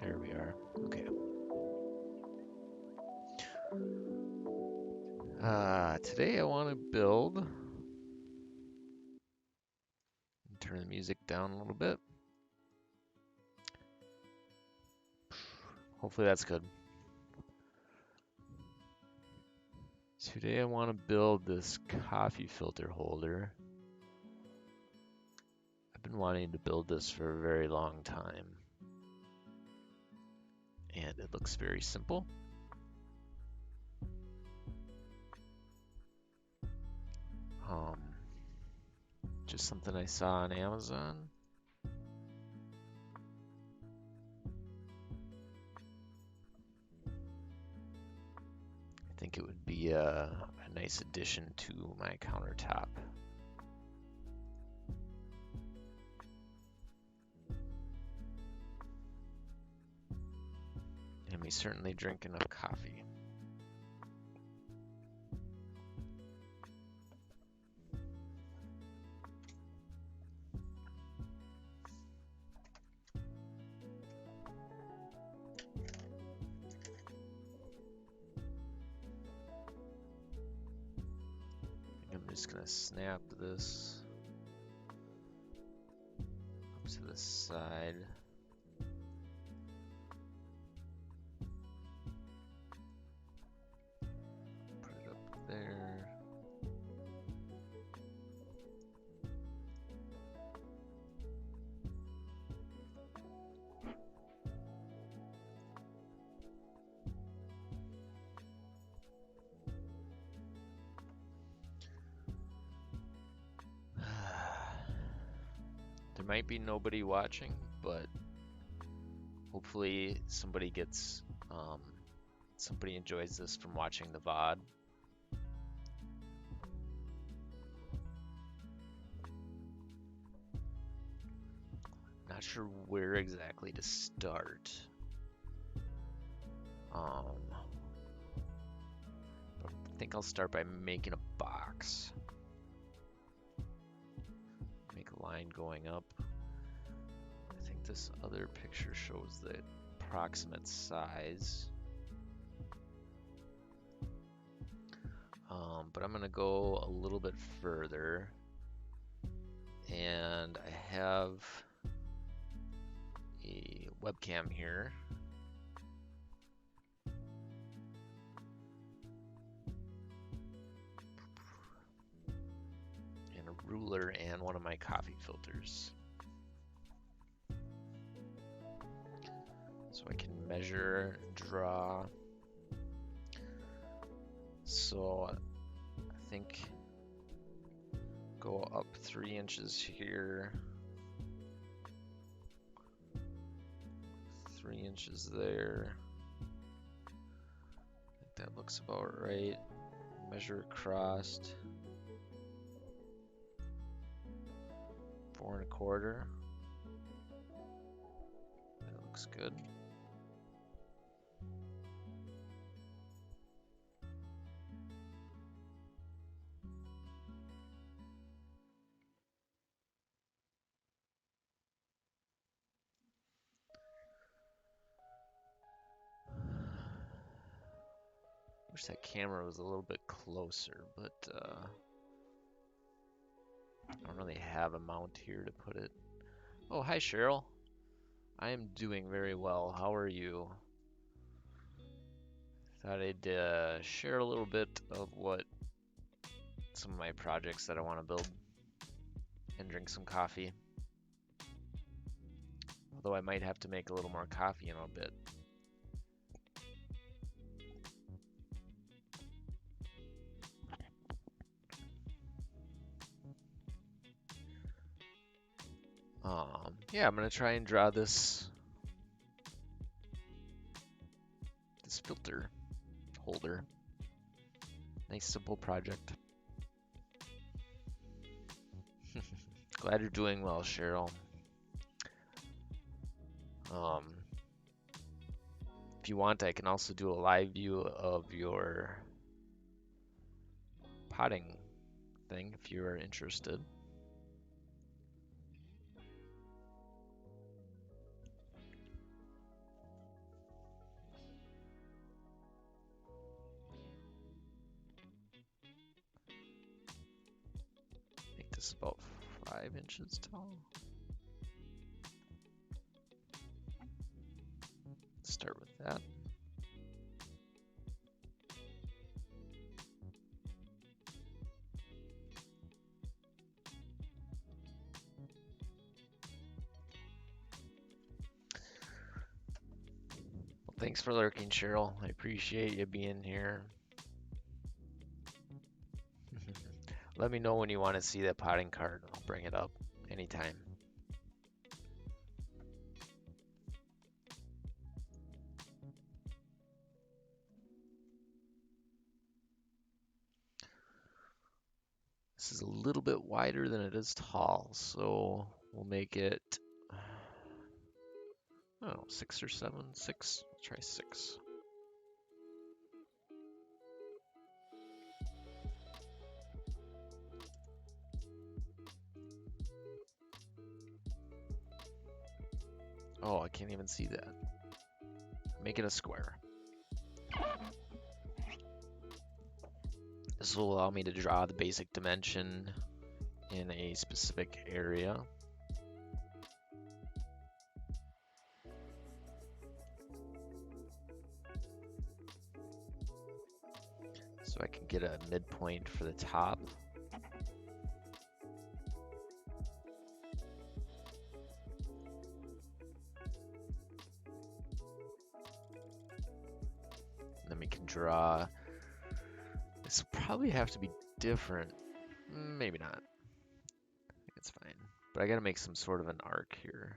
There we are. Okay. Today I want to build. Turn the music down a little bit. Hopefully that's good. Today I want to build this coffee filter holder. I've been wanting to build this for a very long time. And it looks very simple. Just something I saw on Amazon. I think it would be a nice addition to my countertop. And we certainly drink enough coffee. I'm just gonna snap this up to the side. Put it up there. There might be nobody watching, but hopefully somebody enjoys this from watching the VOD. Not sure where exactly to start. I think I'll start by making a box. Make a line going up. I think this other picture shows the approximate size. But I'm gonna go a little bit further, and I have a webcam here. And a ruler and one of my coffee filters. So I can measure, draw. So I think go up 3 inches here, 3 inches there. I think that looks about right. Measure across 4 1/4. That looks good. Wish that camera was a little bit closer, but I don't really have a mount here to put it. Oh, hi Cheryl. I am doing very well. How are you? Thought I'd share a little bit of some of my projects that I want to build and drink some coffee. Although I might have to make a little more coffee in a bit. Yeah, I'm gonna try and draw this filter holder. Nice simple project. Glad you're doing well, Cheryl. If you want, I can also do a live view of your potting thing if you are interested. It's about 5 inches tall. Start with that. Well, thanks for lurking, Cheryl. I appreciate you being here. Let me know when you want to see that potting card. I'll bring it up anytime. This is a little bit wider than it is tall, so we'll make it, I don't know, 6 or 7? 6? Let's try 6. Oh, I can't even see that. Make it a square. This will allow me to draw the basic dimension in a specific area. So I can get a midpoint for the top. Then we can draw. This will probably have to be different. Maybe not. I think it's fine. But I gotta make some sort of an arc here.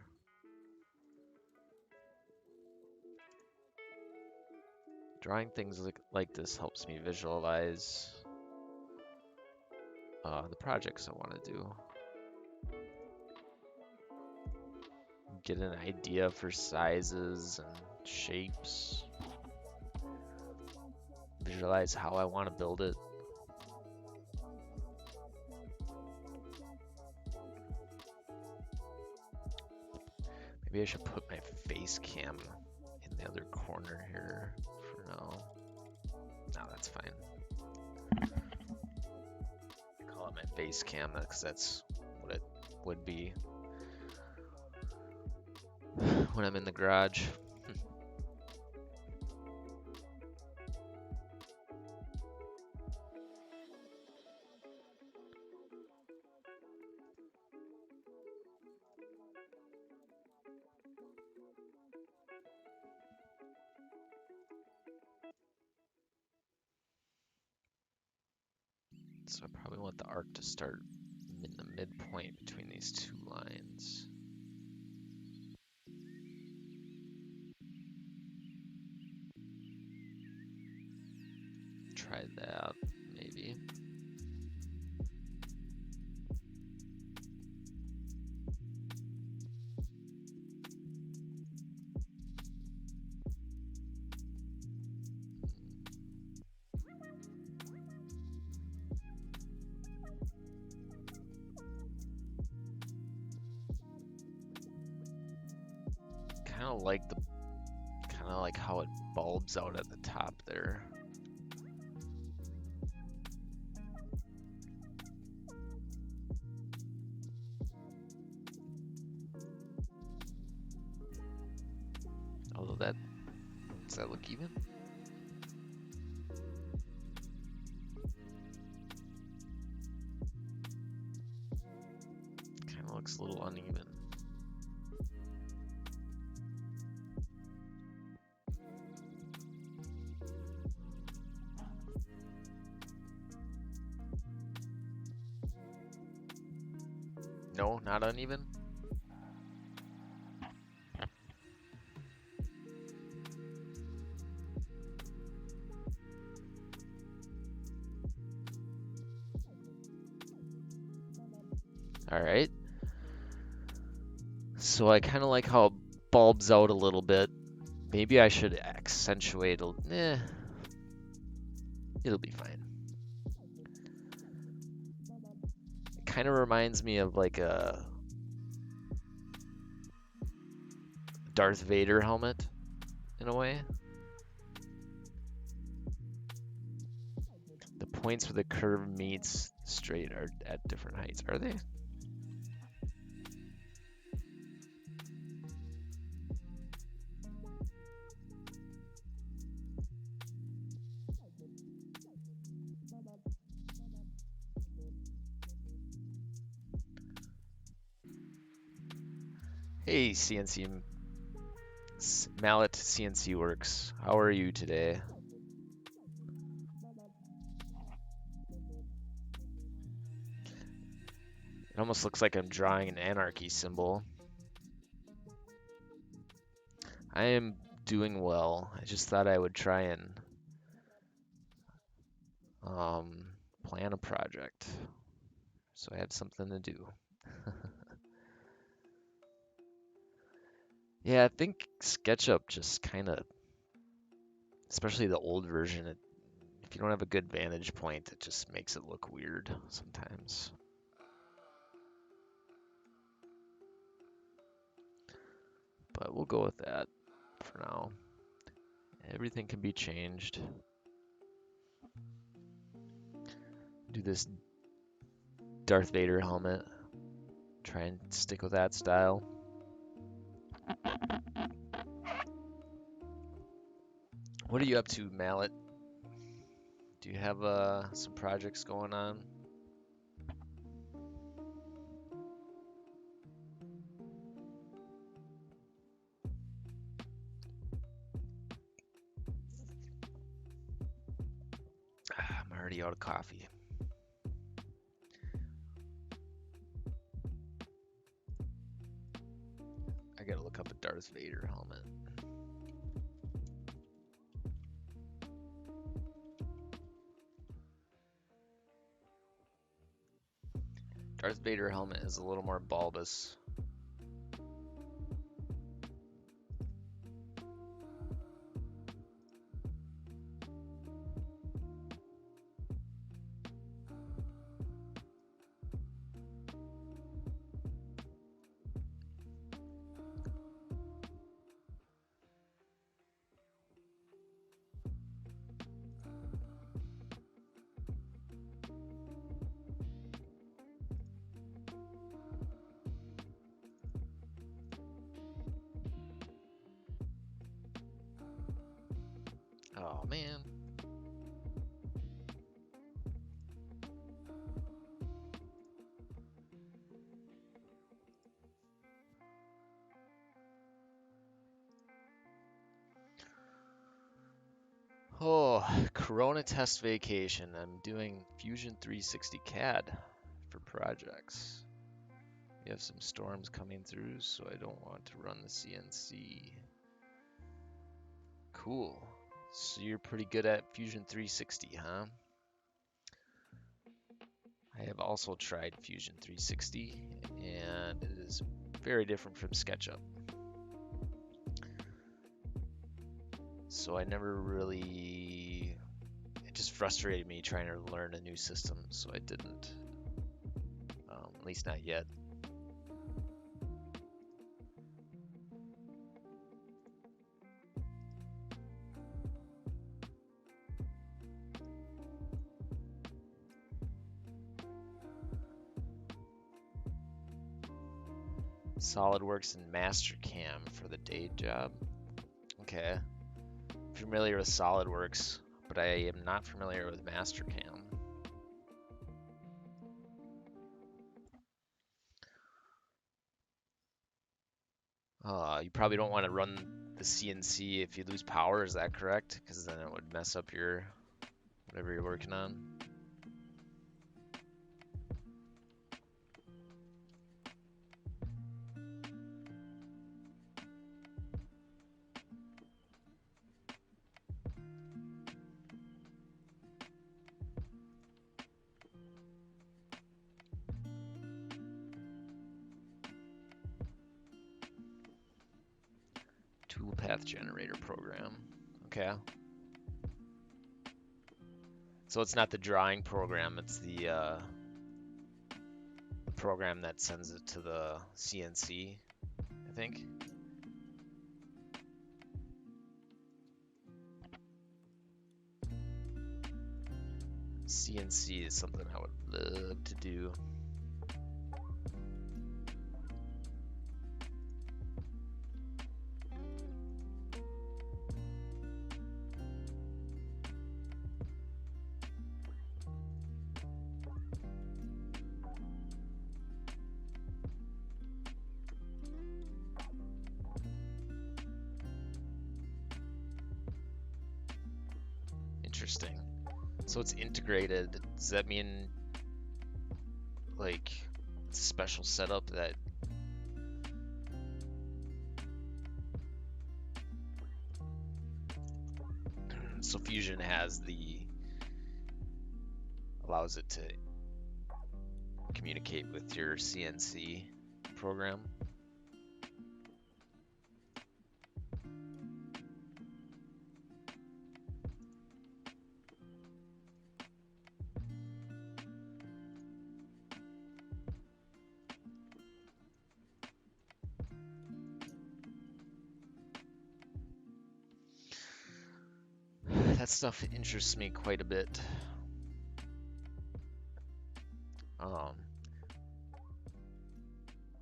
Drawing things like this helps me visualize the projects I want to do. Get an idea for sizes and shapes. Visualize how I want to build it. Maybe I should put my face cam in the other corner here for now. No, that's fine. I call it my face cam because that's what it would be when I'm in the garage. So I probably want the arc to start in the midpoint between these two lines. Try that, maybe. Kind of like how it bulbs out at the top there. Although does that look even? Kind of looks a little uneven. No, not uneven. All right. So I kind of like how it bulbs out a little bit. Maybe I should accentuate it'll be fine. It kind of reminds me of like a Darth Vader helmet in a way. The points where the curve meets straight are at different heights, are they? Hey, CNC Mallet CNC Works. How are you today? It almost looks like I'm drawing an anarchy symbol. I am doing well. I just thought I would try and plan a project, so I had something to do. Yeah, I think SketchUp just kind of, especially the old version, if you don't have a good vantage point, it just makes it look weird sometimes. But we'll go with that for now. Everything can be changed. Do this Darth Vader helmet. Try and stick with that style. What are you up to, Mallet? Do you have some projects going on? I'm already out of coffee. I gotta look up a Darth Vader helmet. Darth Vader helmet is a little more bulbous. Oh man. Oh, Corona test vacation. I'm doing Fusion 360 CAD for projects. We have some storms coming through, so I don't want to run the CNC. Cool. So you're pretty good at Fusion 360, huh? I have also tried Fusion 360, and it is very different from SketchUp. So I never really, it just frustrated me trying to learn a new system, so I didn't, at least not yet. SolidWorks and Mastercam for the day job. Okay. Familiar with SolidWorks, but I am not familiar with Mastercam. You probably don't want to run the CNC if you lose power, is that correct? Because then it would mess up your whatever you're working on. Toolpath generator program. Okay. So it's not the drawing program, it's the program that sends it to the CNC, I think. CNC is something I would love to do. Interesting. So it's integrated. Does that mean like it's a special setup that so Fusion has allows it to communicate with your CNC program? That stuff interests me quite a bit.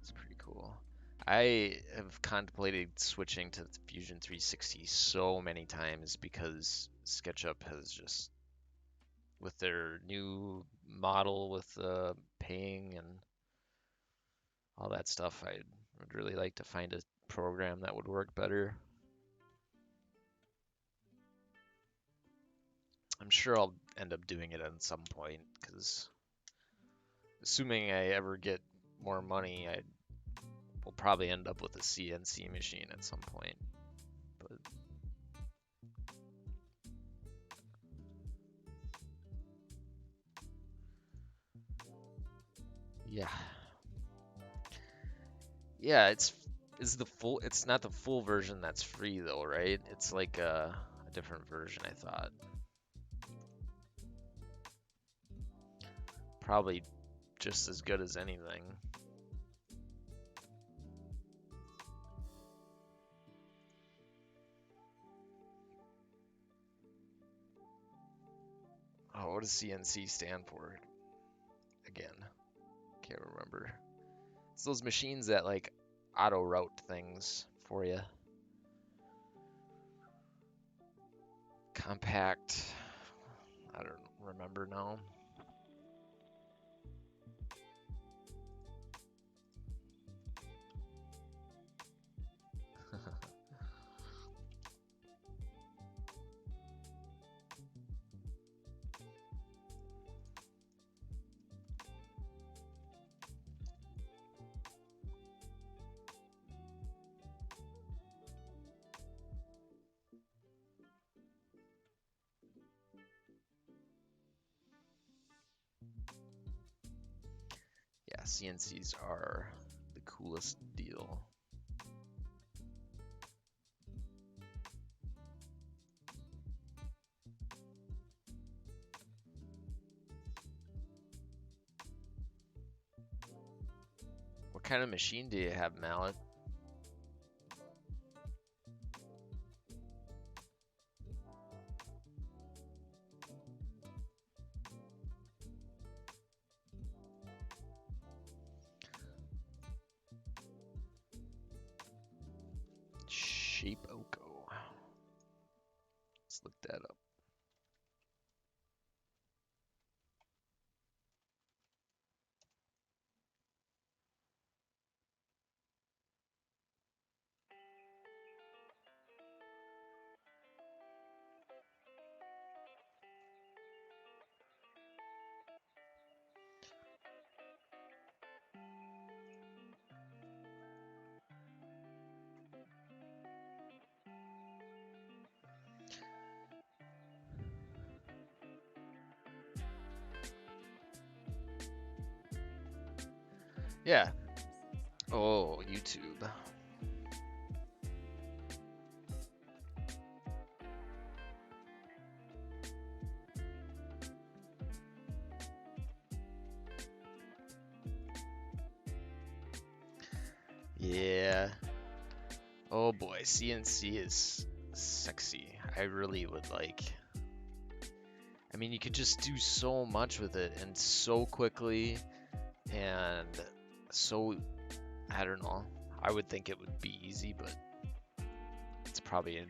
It's pretty cool. I have contemplated switching to Fusion 360 so many times because SketchUp has just, with their new model with paying and all that stuff, I would really like to find a program that would work better. I'm sure I'll end up doing it at some point because assuming I ever get more money, I will probably end up with a CNC machine at some point. But yeah. Yeah, it's not the full version that's free though, right? It's like a different version, I thought. Probably just as good as anything. Oh, what does CNC stand for? Again, can't remember. It's those machines that like auto route things for you. Compact. I don't remember now. Yeah, CNCs are the coolest deal. What kind of machine do you have, Mallet? Shape Oko. Let's look that up. Yeah. Oh, YouTube. Yeah. Oh boy, CNC is sexy. I really would like. I mean, you could just do so much with it and so quickly and so, I don't know. I would think it would be easy, but it's probably an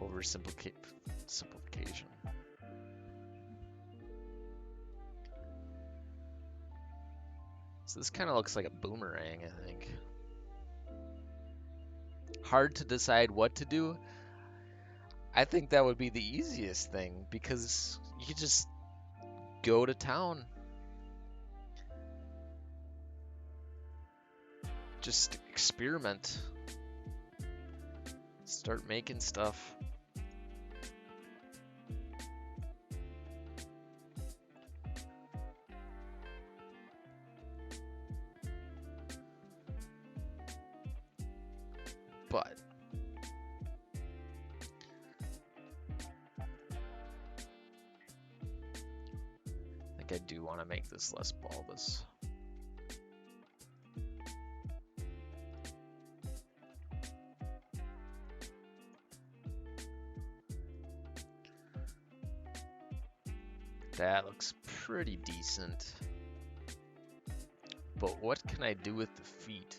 oversimplification. So this kind of looks like a boomerang, I think. Hard to decide what to do. I think that would be the easiest thing because you could just go to town. Just experiment. Start making stuff. But I think I do want to make this less bulbous. That looks pretty decent. But what can I do with the feet?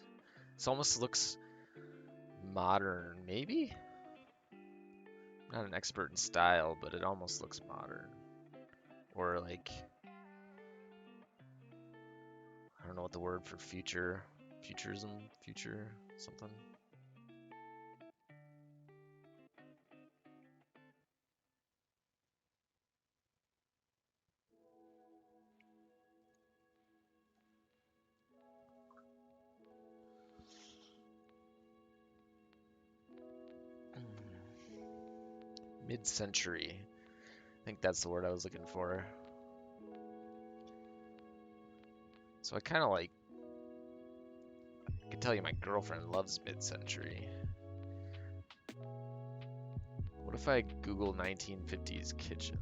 This almost looks modern, maybe? Not an expert in style, but it almost looks modern. Or like, I don't know what the word for futurism, something. Mid-century. I think that's the word I was looking for. So I kind of like, I can tell you my girlfriend loves mid-century. What if I Google 1950s kitchen?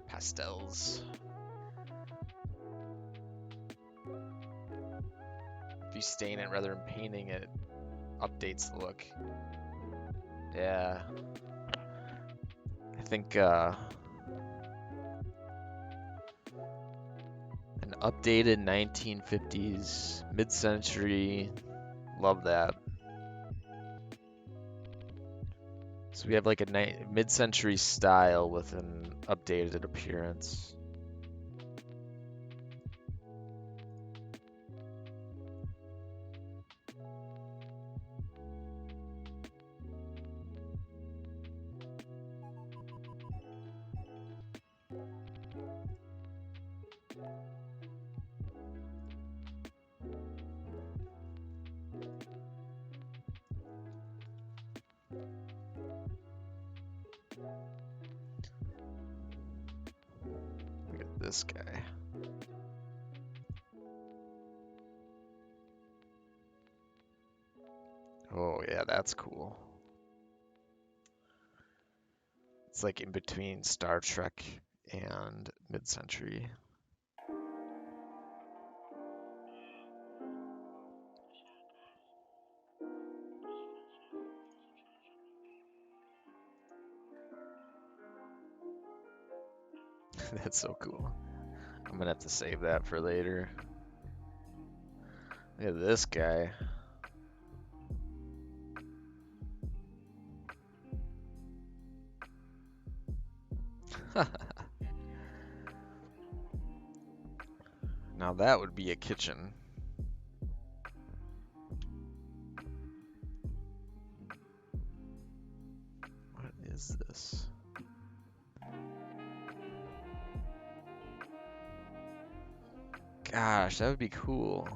Pastels. If you stain it rather than painting it, updates the look. Yeah. I think an updated 1950s, mid-century, love that. So we have like a mid-century style with an updated appearance. Look at this guy. Oh yeah, that's cool. It's like in between Star Trek and mid-century. That's so cool. I'm gonna have to save that for later. Look at this guy. Now that would be a kitchen. What is this? Gosh, that would be cool.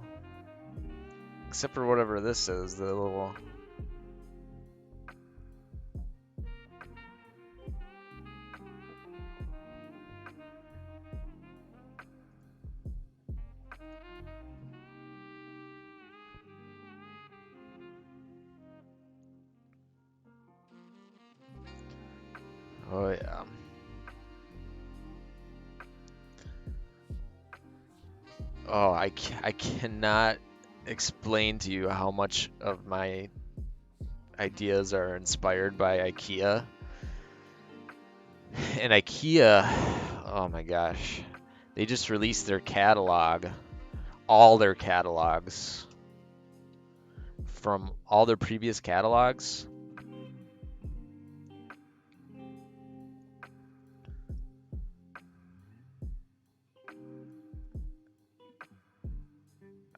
Except for whatever this is, the little... Oh, I cannot explain to you how much of my ideas are inspired by IKEA. And IKEA, oh my gosh, they just released their catalog, all their catalogs from all their previous catalogs.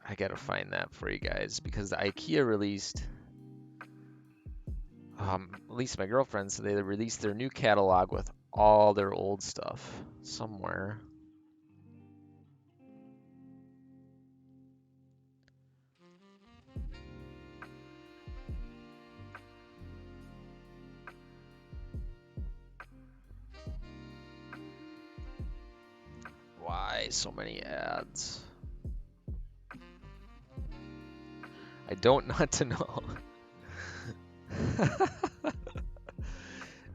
I gotta find that for you guys because IKEA released, at least my girlfriend said they released their new catalog with all their old stuff somewhere. Why so many ads? I don't want to know.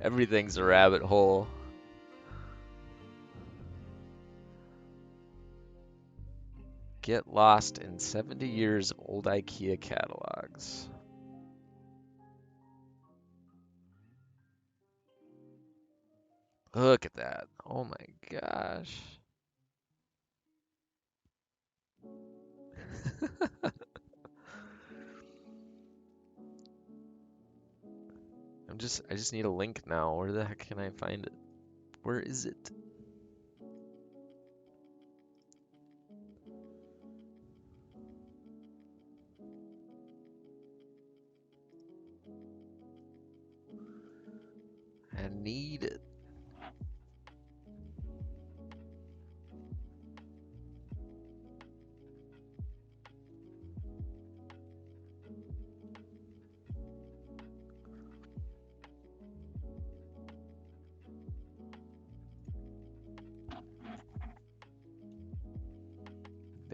Everything's a rabbit hole. Get lost in 70 years of old IKEA catalogs. Look at that. Oh my gosh. I just need a link now. Where the heck can I find it? Where is it? I need it.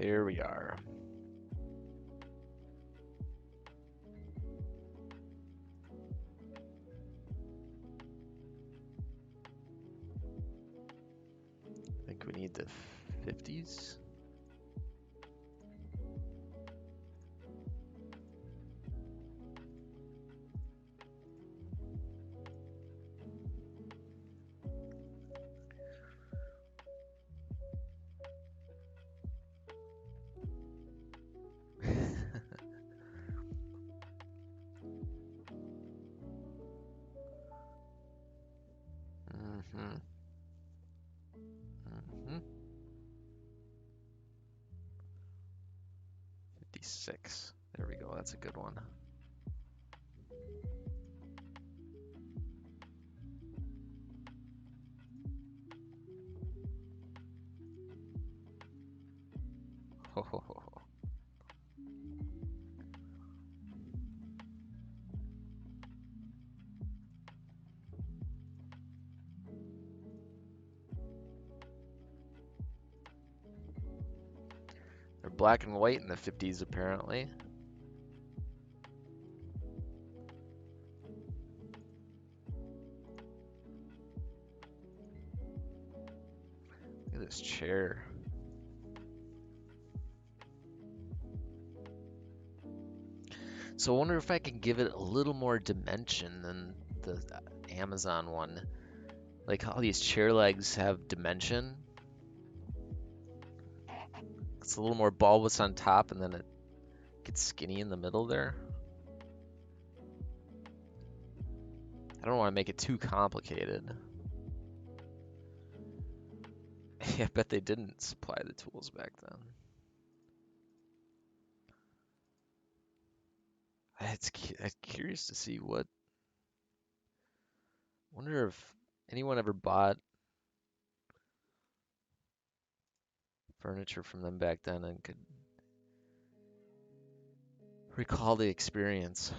There we are. I think we need the 50s. Mm-hmm. Mm-hmm. 56. There we go. That's a good one. Ho, ho, ho, ho. They're black and white in the 50s, apparently. Look at this chair. So I wonder if I can give it a little more dimension than the Amazon one. Like how these chair legs have dimension. It's a little more bulbous on top and then it gets skinny in the middle there. I don't want to make it too complicated. I bet they didn't supply the tools back then. I'm curious to see what. Wonder if anyone ever bought furniture from them back then and could recall the experience.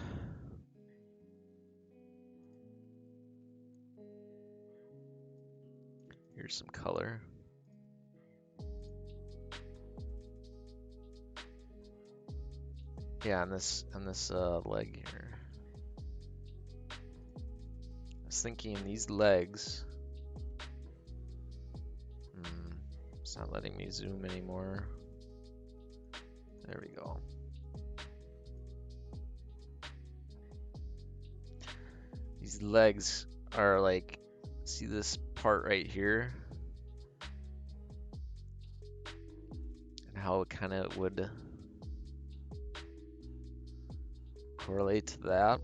Here's some color. Yeah, on this leg here. I was thinking these legs. It's not letting me zoom anymore. There we go. These legs are like, see this part right here? And how it kind of would correlate to that.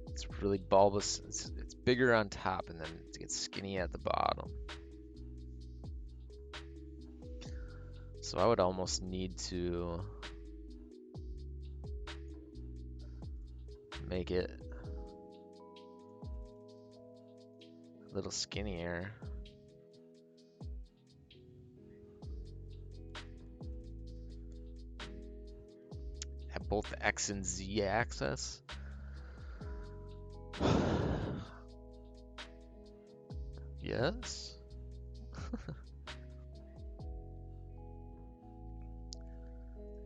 It's really bulbous. It's bigger on top and then it gets skinny at the bottom. So I would almost need to make it a little skinnier. At both the X and Z axis. Yes.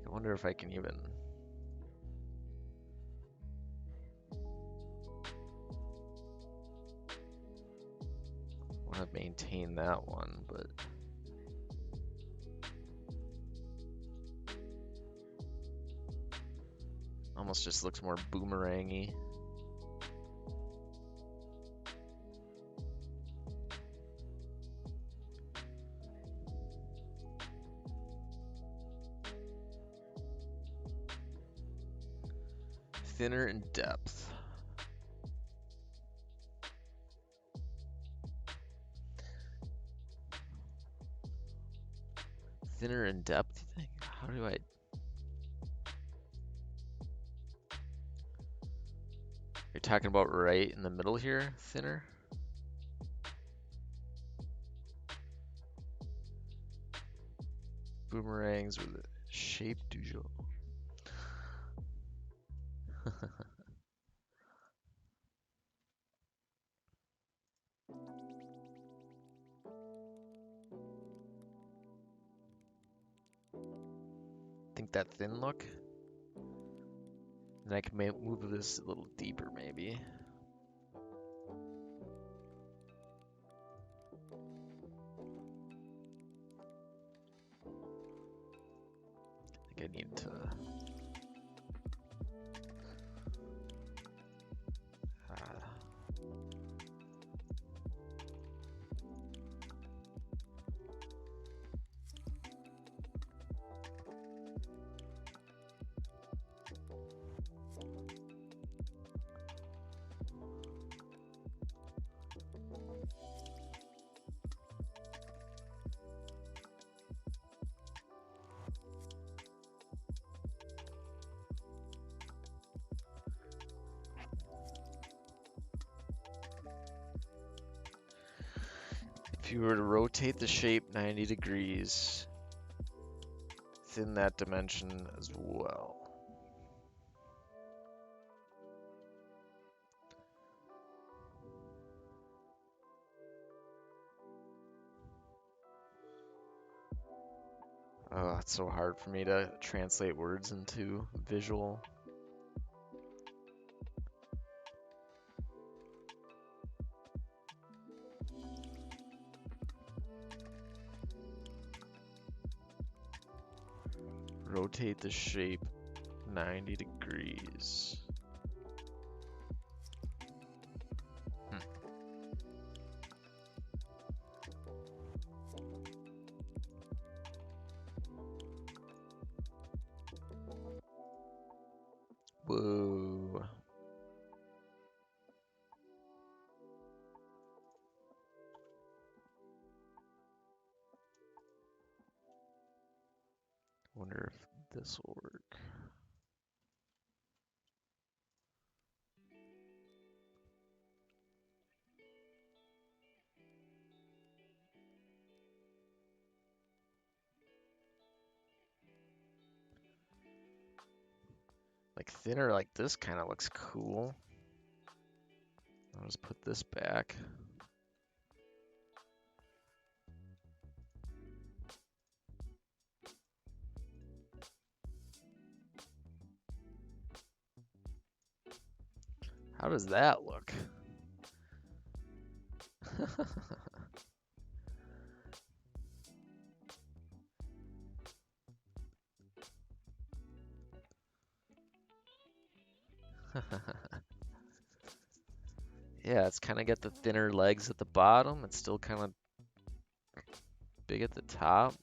I wonder if I can even want to maintain that one, but almost just looks more boomerangy. Thinner in depth. Thinner in depth, you think? How do I... You're talking about right in the middle here, thinner? Boomerangs with a shape du jour. Think that thin look? And I can move this a little deeper maybe. I think I need to... If you were to rotate the shape 90 degrees, thin that dimension as well. Oh, it's so hard for me to translate words into visual. Rotate the shape 90 degrees. Whoa. Wonder if this will work. Like thinner like this kind of looks cool. I'll just put this back. How does that look? Yeah, it's kind of got the thinner legs at the bottom. It's still kind of big at the top.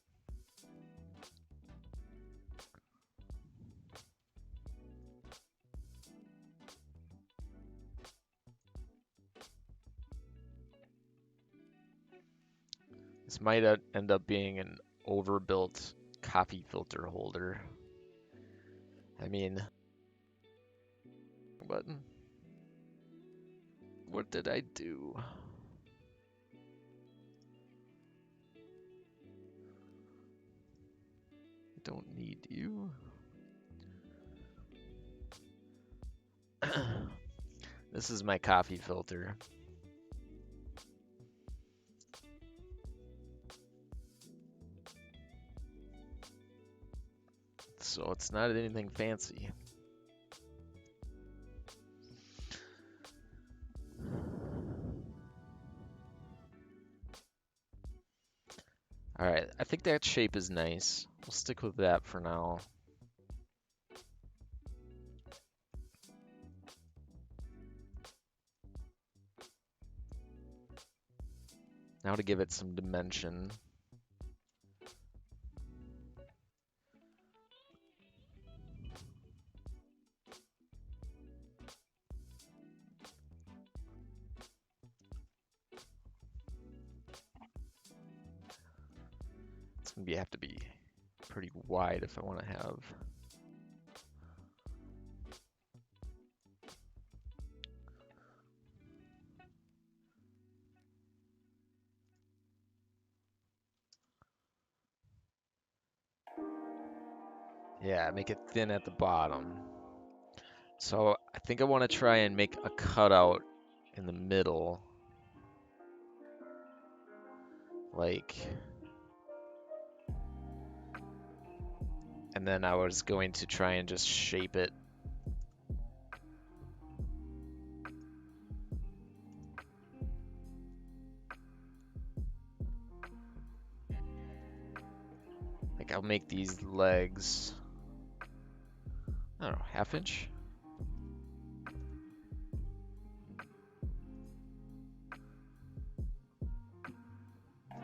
This might end up being an overbuilt coffee filter holder. I mean, button. What did I do? I don't need you. This is my coffee filter. So it's not anything fancy. All right, I think that shape is nice. We'll stick with that for now. Now to give it some dimension. It's gonna have to be pretty wide if I want to have. Yeah, make it thin at the bottom. So I think I want to try and make a cutout in the middle. Like, and then I was going to try and just shape it. Like I'll make these legs, I don't know, 1/2 inch?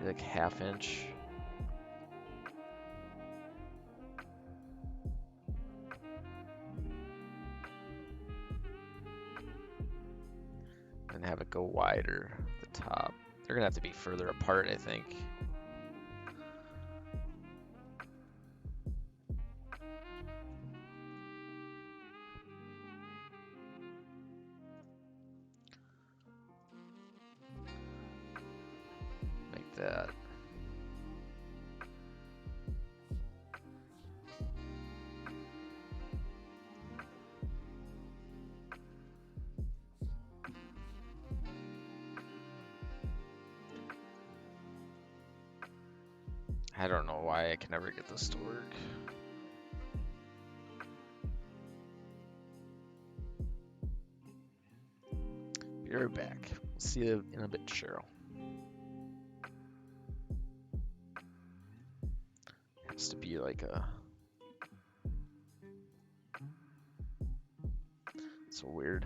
Like 1/2 inch. And have it go wider at the top. They're gonna have to be further apart, I think. Like that. I don't know why I can never get this to work. Be right back. See you in a bit, Cheryl. Has to be like a... So weird.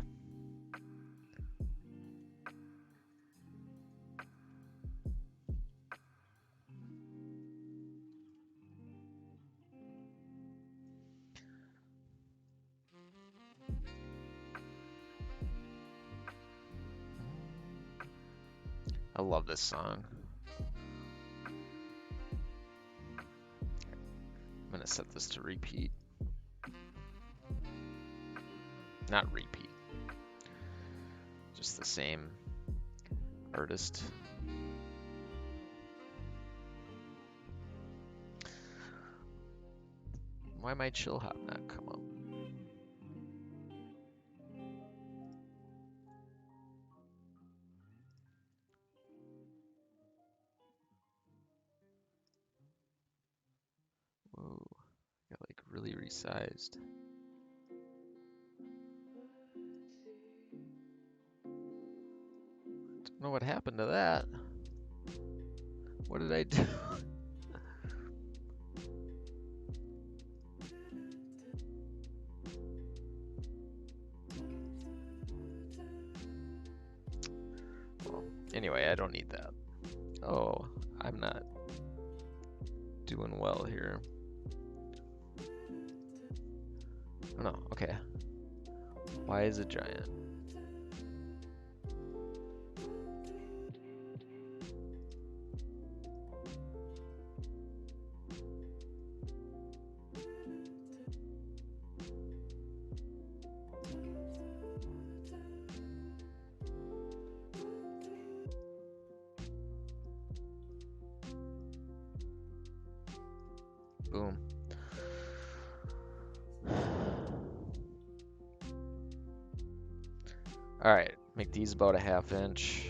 I love this song. I'm gonna set this to repeat. Not repeat. Just the same artist. Why might Chill Hop not come up? Whoa, got like really resized. Don't know what happened to that. What did I do? doing well here. Oh no, okay. Why is it giant? Boom. All right, make these about a 1/2 inch.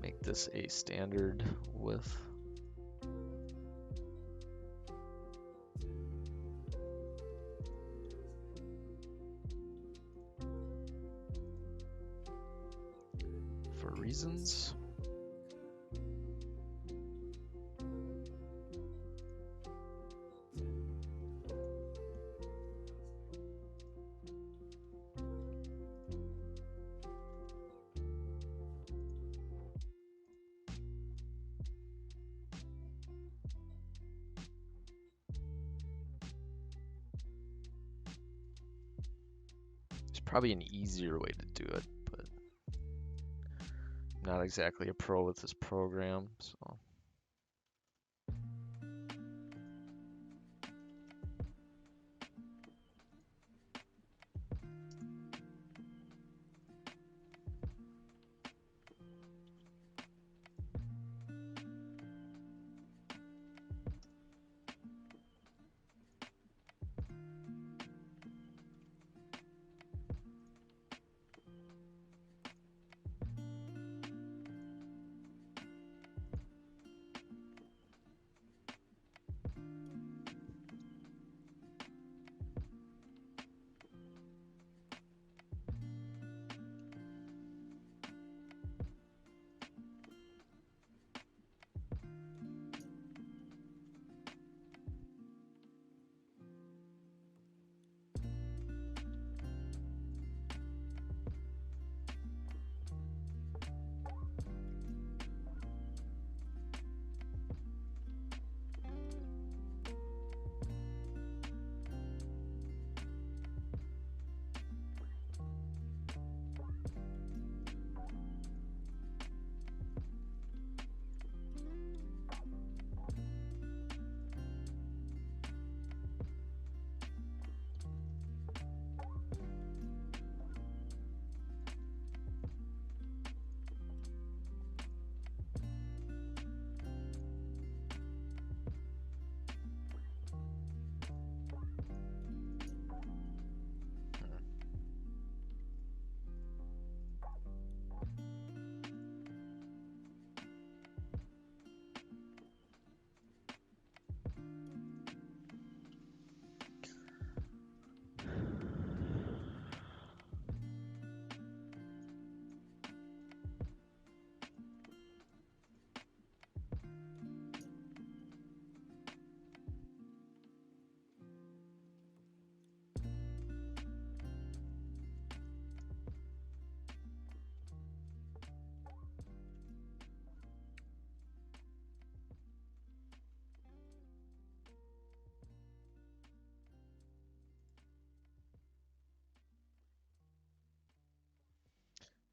Make this a standard width. For reasons. There's probably an easier way to do it, but I'm not exactly a pro with this program, so.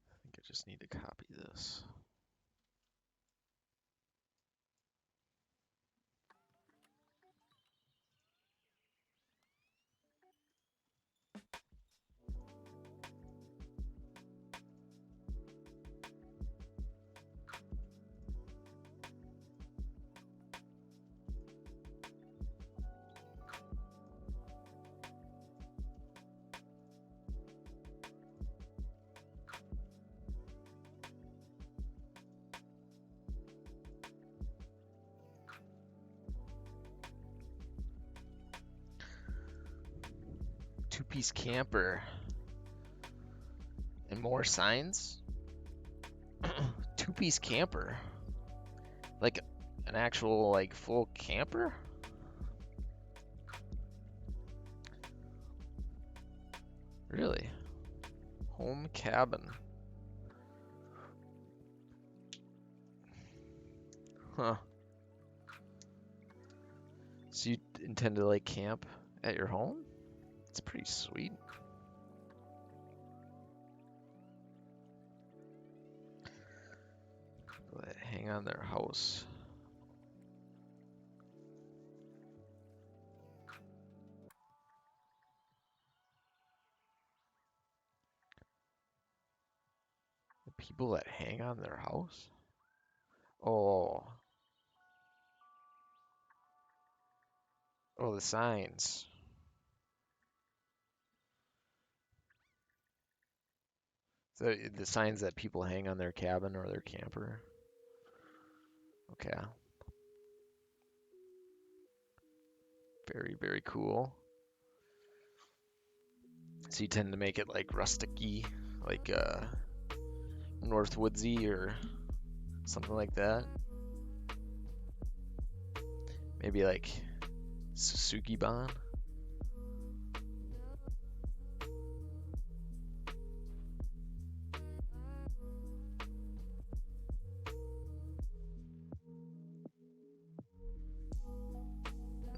I think I just need to copy this. Two-piece camper. And more signs? Two-piece camper? Like an actual, like, full camper? Really? Home cabin. Huh. So you intend to like camp at your home? It's pretty sweet. People that hang on their house. The people that hang on their house? Oh. Oh, the signs. The signs that people hang on their cabin or their camper. Okay. Very, very cool. So you tend to make it like rustic-y, like Northwoodsy or something like that. Maybe like Suzuki-ban.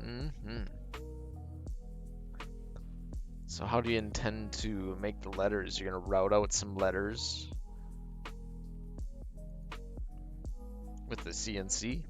Mm-hmm. So how do you intend to make the letters? You're gonna route out some letters with the CNC?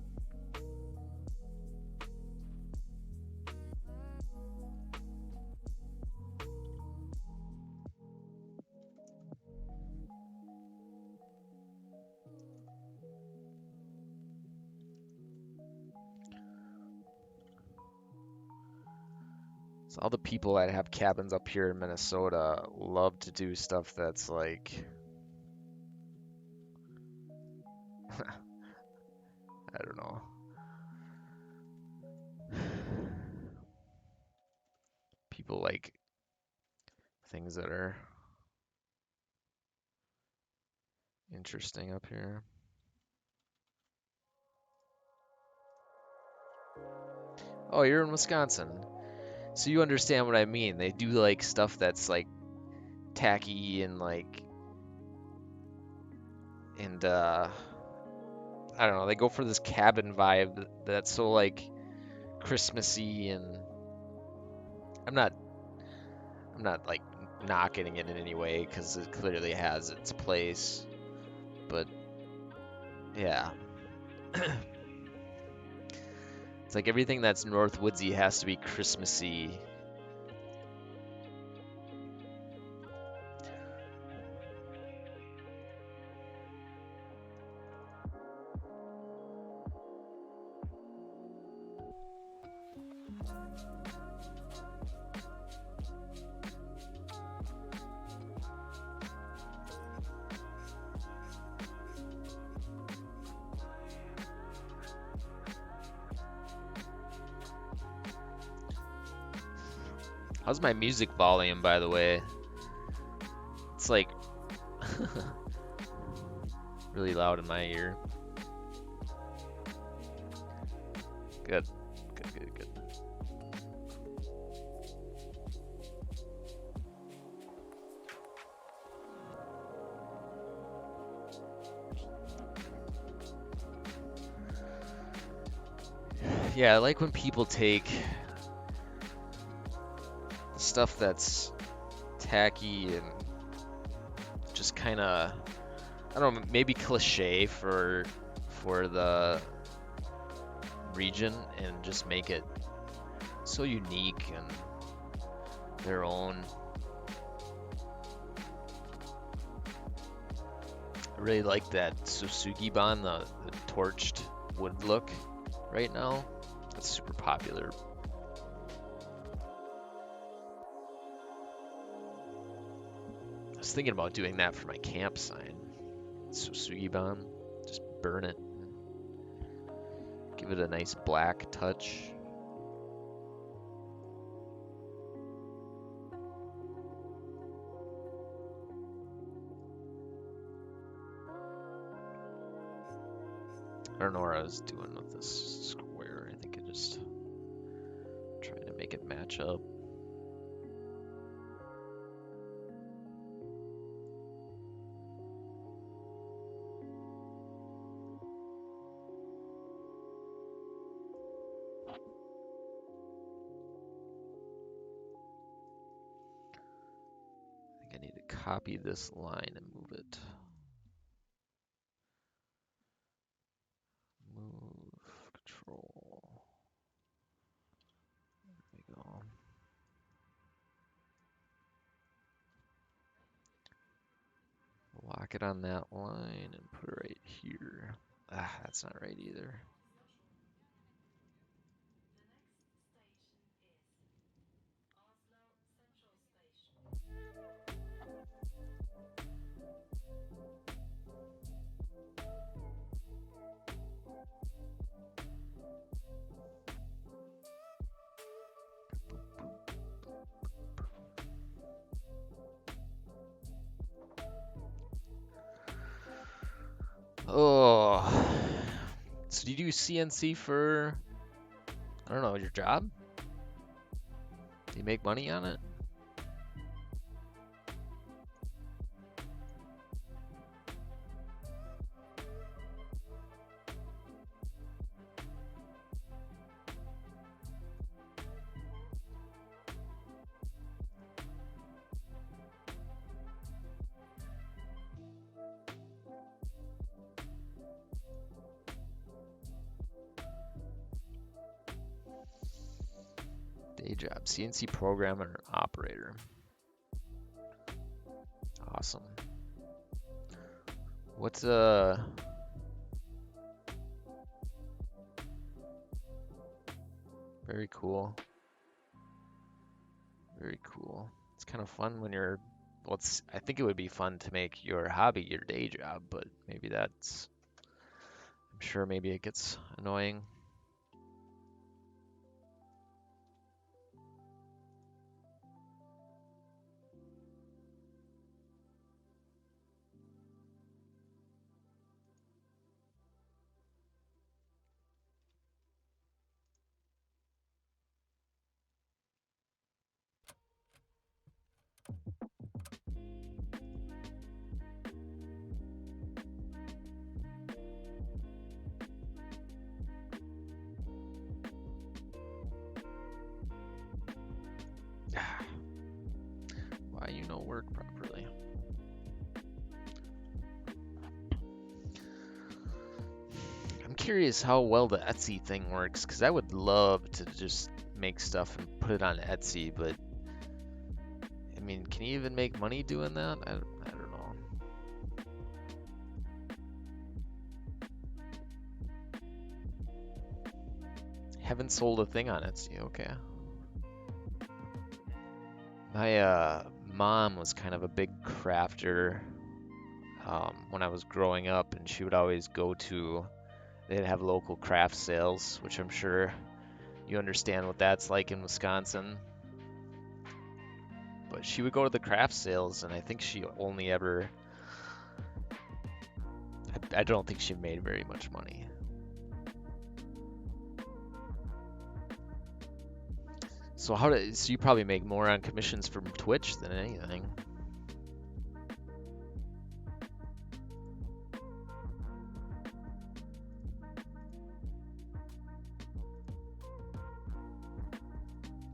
So all the people that have cabins up here in Minnesota love to do stuff that's like, I don't know. People like things that are interesting up here. Oh, you're in Wisconsin. So you understand what I mean. They do like stuff that's like tacky and like and I don't know, they go for this cabin vibe that's so like Christmassy and I'm not I'm not like knocking it in any way because it clearly has its place. But yeah. It's like everything that's Northwoodsy has to be Christmassy. How's my music volume, by the way? It's like really loud in my ear. Good. Good, good, good. Yeah, I like when people take stuff that's tacky and just kind of, I don't know, maybe cliche for the region and just make it so unique and their own. I really like that Suzuki-ban, the torched wood look right now. That's super popular. I was thinking about doing that for my camp sign. Suzuki-ban. Just burn it. Give it a nice black touch. I don't know what I was doing with this square. I think I just trying to make it match up. I need to copy this line and move it. Move, control. There we go. Lock it on that line and put it right here. Ah, that's not right either. Oh, so do you do CNC for, I don't know, your job? Do you make money on it? Day job, CNC programmer and operator. Awesome. What's very cool. Very cool. It's kind of fun when you're, well, I think it would be fun to make your hobby your day job, but maybe that's, I'm sure maybe it gets annoying. Why you don't work properly? I'm curious how well the Etsy thing works, because I would love to just make stuff and put it on Etsy, but I mean, can you even make money doing that? I don't know. Haven't sold a thing on Etsy, okay. My mom was kind of a big crafter when I was growing up, and she would always go to, they'd have local craft sales, which I'm sure you understand what that's like in Wisconsin. But she would go to the craft sales, and I think she only ever, I don't think she made very much money. So so you probably make more on commissions from Twitch than anything.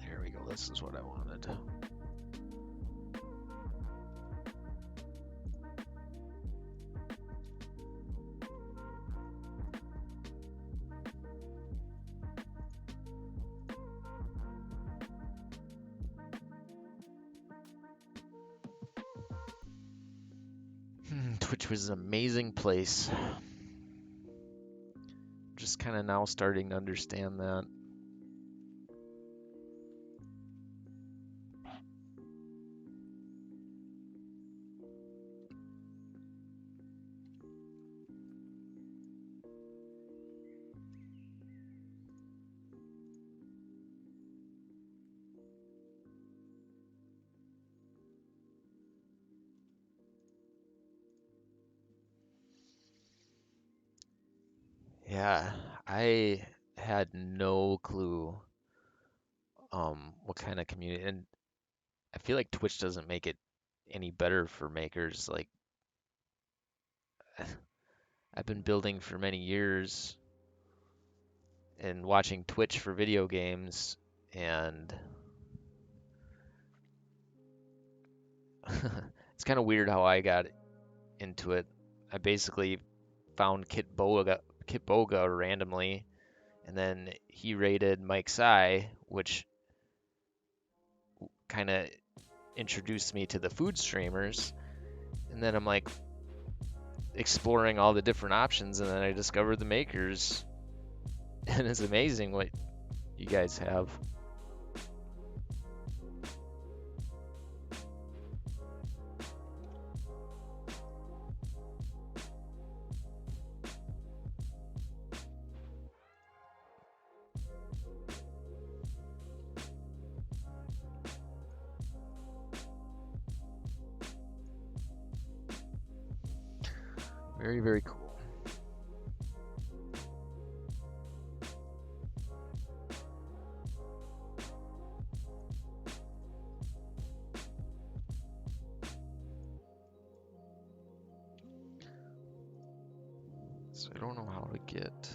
There we go, this is what I wanted. Twitch was an amazing place. Just kind of now starting to understand that. Yeah, I had no clue what kind of community, and I feel like Twitch doesn't make it any better for makers. Like I've been building for many years and watching Twitch for video games, and It's kind of weird how I got into it. I basically found Kit Boga randomly, and then he rated Mike's Eye, which kind of introduced me to the food streamers. And then I'm like exploring all the different options, and then I discovered the makers, and it's amazing what you guys have. Very, very cool. So I don't know how to get...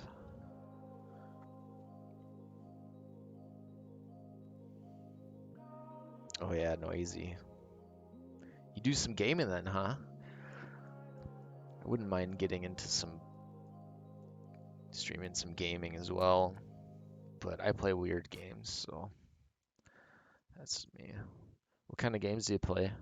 Oh yeah, noisy. You do some gaming then, huh? I wouldn't mind getting into streaming some gaming as well, but I play weird games, so that's me. What kind of games do you play?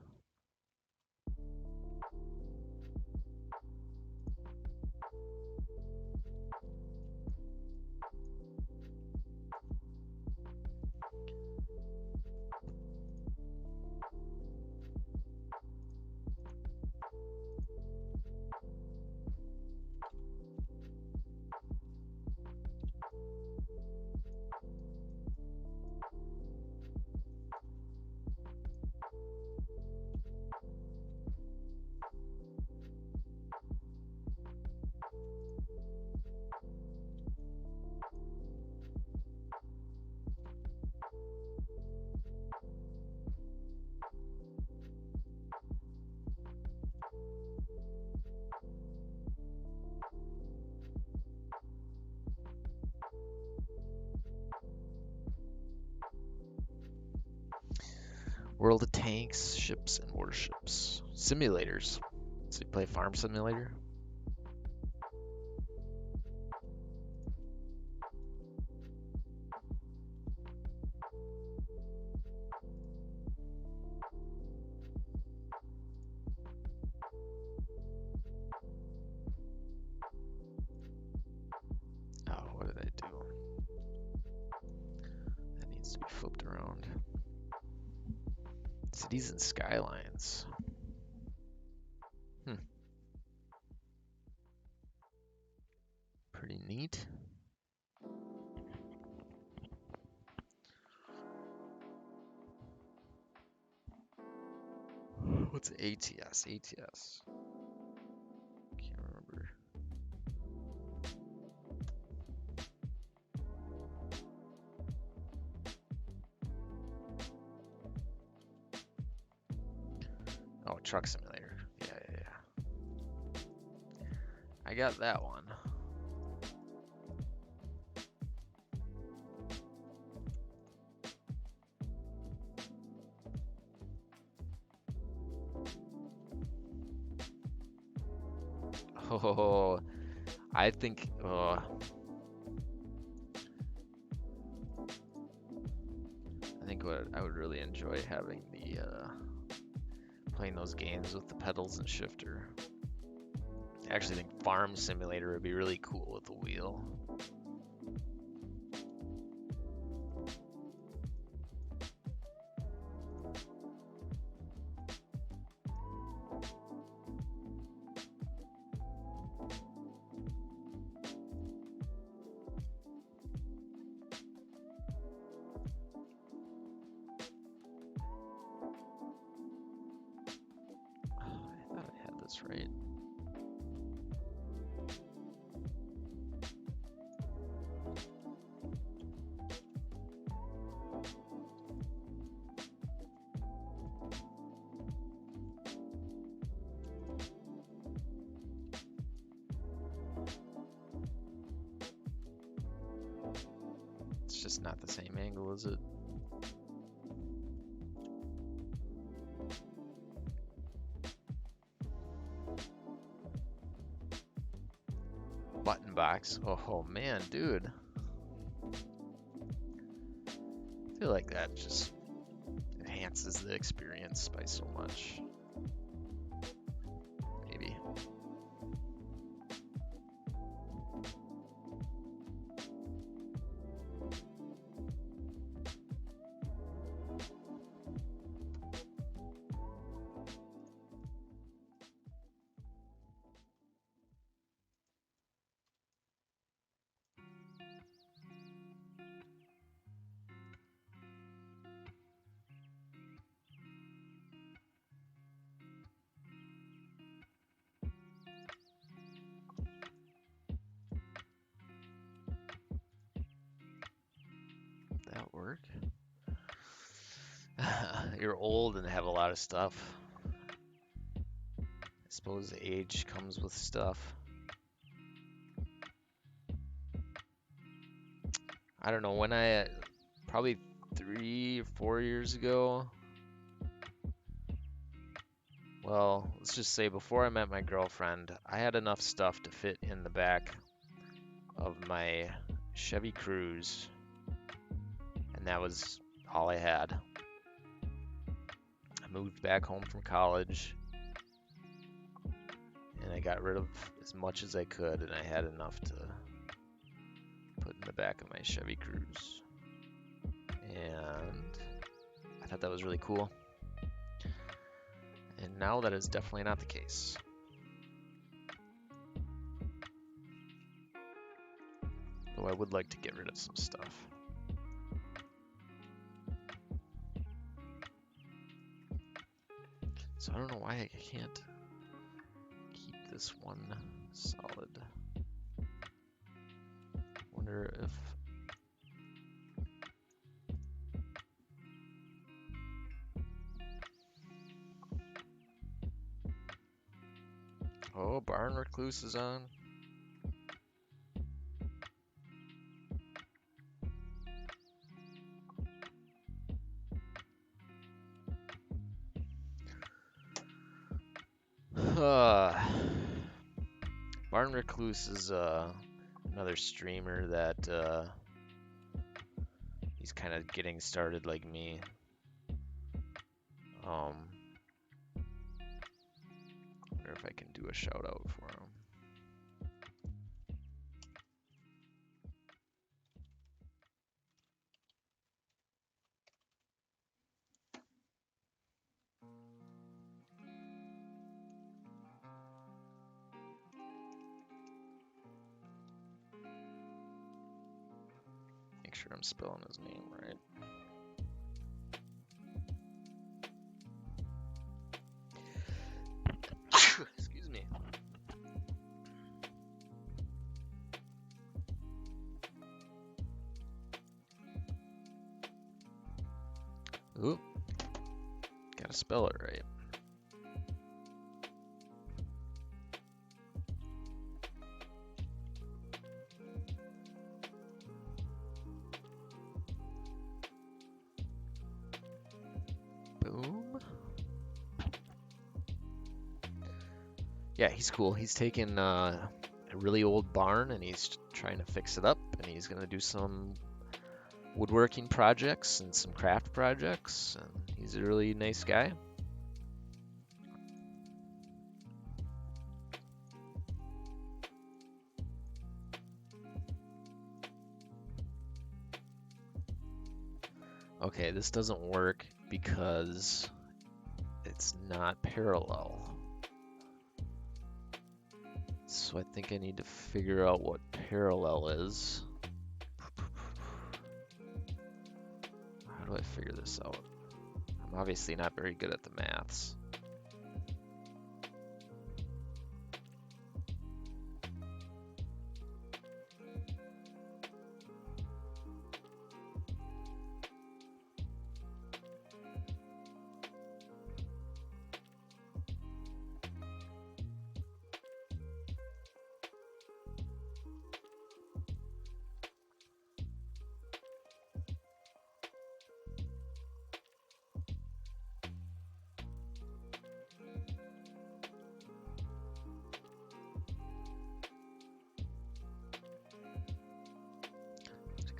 World of Tanks, Ships, and Warships. Simulators. So you play Farm Simulator? Oh, what did I do? That needs to be flipped around. Cities and Skylines. Pretty neat. What's ATS? ATS. Can't remember. Oh, Truck Simulator. Yeah. I got that one. Oh, I think. I think what I would really enjoy having the playing those games with the pedals and shifter. I actually think Farm Simulator would be really cool with the wheel. I thought I had this right. It's just not the same angle, is it? box. Oh man, dude. I feel like that just enhances the experience by so much. Maybe. That work? You're old and have a lot of stuff. I suppose age comes with stuff. I don't know, when probably 3 or 4 years ago. Well, let's just say before I met my girlfriend, I had enough stuff to fit in the back of my Chevy Cruze, and that was all I had. I moved back home from college, and I got rid of as much as I could, and I had enough to put in the back of my Chevy Cruze. And I thought that was really cool. And now that is definitely not the case. Though I would like to get rid of some stuff. So I don't know why I can't keep this one solid. Wonder if... Oh, Barn Recluse is on. Barn Recluse is another streamer that he's kind of getting started like me. Wonder if I can do a shout out for him. Make sure I'm spelling his name right. Excuse me. Oop. Gotta spell it right. Boom. Yeah, he's cool. He's taken a really old barn and he's trying to fix it up, and he's gonna do some woodworking projects and some craft projects, and he's a really nice guy. Okay, this doesn't work because it's not parallel. So I think I need to figure out what parallel is. How do I figure this out? I'm obviously not very good at the maths.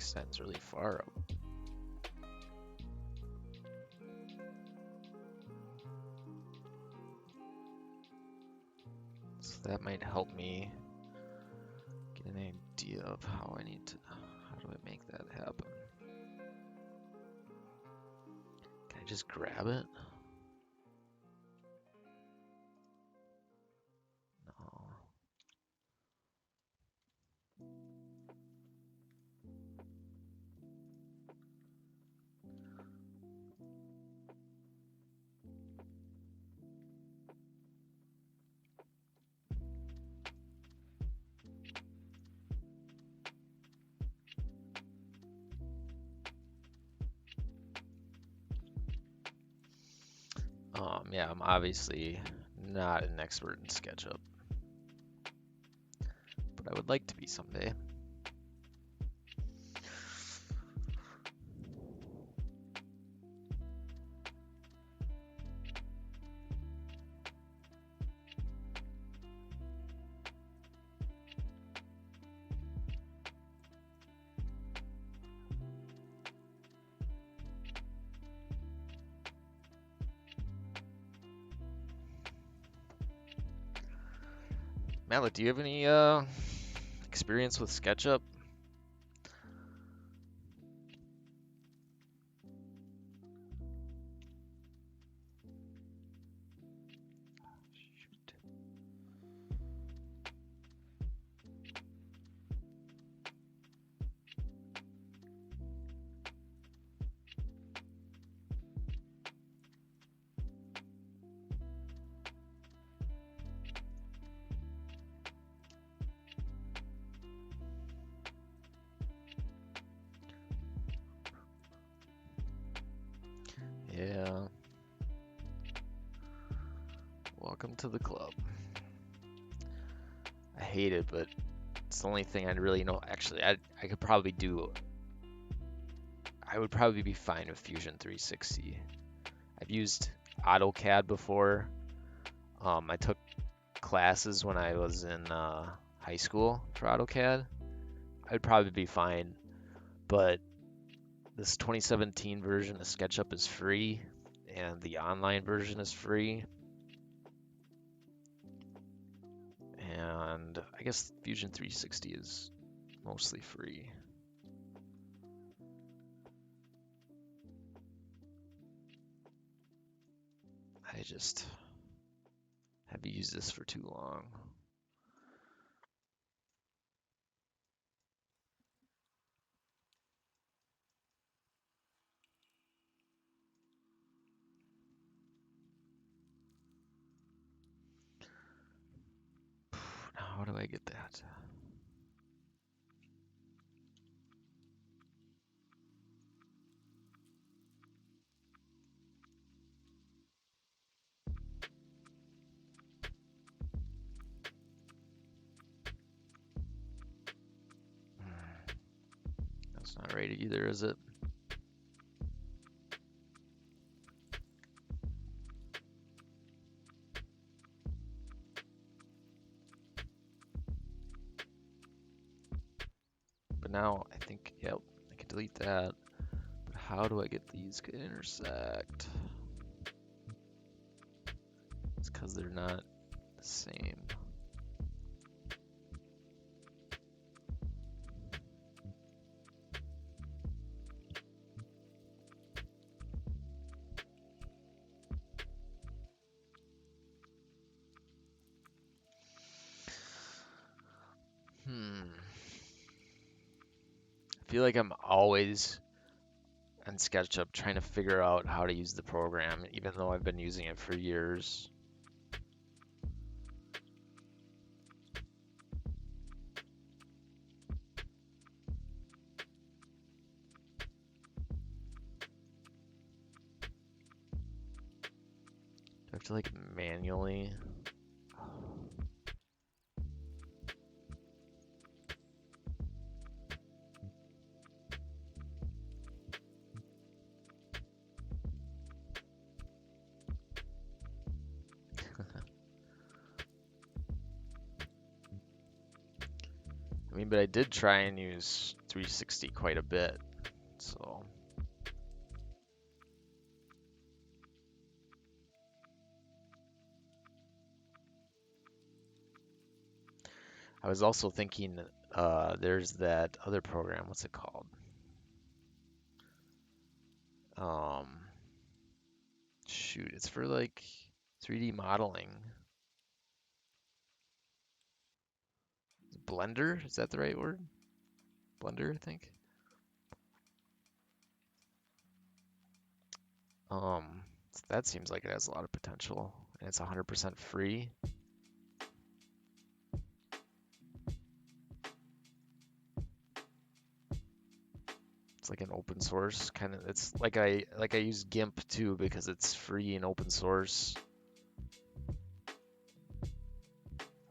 extends really far up. So that might help me get an idea of how I need to, how do I make that happen? Can I just grab it? No. Yeah, I'm obviously not an expert in SketchUp, but I would like to be someday. Mallet, do you have any experience with SketchUp? Shoot. Yeah. Welcome to the club. I hate it, but it's the only thing I really know. Actually, I could probably do. I would probably be fine with Fusion 360. I've used AutoCAD before. I took classes when I was in high school for AutoCAD. I'd probably be fine, but this 2017 version of SketchUp is free, and the online version is free. And I guess Fusion 360 is mostly free. I just have used this for too long. Now, how do I get that? That's not right either, is it? But now I think, yep, I can delete that. But how do I get these to intersect? It's because they're not the same. I feel like I'm always on SketchUp trying to figure out how to use the program, even though I've been using it for years. Do I have to like manually? I mean, but I did try and use 360 quite a bit. So I was also thinking there's that other program, what's it called? Um, Shoot, it's for like 3D modeling. Blender, is that the right word? Blender, I think. Um, that seems like it has a lot of potential, and it's 100% free. It's like an open source kind of. It's like I use GIMP too because it's free and open source.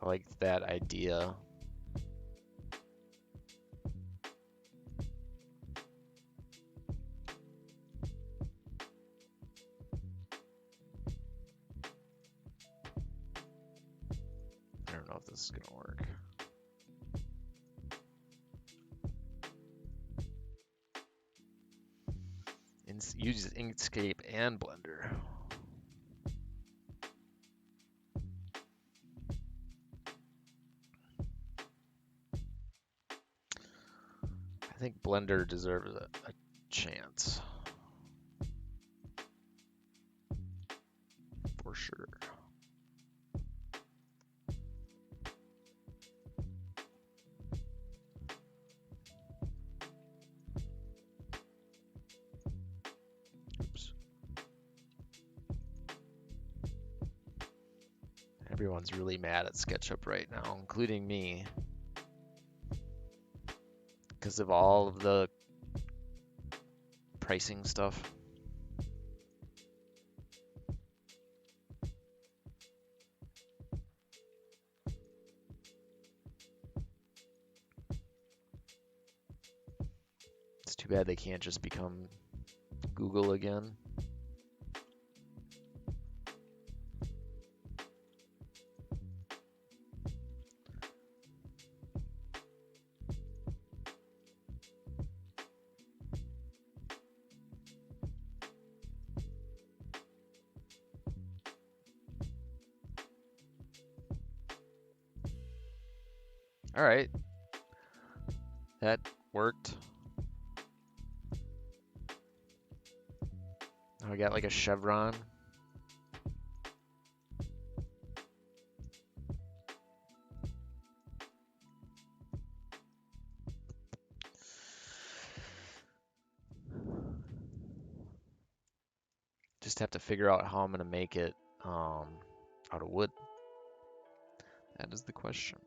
I like that idea. I don't know if this is gonna work. Uses Inkscape and Blender. I think Blender deserves a chance. For sure. Oops. Everyone's really mad at SketchUp right now, including me, because of all of the pricing stuff. It's too bad they can't just become Google again. All right, that worked. Now we got like a chevron. Just have to figure out how I'm gonna make it out of wood. That is the question.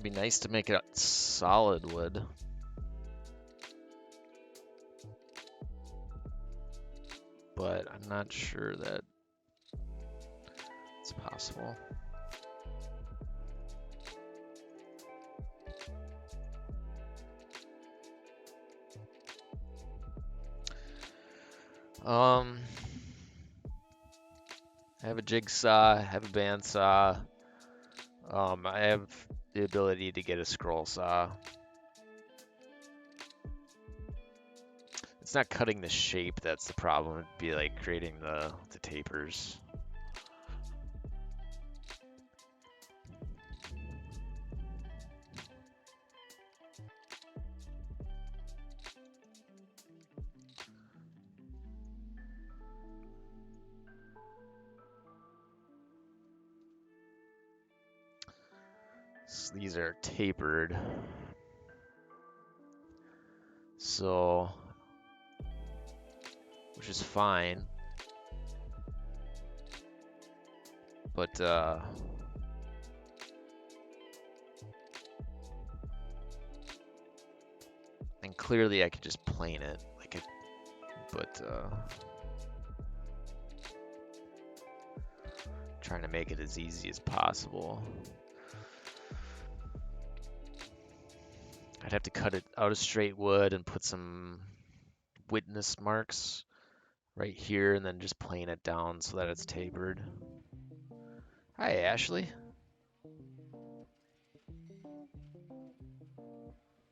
It'd be nice to make it solid wood. But I'm not sure that it's possible. I have a jigsaw, I have a bandsaw. I have the ability to get a scroll saw. It's not cutting the shape that's the problem. It'd be like creating the tapers. So these are tapered. So, which is fine. But, and clearly I could just plane it, like it, but, trying to make it as easy as possible. I'd have to cut it out of straight wood and put some witness marks right here and then just plane it down so that it's tapered. Hi, Ashley.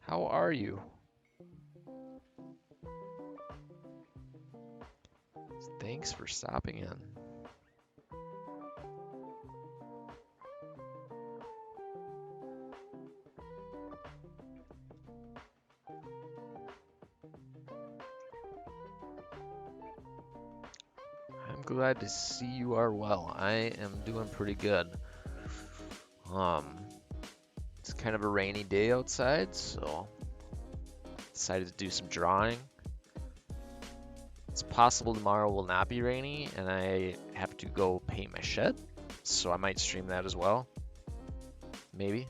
How are you? Thanks for stopping in. I'm glad to see you are well. I am doing pretty good. It's kind of a rainy day outside, so decided to do some drawing. It's possible tomorrow will not be rainy, and I have to go paint my shed, so I might stream that as well. Maybe.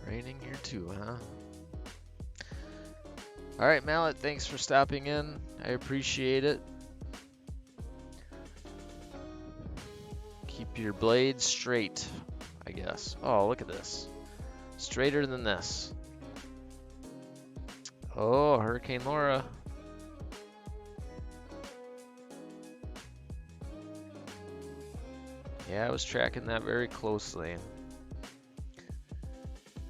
Raining here too, huh? All right, Mallet, thanks for stopping in. I appreciate it. Keep your blade straight, I guess. Oh, look at this. Straighter than this. Oh, Hurricane Laura. Yeah, I was tracking that very closely.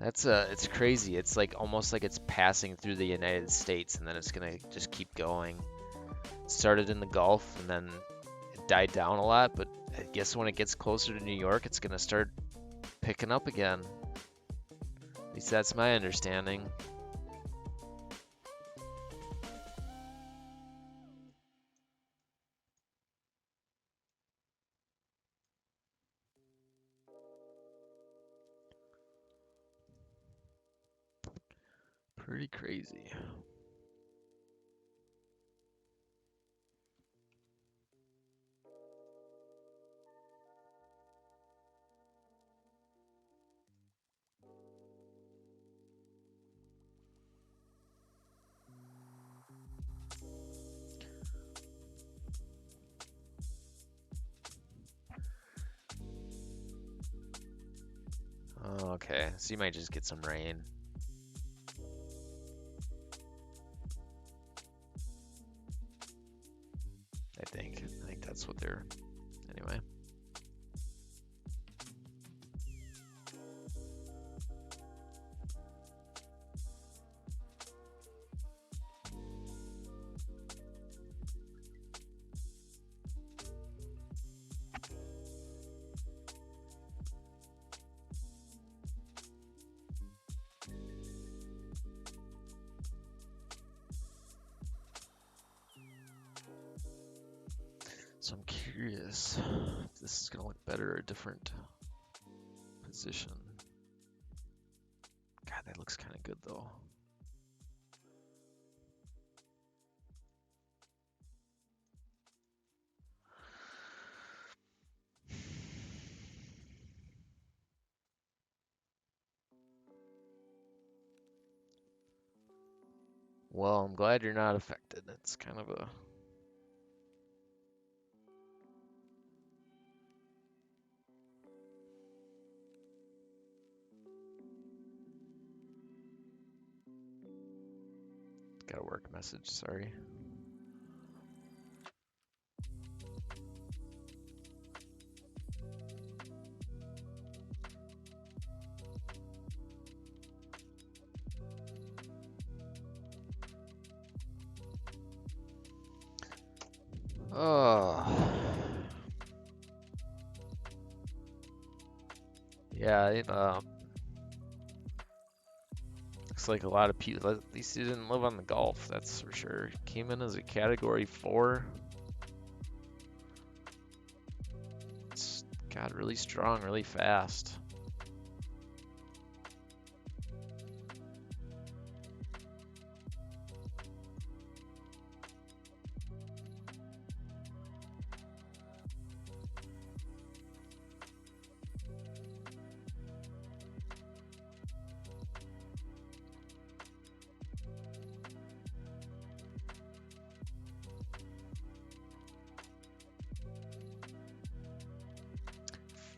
It's crazy. It's like almost like it's passing through the United States and then it's gonna just keep going. It started in the Gulf and then it died down a lot, but I guess when it gets closer to New York, it's gonna start picking up again. At least that's my understanding. Pretty crazy. Okay, so you might just get some rain. I think that's what they're, anyway. So I'm curious if this is gonna look better or a different position. God, that looks kind of good though. Well, I'm glad you're not affected. It's kind of a... Got a work message, sorry. Oh. Yeah, looks like a lot of people, at least he didn't live on the Gulf, that's for sure. Came in as a category 4. It's got really strong, really fast.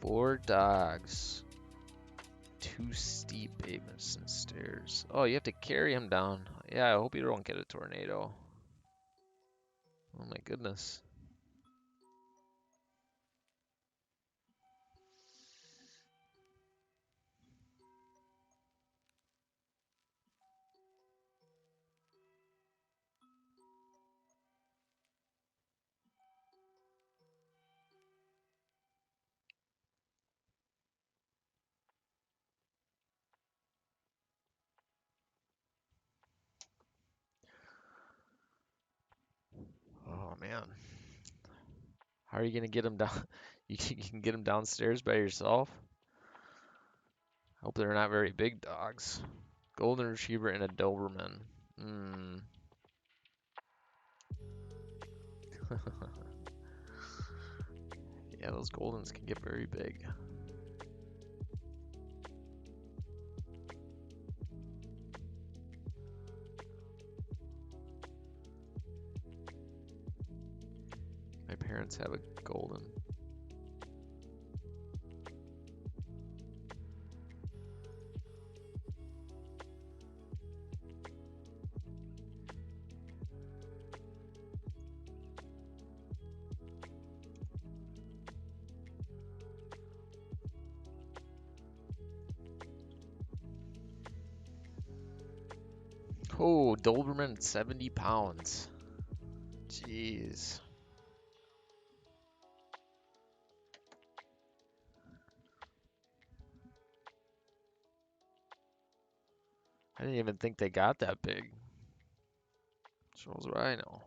4 dogs. 2 steep pavements and stairs. Oh, you have to carry him down. Yeah, I hope you don't get a tornado. Oh my goodness. Oh man. How are you gonna get him down? You can get him downstairs by yourself? Hope they're not very big dogs. Golden Retriever and a Doberman. Hmm. Yeah, those Goldens can get very big. My parents have a Golden. Oh, Doberman, 70 pounds. Jeez. I didn't even think they got that big. Shows what I know.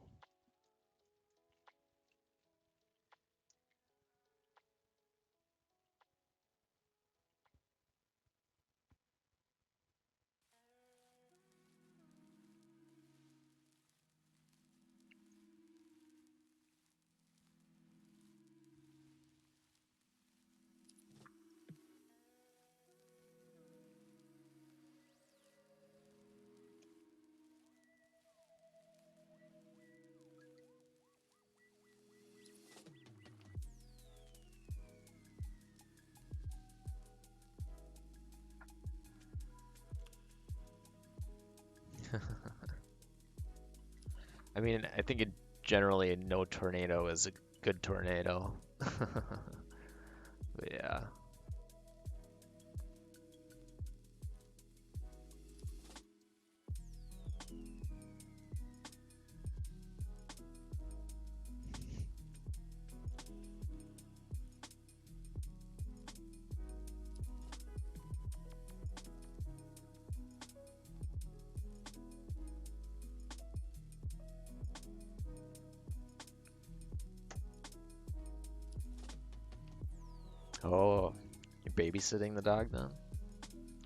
I mean, I think generally no tornado is a good tornado. But yeah. Oh, you're babysitting the dog then?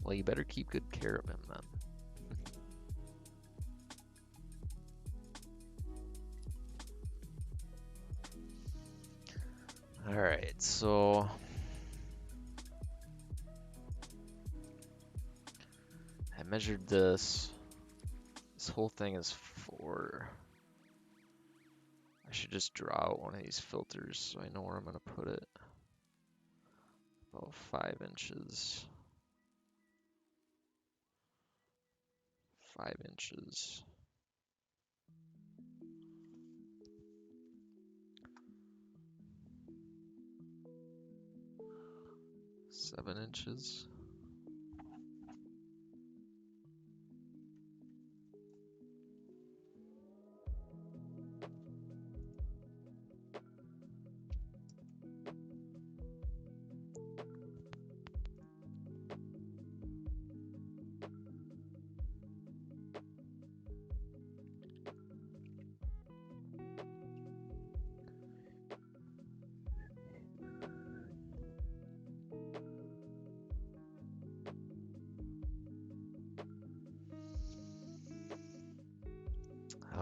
Well, you better keep good care of him then. All right, so I measured this. This whole thing is 4. I should just draw out one of these filters so I know where I'm gonna put it. About 5 inches. 5 inches. 7 inches.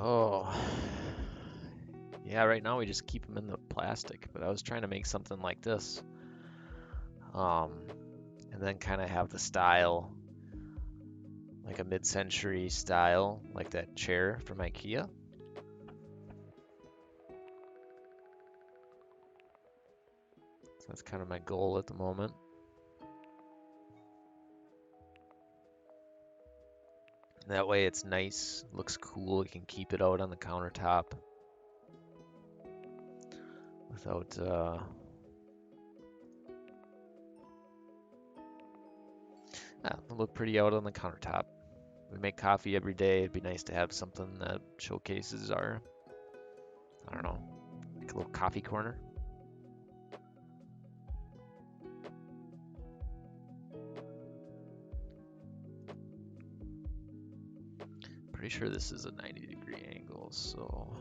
Oh, yeah, right now we just keep them in the plastic, but I was trying to make something like this. And then kind of have the style, like a mid-century style, like that chair from IKEA. So That's kind of my goal at the moment. That way it's nice, looks cool. You can keep it out on the countertop without it'll look pretty out on the countertop. We make coffee every day. It'd be nice to have something that showcases our, I don't know, like a little coffee corner. Pretty sure this is a 90-degree angle, so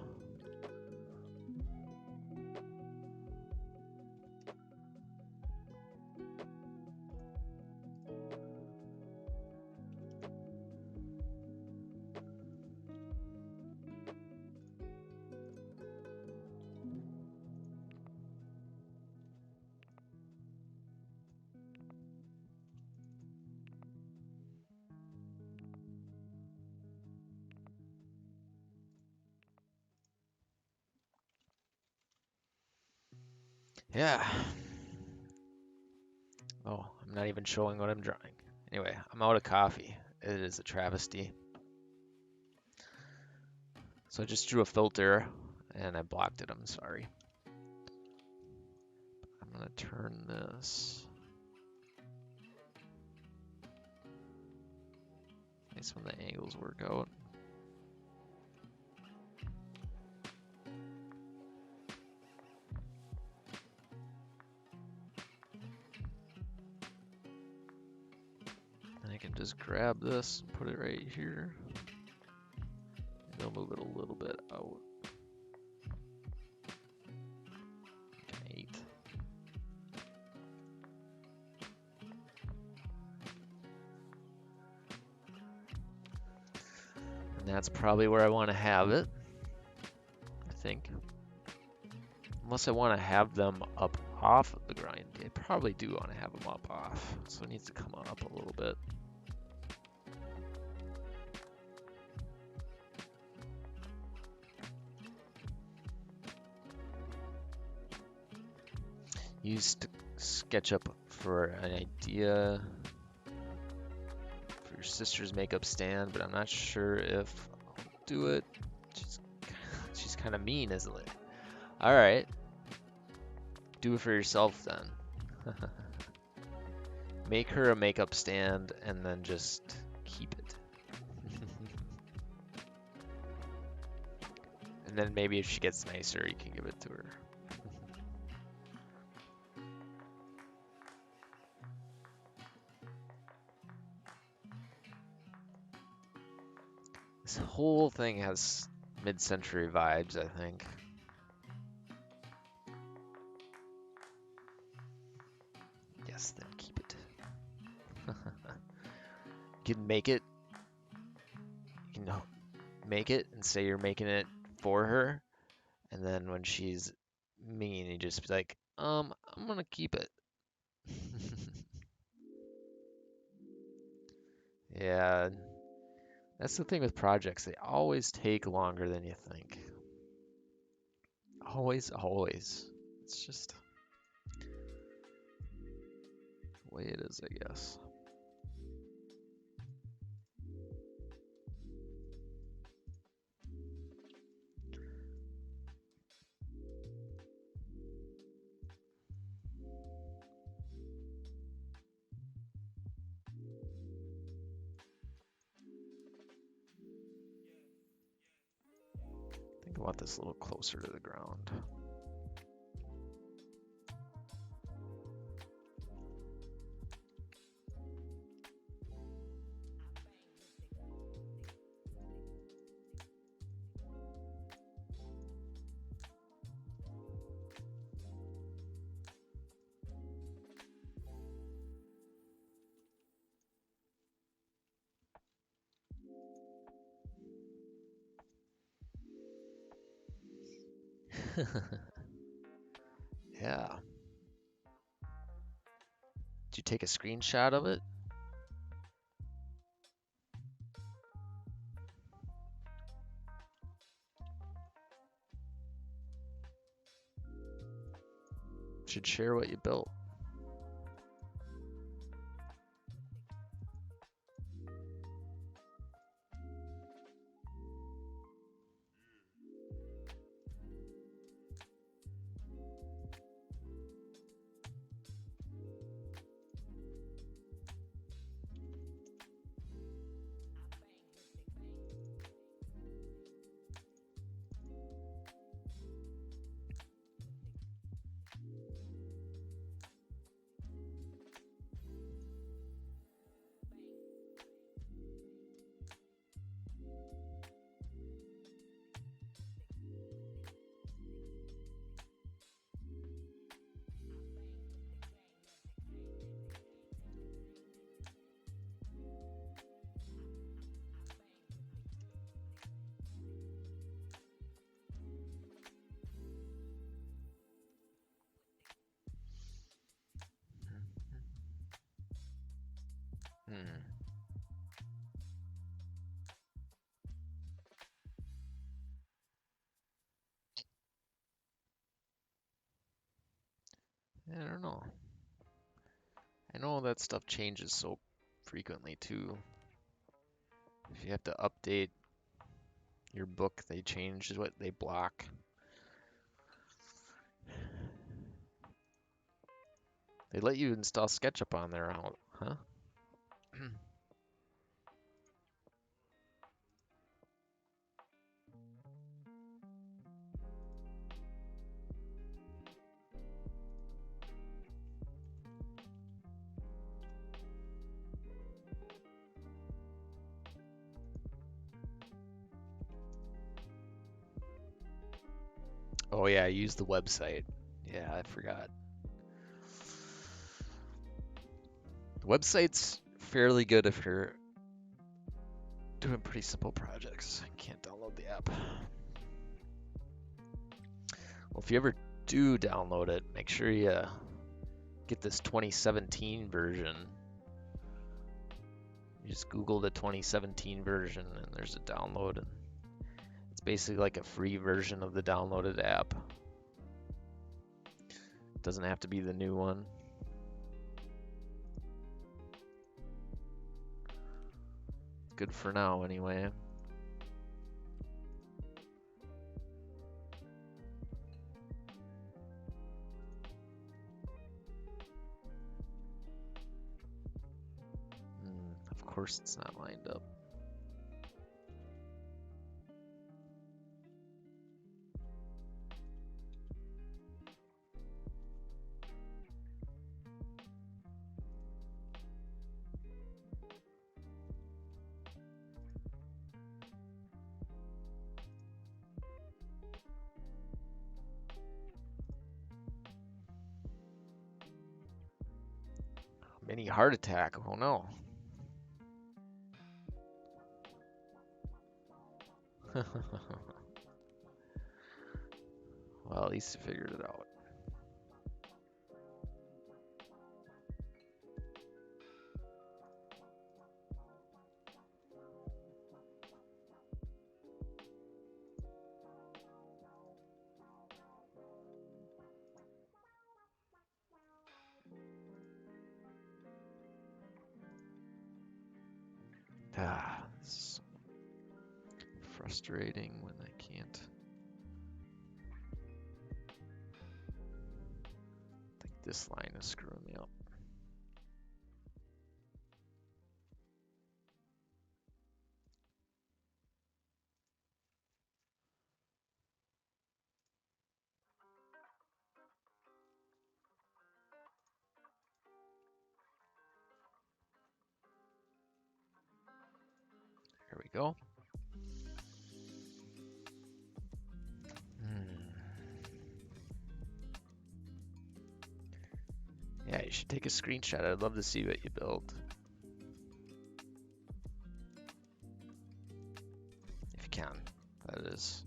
yeah. Oh, I'm not even showing what I'm drawing. Anyway, I'm out of coffee. It is a travesty. So I just drew a filter and I blocked it. I'm sorry. I'm gonna turn this. Nice when the angles work out. And I can just grab this and put it right here. And I'll move it a little bit out. Like an 8. And that's probably where I want to have it, I think. Unless I want to have them up off of the grind. I probably do want to have them up off. So it needs to come up a little bit. Used SketchUp for an idea for your sister's makeup stand, but I'm not sure if I'll do it. She's kind of mean, isn't it? All right. Do it for yourself then. Make her a makeup stand and then just keep it. And then maybe if she gets nicer, you can give it to her. This whole thing has mid-century vibes, I think. Yes, then keep it. You can make it. You can make it and say you're making it for her, and then when she's mean, you just be like, I'm gonna keep it. Yeah, that's the thing with projects. They always take longer than you think. Always, always. It's just the way it is, I guess. I think I want this a little closer to the ground. Yeah. Did you take a screenshot of it? should share what you built. I don't know. I know that stuff changes so frequently too. If you have to update your book, they change what they block. They let you install SketchUp on there, huh? Oh yeah, use the website. Yeah, I forgot. The website's fairly good if you're doing pretty simple projects. I can't download the app. Well, if you ever do download it, make sure you get this 2017 version. You just Google the 2017 version and there's a download. And it's basically like a free version of the downloaded app. It doesn't have to be the new one. Good for now, anyway. Of course it's not lined up. Mini heart attack, oh no. Well, at least you figured it out. It's frustrating when I can't. I think this line is screwing me up. Here we go. Yeah, you should take a screenshot. I'd love to see what you built. If you can, that is.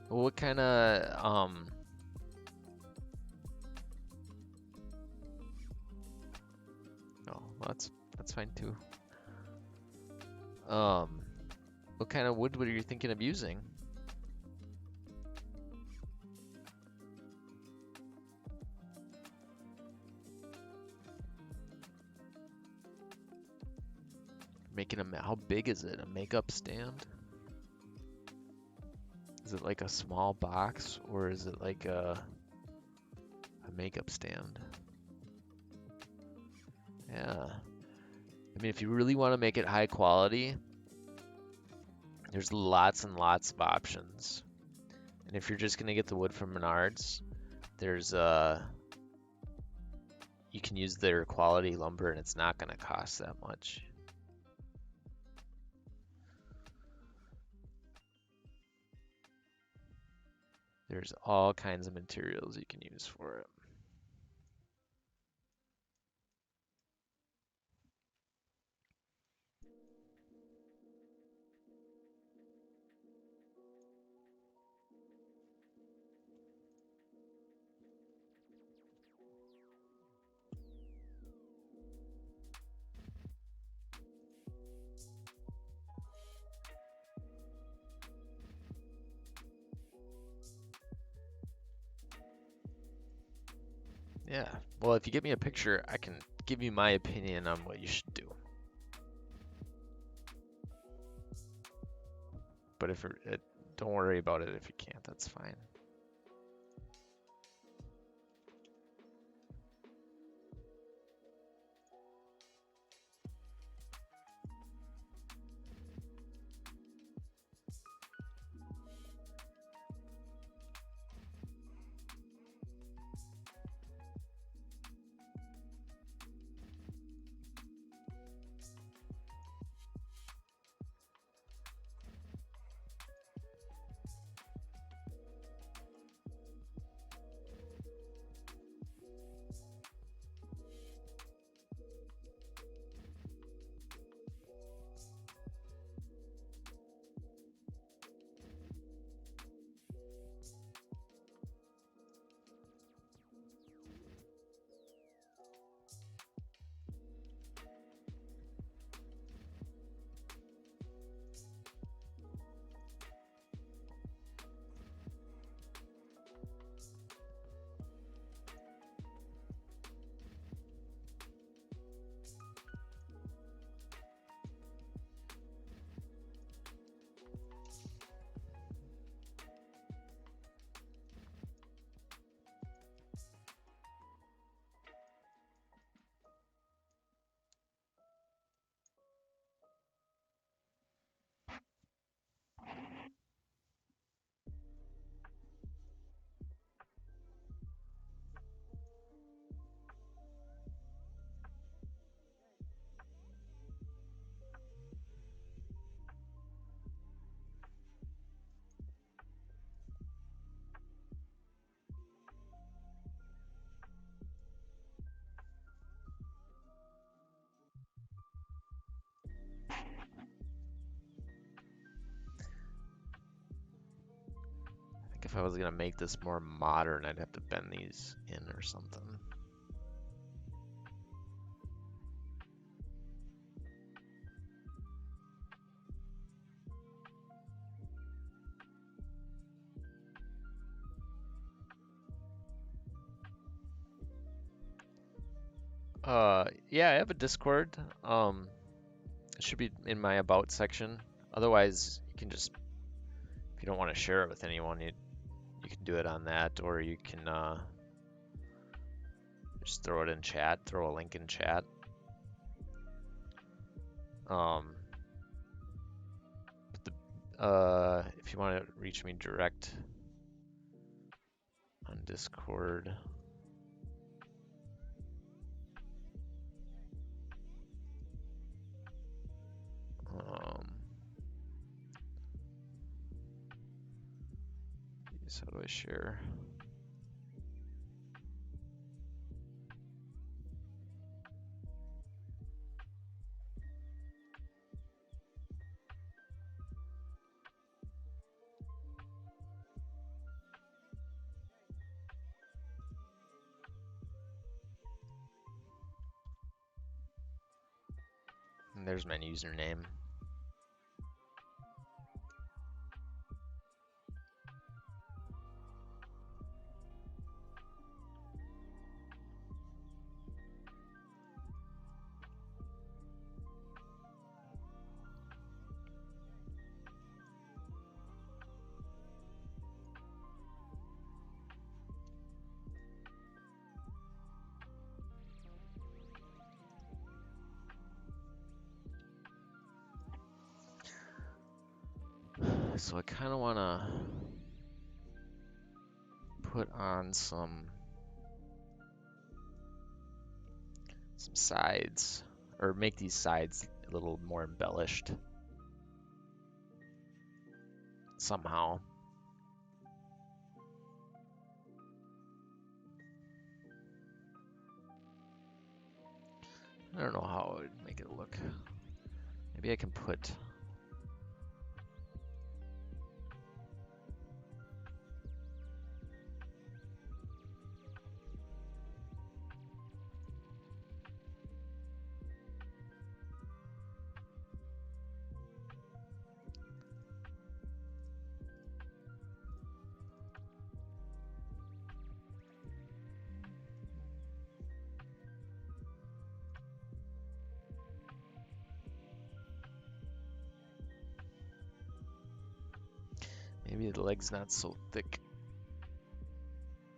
What kind of oh, well, that's fine too. What kind of wood were you thinking of using? Making how big is it? A makeup stand? Is it like a small box or is it like a makeup stand? Yeah. I mean, if you really want to make it high quality, there's lots and lots of options. And if you're just gonna get the wood from Menards, there's you can use their quality lumber and it's not gonna cost that much. There's all kinds of materials you can use for it. Yeah. Well, if you give me a picture, I can give you my opinion on what you should do. But if don't worry about it if you can't, that's fine. If I was gonna make this more modern, I'd have to bend these in or something. Yeah, I have a Discord. It should be in my about section. Otherwise, you can just, if you don't want to share it with anyone, you can do it on that, or you can just throw it in chat, throw a link in chat. If you want to reach me direct on Discord, how do I share? And there's my username. So I kind of want to put on some sides, or make these sides a little more embellished somehow. I don't know how I would make it look. Maybe I can put maybe the leg's not so thick.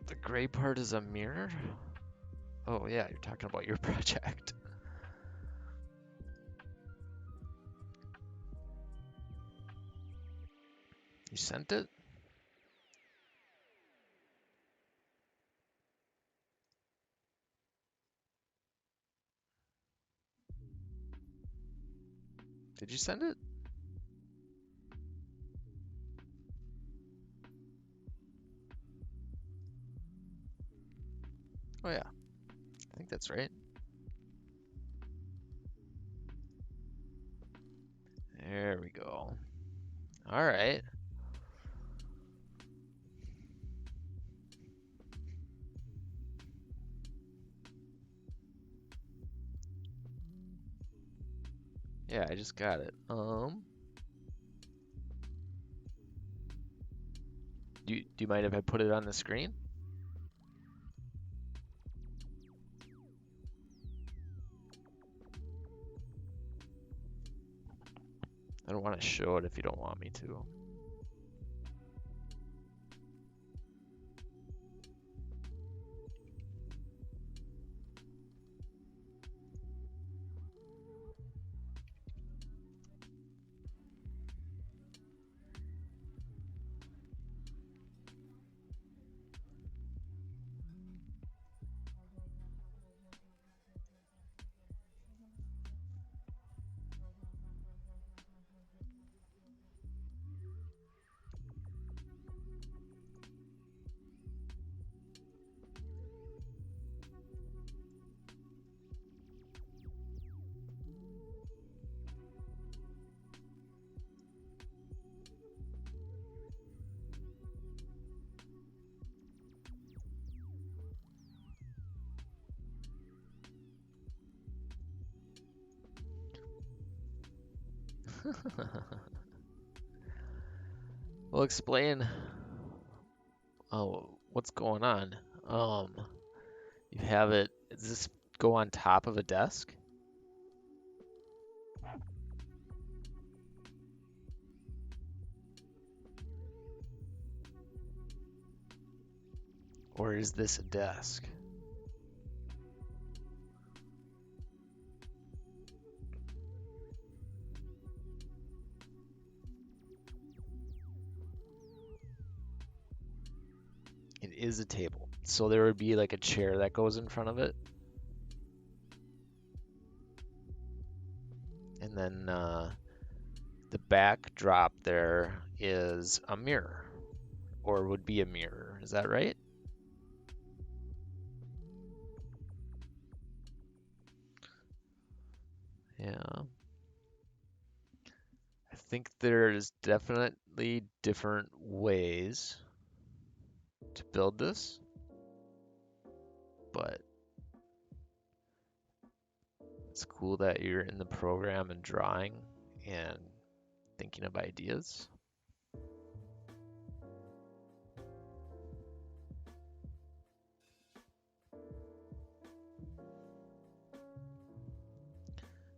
The gray part is a mirror? Oh yeah, you're talking about your project. You sent it? Did you send it? Oh yeah, I think that's right. There we go. All right. Yeah, I just got it. Do you mind if I put it on the screen? I don't want to show it if you don't want me to. Well, explain. Oh, what's going on? You have it. Does this go on top of a desk? Or is this a desk? It is a table. So there would be like a chair that goes in front of it. And then the backdrop there is a mirror, or would be a mirror. Is that right? Yeah. I think there's definitely different ways to build this, but It's cool that you're in the program and drawing and thinking of ideas.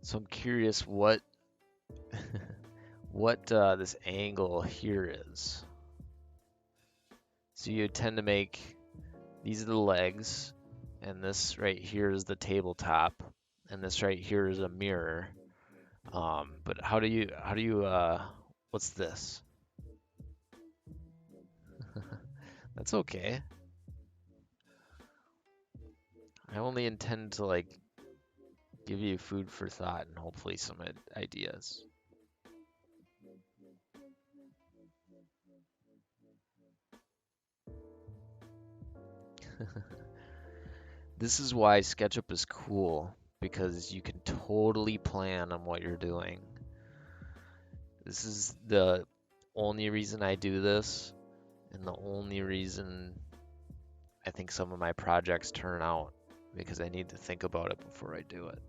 So I'm curious what what this angle here is. So you tend to make, these are the legs, and this right here is the tabletop, and this right here is a mirror. But how do you, what's this? That's okay. I only intend to like give you food for thought and hopefully some ideas. This is why SketchUp is cool, because you can totally plan on what you're doing. This is the only reason I do this, and the only reason I think some of my projects turn out, because I need to think about it before I do it.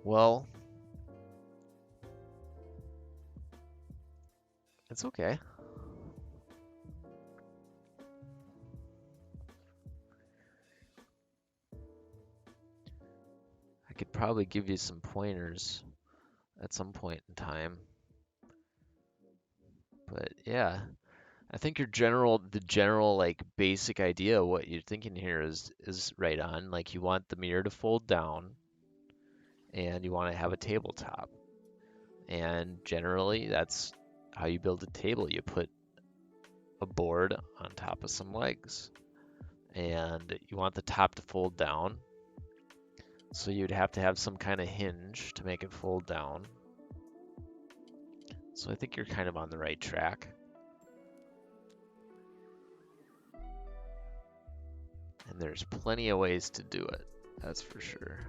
Well, it's okay. I could probably give you some pointers at some point in time. But yeah, I think the general like basic idea of what you're thinking here is right on. Like you want the mirror to fold down and you want to have a tabletop. And generally that's how you build a table. You put a board on top of some legs. And you want the top to fold down. So you'd have to have some kind of hinge to make it fold down. So I think you're kind of on the right track. And there's plenty of ways to do it, that's for sure.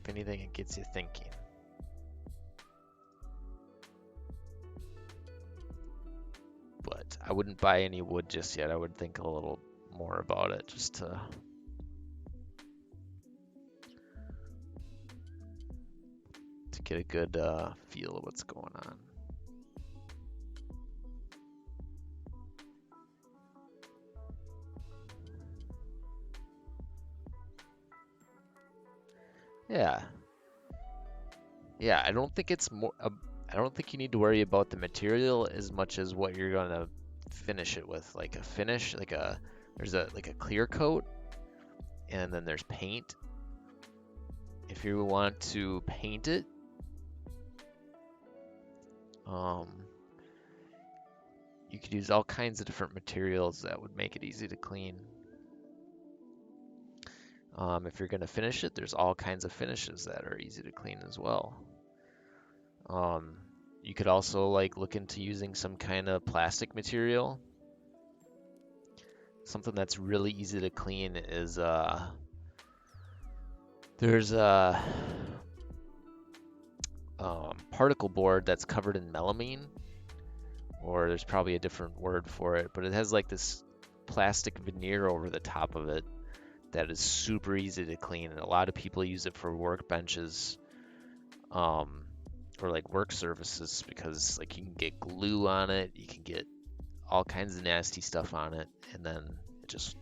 If anything, it gets you thinking. But I wouldn't buy any wood just yet. I would think a little more about it just to get a good feel of what's going on. Yeah. Yeah, I don't think it's more. I don't think you need to worry about the material as much as what you're gonna finish it with. Like a finish, there's a clear coat, and then there's paint. If you want to paint it, you could use all kinds of different materials that would make it easy to clean. If you're gonna finish it, there's all kinds of finishes that are easy to clean as well. You could also like look into using some kind of plastic material. Something that's really easy to clean is there's a particle board that's covered in melamine, or there's probably a different word for it, but it has like this plastic veneer over the top of it that is super easy to clean, and a lot of people use it for workbenches or like work surfaces, because like you can get glue on it, you can get all kinds of nasty stuff on it, and then it just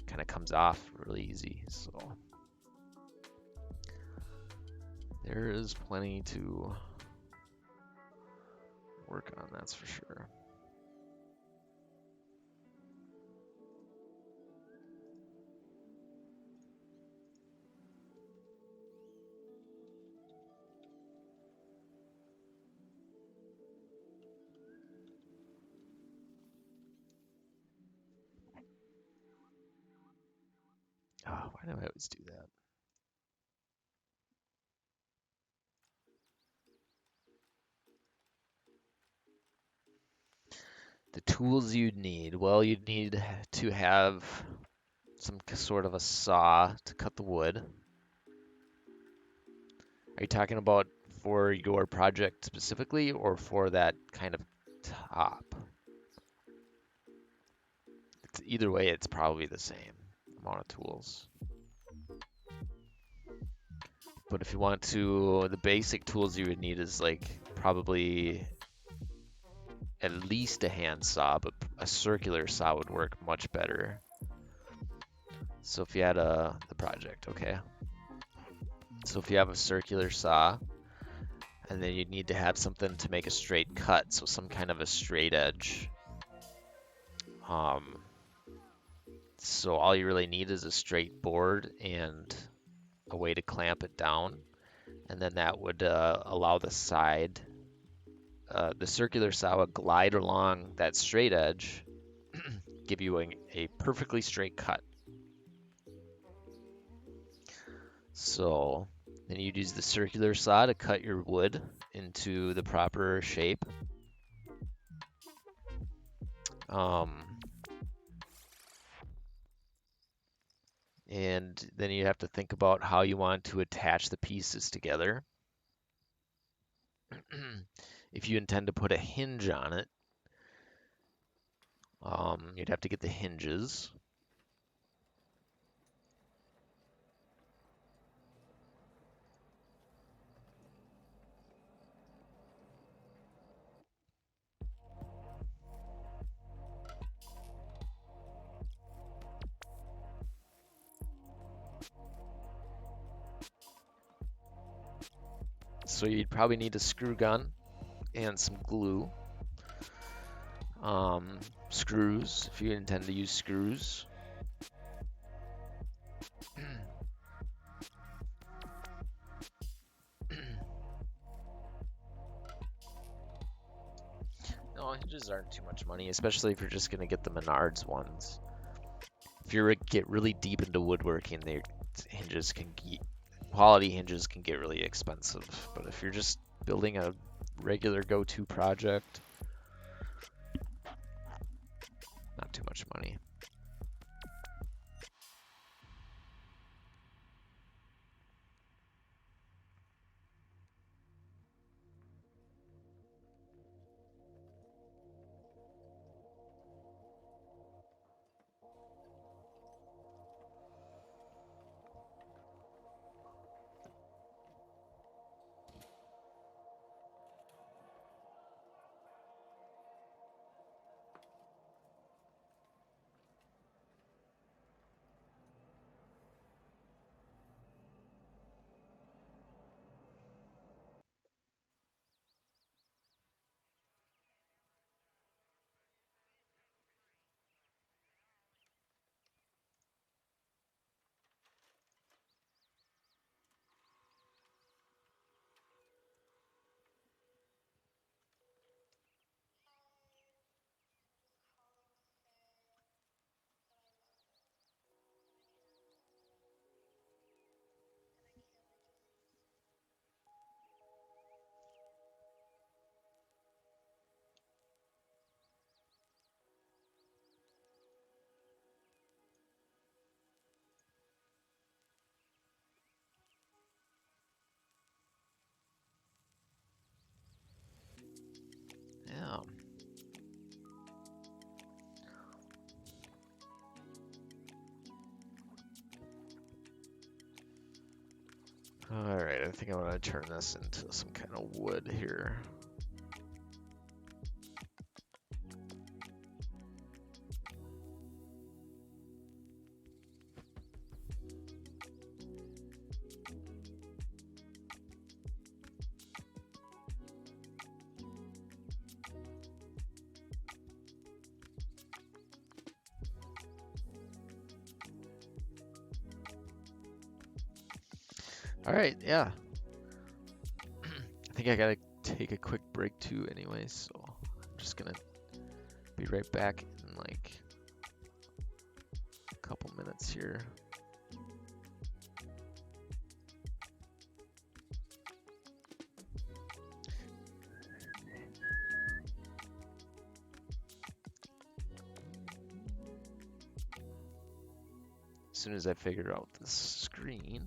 kind of comes off really easy. So there is plenty to work on, that's for sure. Oh, why do I always do that? The tools you'd need. Well, you'd need to have some sort of a saw to cut the wood. Are you talking about for your project specifically or for that kind of top? Either way, it's probably the same amount of tools. But if you want to, the basic tools you would need is like probably at least a hand saw, but a circular saw would work much better. So if you had the project, okay. So if you have a circular saw, and then you'd need to have something to make a straight cut, so some kind of a straight edge. So all you really need is a straight board and a way to clamp it down, and then that would allow the circular saw would glide along that straight edge, give you a perfectly straight cut. So then you'd use the circular saw to cut your wood into the proper shape. And then you have to think about how you want to attach the pieces together. If you intend to put a hinge on it, you'd have to get the hinges. So you'd probably need a screw gun and some glue. Screws, if you intend to use screws. No, hinges aren't too much money, especially if you're just going to get the Menards ones. If you get really deep into woodworking, quality hinges can get really expensive. But if you're just building a regular go-to project, not too much money. Yeah. Alright, I think I'm going to turn this into some kind of wood here. Alright, yeah. I think I gotta take a quick break too anyway, so I'm just gonna be right back in like a couple minutes here. soon as I figure out this screen.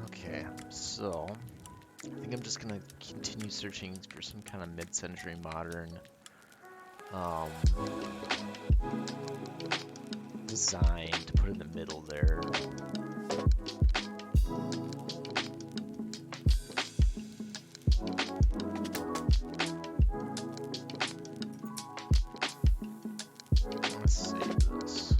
Okay, so I think I'm just gonna continue searching for some kind of mid-century modern um, design to put in the middle there. Let's save this.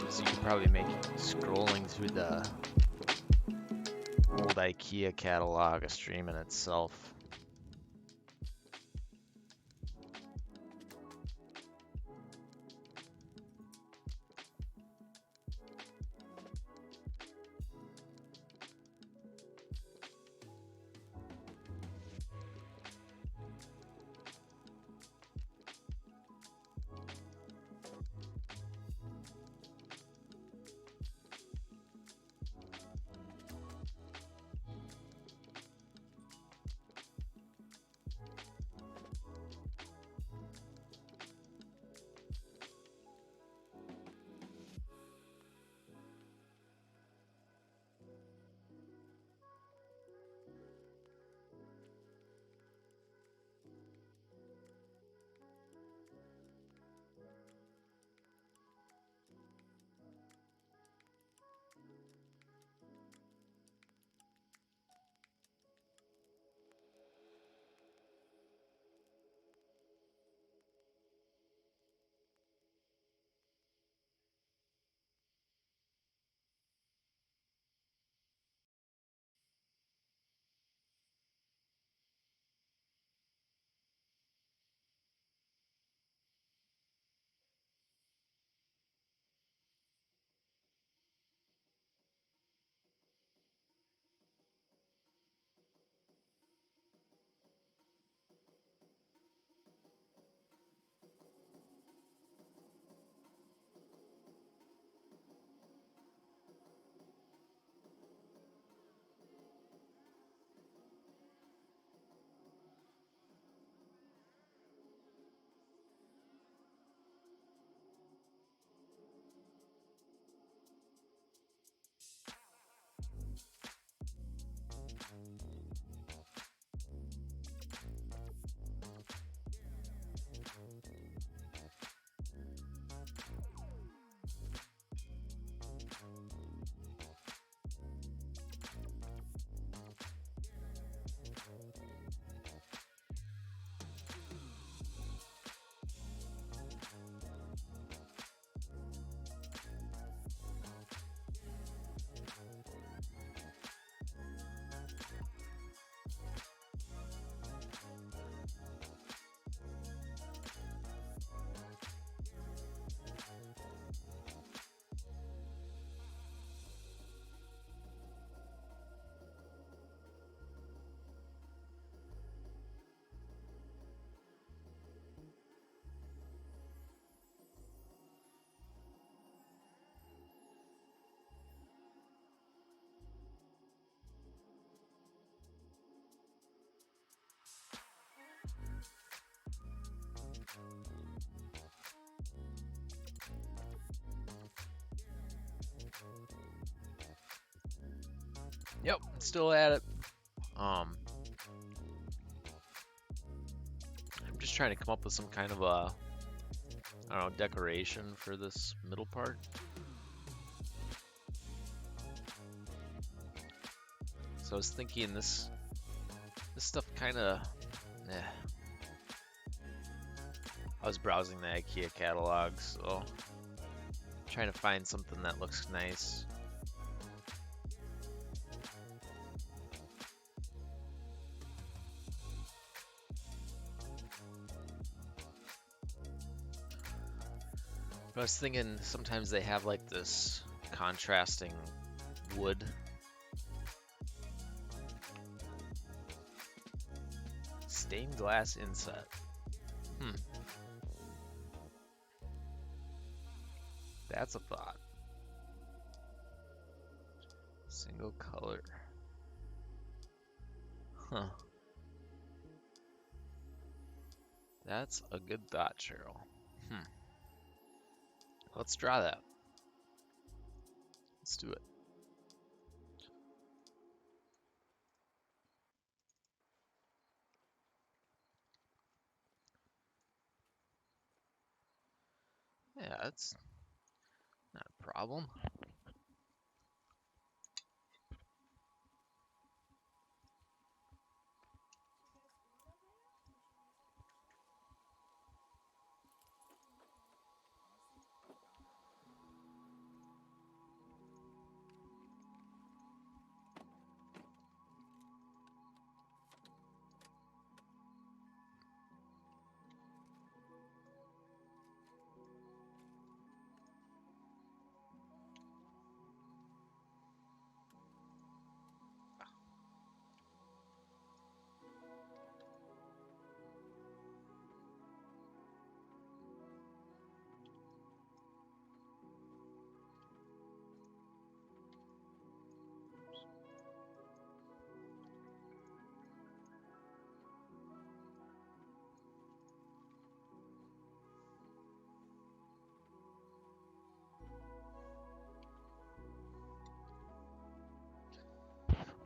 So you could probably make scrolling through the old IKEA catalog a stream in itself. Yep, still at it. I'm just trying to come up with some kind of a, I don't know, decoration for this middle part. So I was thinking this stuff kind of, I was browsing the IKEA catalog, so trying to find something that looks nice. But I was thinking sometimes they have like this contrasting wood. Stained glass inset. That's a thought. Single color. Huh. That's a good thought, Cheryl. Let's draw that. Let's do it. Yeah, that's not a problem.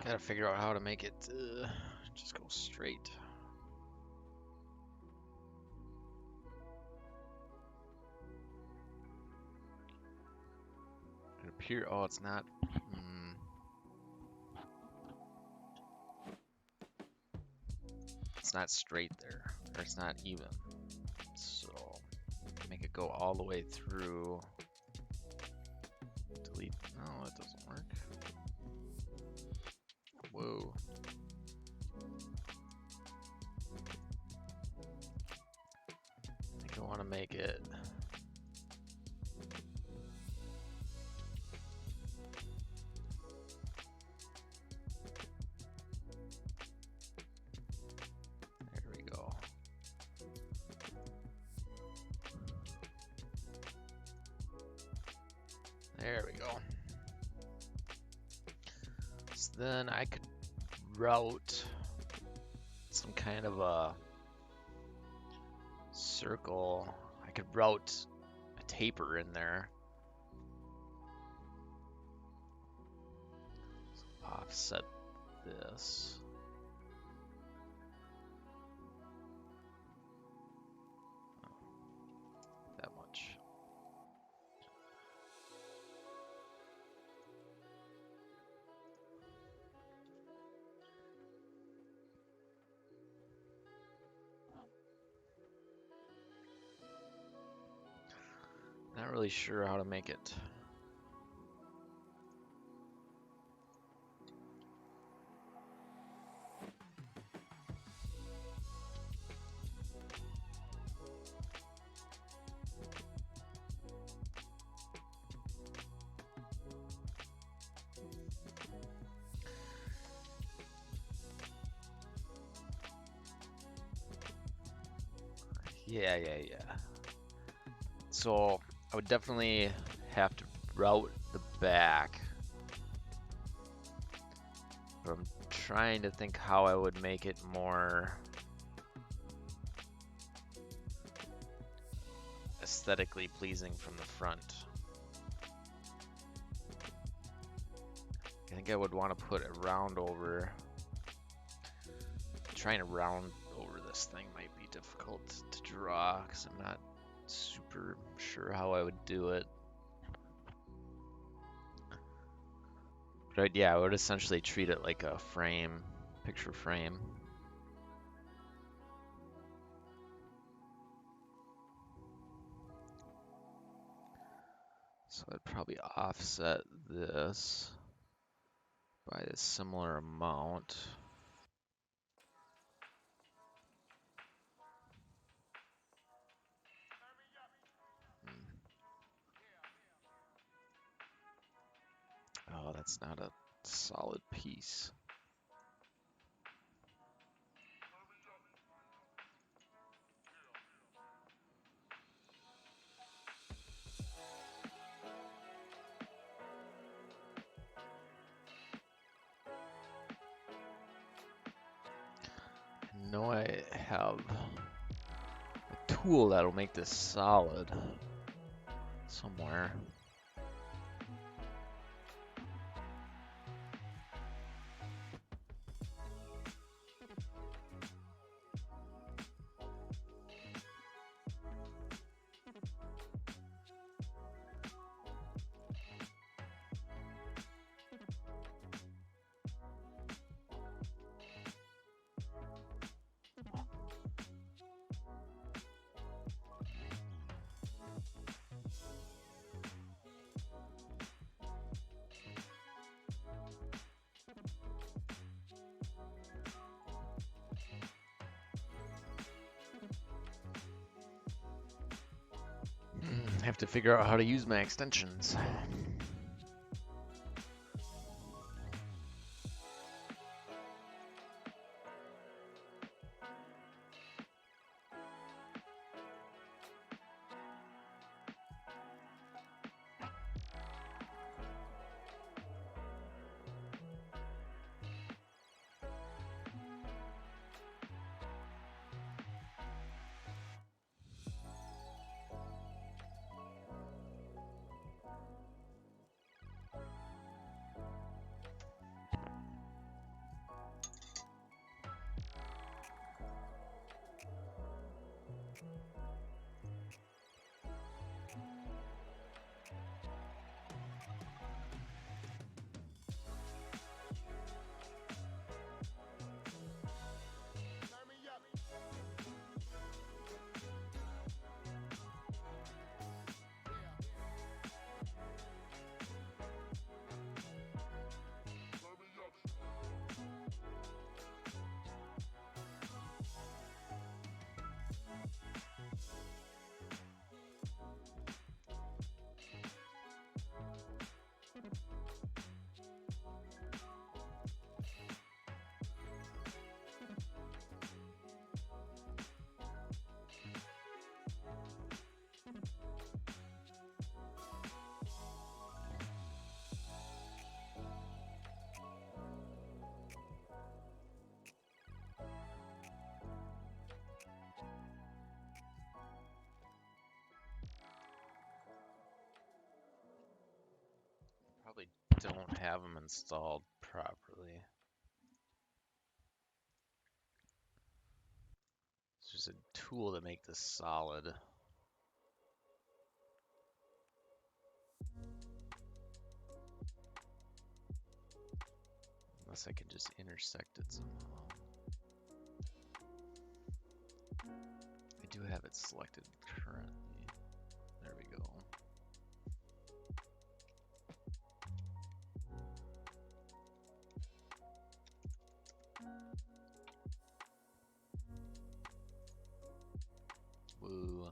Gotta figure out how to make it just go straight. It appear. Oh, it's not. It's not straight there, or it's not even. So make it go all the way through. Delete. No, it doesn't work. Whoa. I think I want to make it. There we go. There we go. So then I could route some kind of a circle. I could route a taper in there. So offset this. That much. Not really sure how to make it. Yeah. So I would definitely have to route the back. But I'm trying to think how I would make it more aesthetically pleasing from the front. I think I would want to put a round over. Trying to round over this thing might be difficult to draw because I'm not super sure how I would do it. But yeah, I would essentially treat it like a frame, picture frame. So I'd probably offset this by a similar amount. Oh, that's not a solid piece. I know I have a tool that'll make this solid somewhere. I have to figure out how to use my extensions. Probably don't have them installed properly. It's just a tool to make this solid. Unless I can just intersect it somehow. I do have it selected currently. There we go. Woo.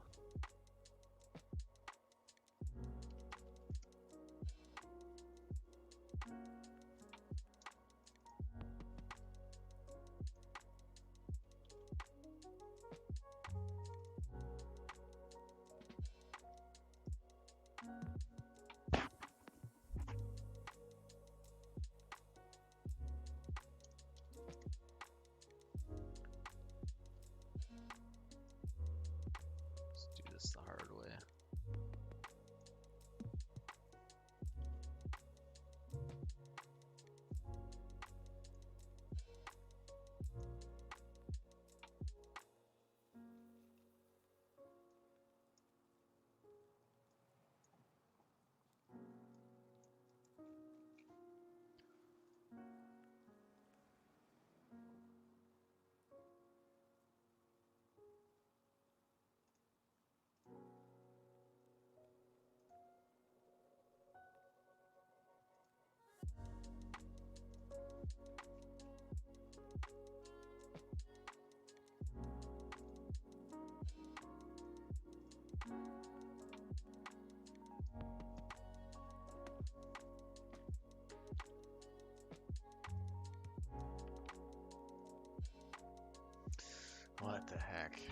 back.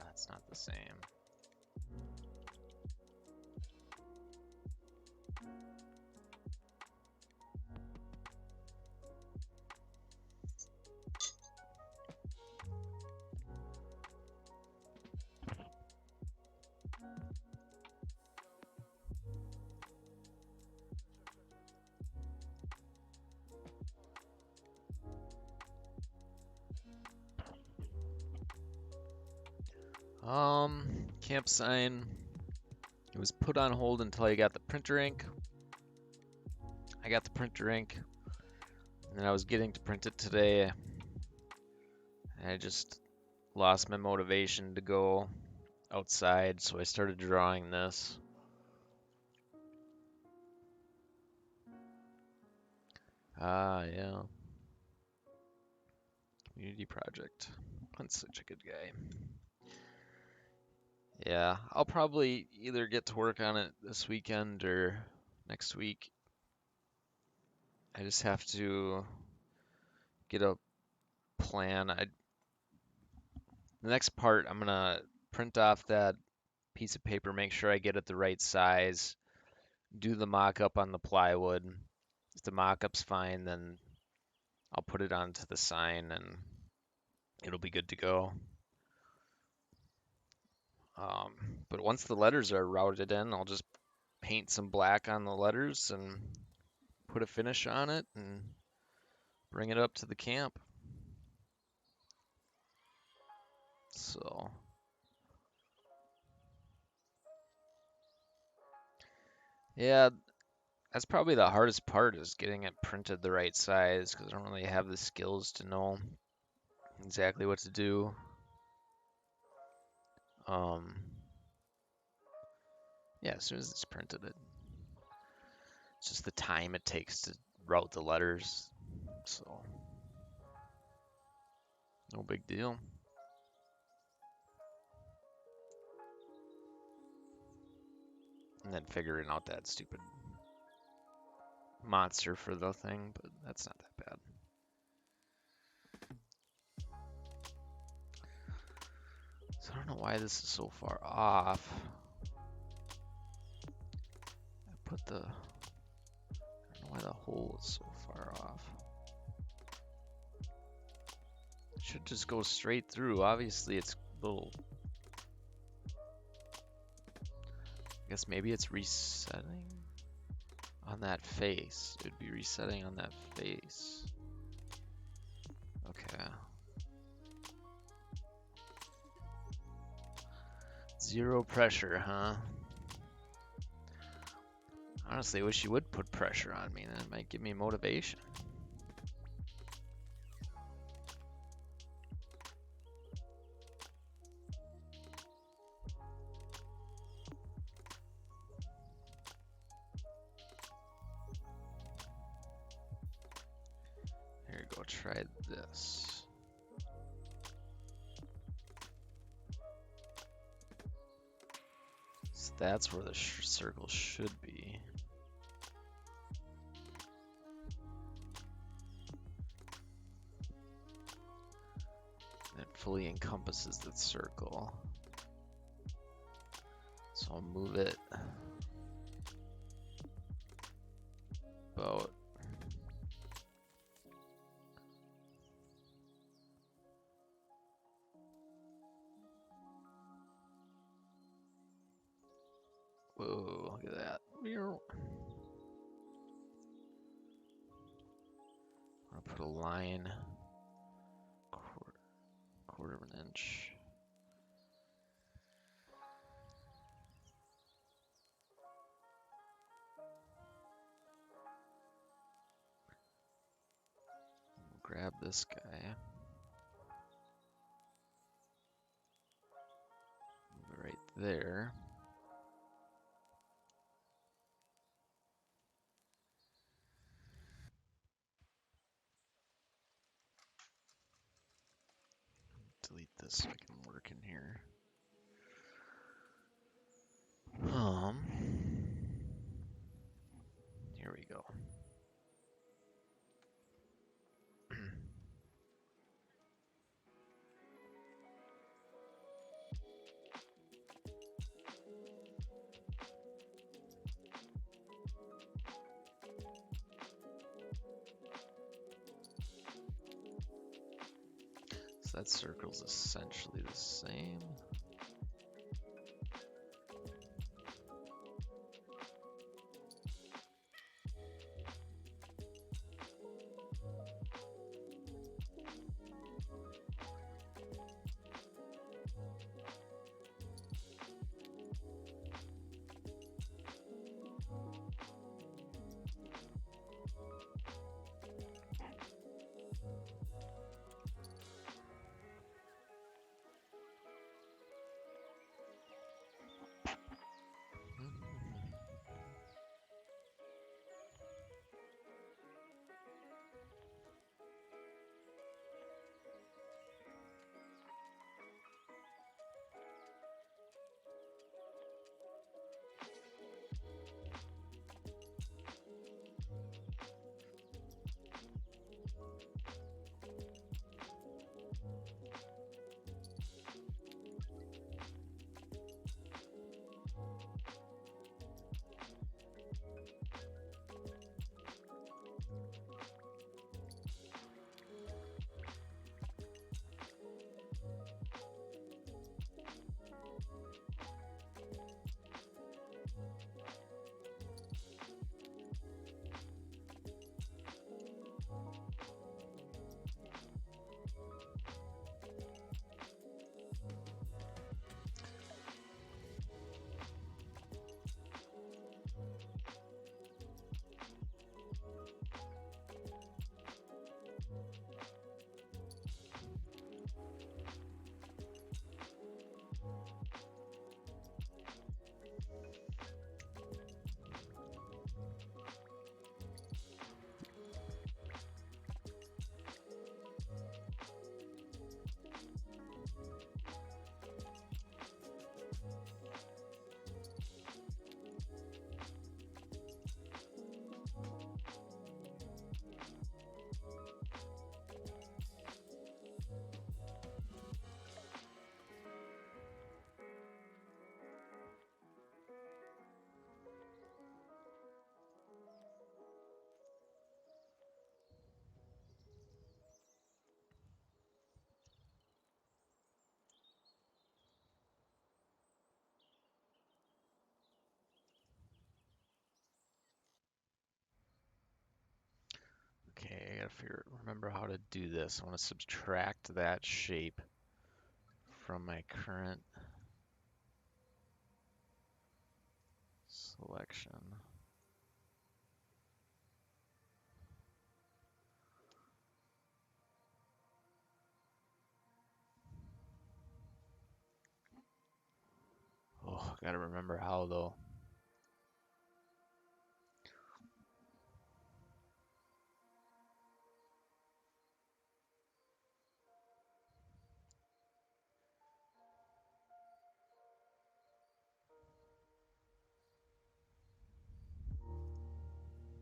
That's not the same. Camp sign. It was put on hold until I got the printer ink. I got the printer ink, and I was getting to print it today. And I just lost my motivation to go outside, so I started drawing this. Ah, yeah. Community project. Hunt's such a good guy. Yeah, I'll probably either get to work on it this weekend or next week. I just have to get a plan. The next part, I'm gonna print off that piece of paper, make sure I get it the right size, do the mock-up on the plywood. If the mock-up's fine, then I'll put it onto the sign and it'll be good to go. But once the letters are routed in, I'll just paint some black on the letters and put a finish on it and bring it up to the camp. So, yeah, that's probably the hardest part is getting it printed the right size because I don't really have the skills to know exactly what to do. Yeah, as soon as it's printed, it's just the time it takes to route the letters. So, no big deal. And then figuring out that stupid monster for the thing, but that's not that bad. So I don't know why this is so far off. I don't know why the hole is so far off. It should just go straight through. Obviously it's a little, I guess maybe it's resetting on that face. It'd be resetting on that face. Okay. Zero pressure, huh? Honestly, I wish you would put pressure on me, then it might give me motivation. Here you go, try this. So that's where the circle should be. It fully encompasses the circle. So I'll move it about whoa, look at that. I'll put a line, quarter of an inch. Grab this guy. Move it right there. Delete this so I can work in here. Here we go. that circle's essentially the same. Okay, I gotta remember how to do this. I want to subtract that shape from my current selection. Oh, gotta remember how though.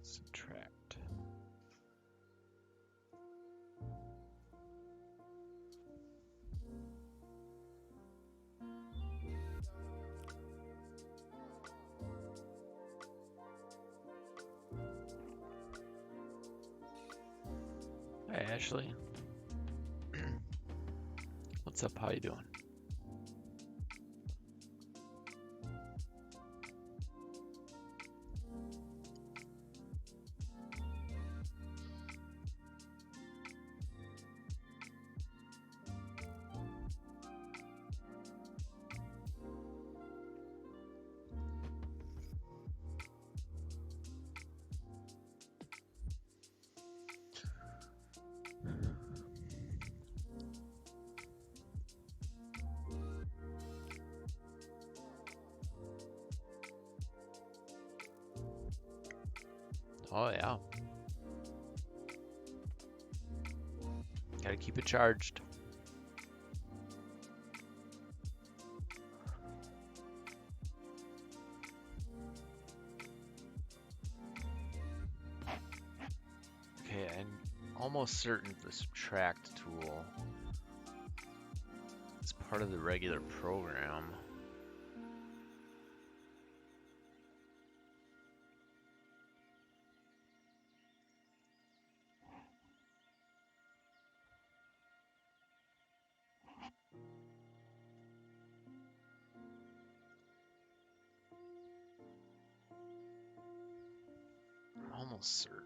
Subtract. Hey Ashley. What's up? How you doing? Oh yeah. Gotta keep it charged. Okay, I'm almost certain the subtract tool is part of the regular program. almost certain.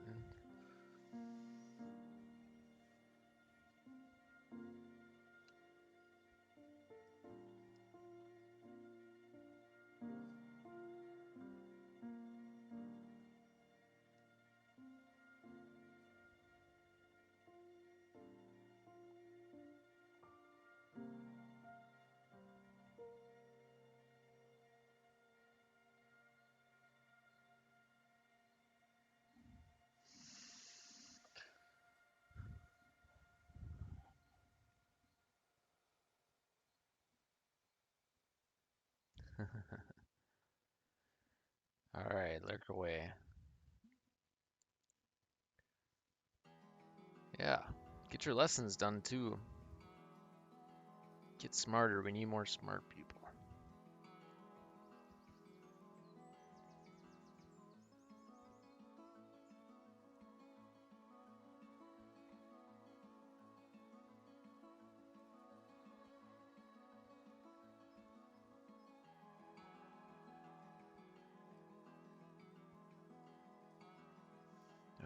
All right, lurk away. Yeah, get your lessons done too. Get smarter. We need more smart people.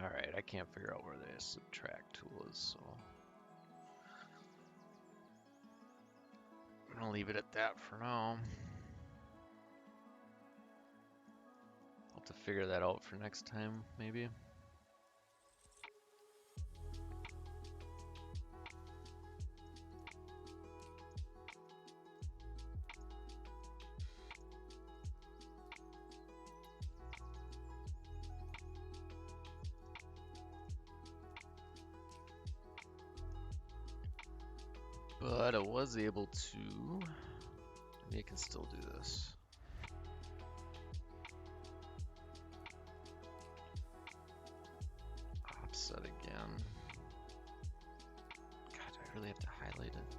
All right, I can't figure out where the subtract tool is, so I'm gonna leave it at that for now. I'll have to figure that out for next time, maybe. But I was able to, maybe I can still do this. Offset again. God, do I really have to highlight it?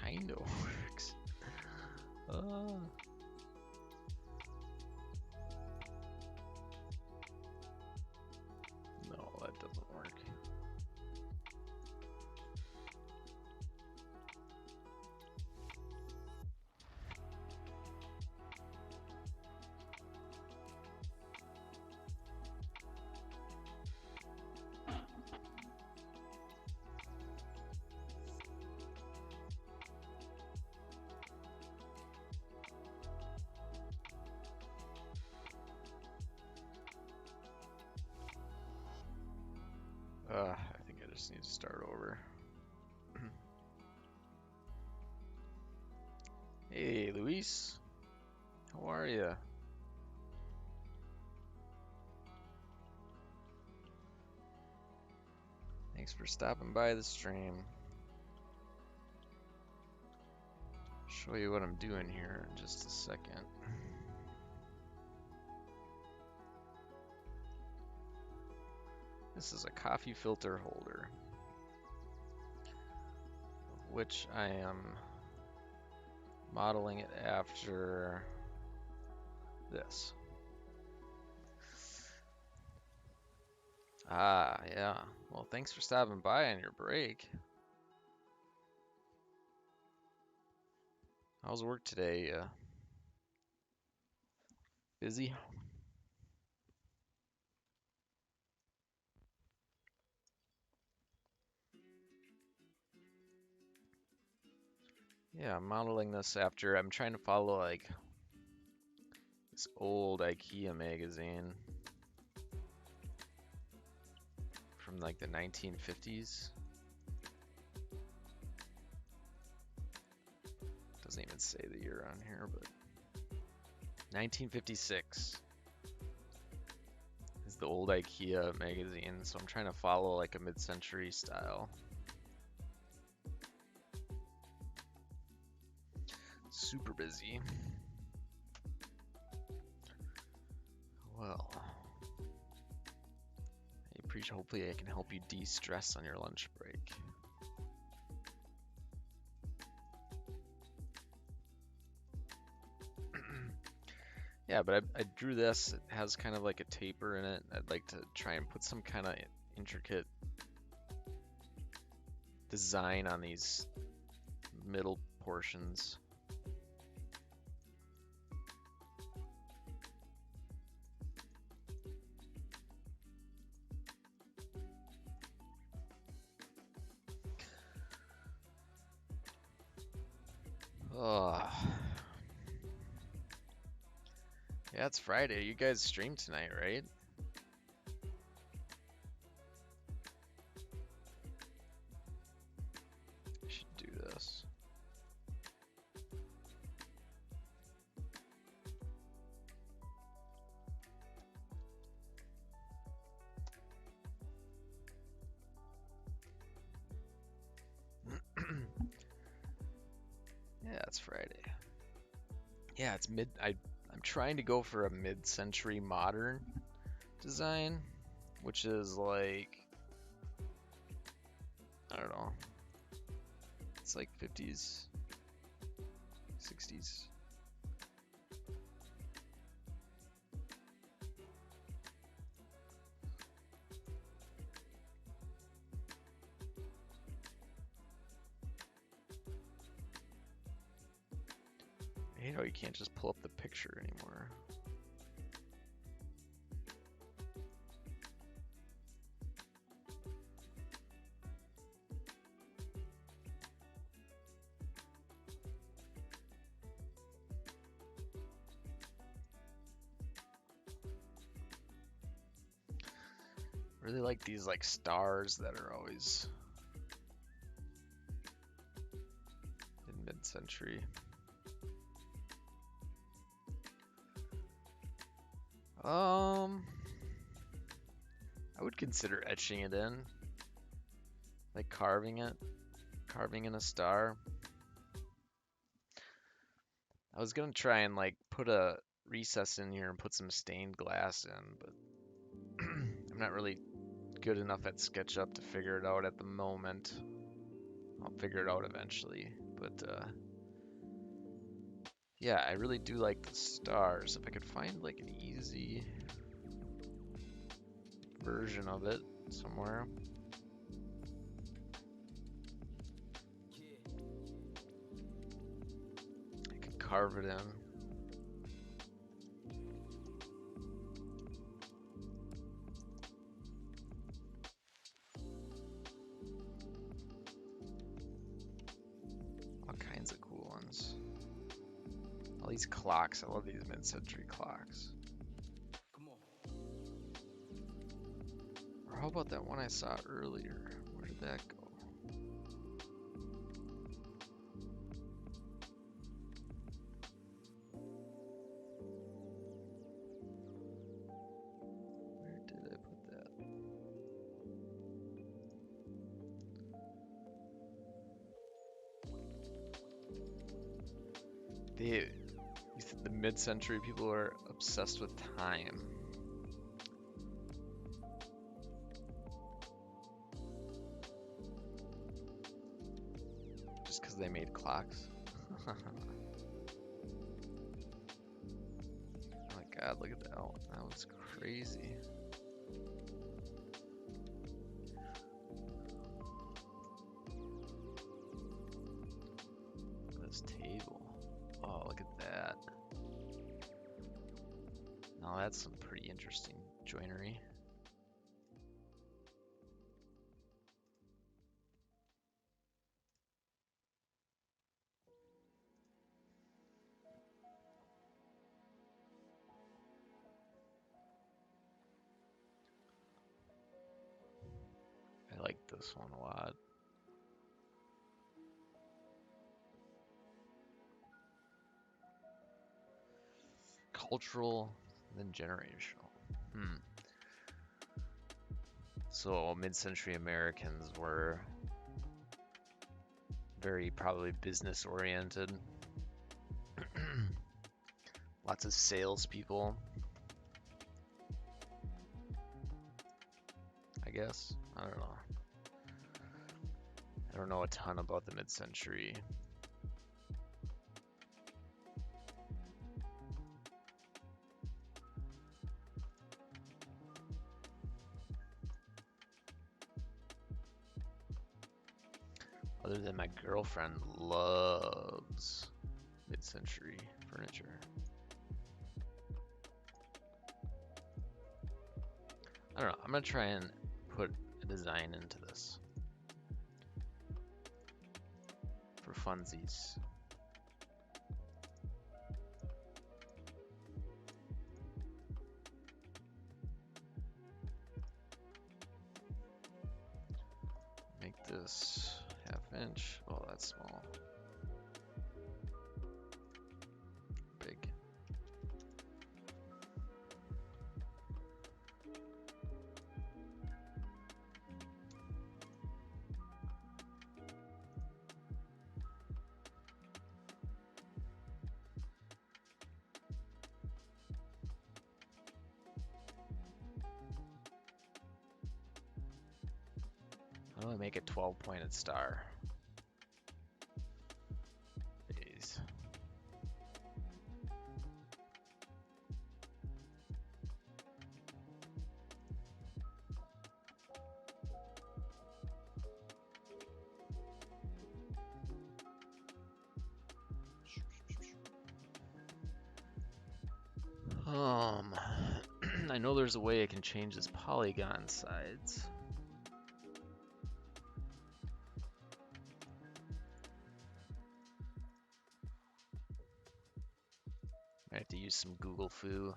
Kind of works. No, that doesn't work. I think I just need to start over. Hey, Luis. How are you? Thanks for stopping by the stream. Show you what I'm doing here in just a second. This is a coffee filter holder, which I am modeling it after this. Ah, yeah. Well, thanks for stopping by on your break. How's work today? Busy? Yeah, I'm modeling this after, I'm trying to follow like This old IKEA magazine from like the 1950s. Doesn't even say the year on here, but 1956 is the old IKEA magazine. So I'm trying to follow like a mid-century style. Super busy. Well, hopefully I can help you de-stress on your lunch break. Yeah, but I drew this. It has kind of like a taper in it. I'd like to try and put some kind of intricate design on these middle portions. Oh. Yeah, it's Friday. You guys stream tonight, right? I should do this. Yeah, it's Friday. Yeah, it's I'm trying to go for a mid-century modern design, which is like, I don't know. It's like 50s, 60s. I hate how you can't just pull up the picture anymore. Really like these like stars that are always in mid-century. I would consider etching it in, like carving in a star. I was gonna try and like put a recess in here and put some stained glass in, but I'm not really good enough at SketchUp to figure it out at the moment. I'll figure it out eventually, but yeah, I really do like the stars. If I could find like an easy version of it somewhere. I could carve it in. All kinds of cool ones. All these clocks, I love these mid-century clocks. Or how about that one I saw earlier? Where did that go? Where did I put that? The mid-century people are obsessed with time. Just because they made clocks. Oh my god, look at that one. That was crazy. This table. Oh, look at that. Now that's some pretty interesting joinery. I like this one a lot. Cultural, then generational. So mid-century Americans were very probably business oriented. Lots of salespeople, I guess. I don't know. I don't know a ton about the mid-century. Other than my girlfriend loves mid-century furniture. I don't know. I'm gonna try and put a design into this for funsies. Make this 1/2 inch. Oh, that's small. Big. How do I make a 12-pointed star? Jeez. I know there's a way I can change this polygon sides. I have to use some Google foo.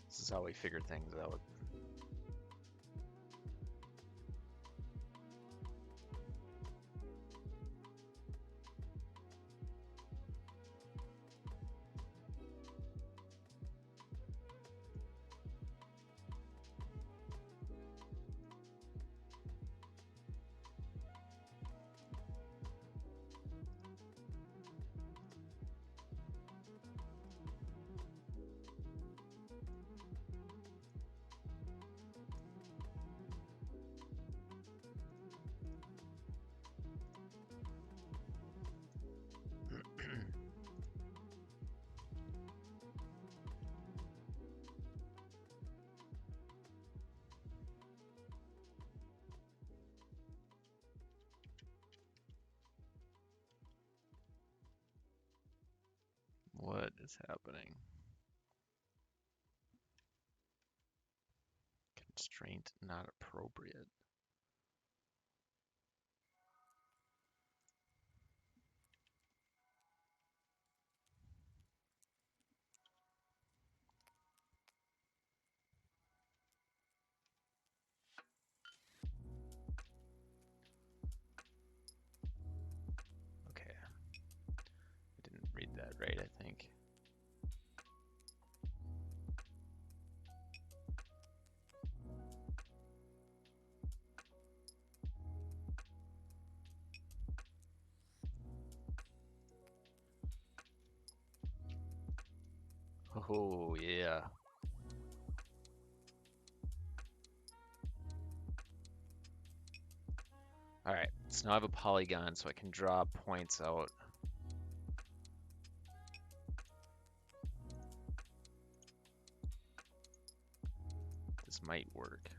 This is how we figure things out. What is happening? Constraint not appropriate. Okay. I didn't read that right, I think. Oh, yeah. All right, so now I have a polygon, so I can draw points out. This might work.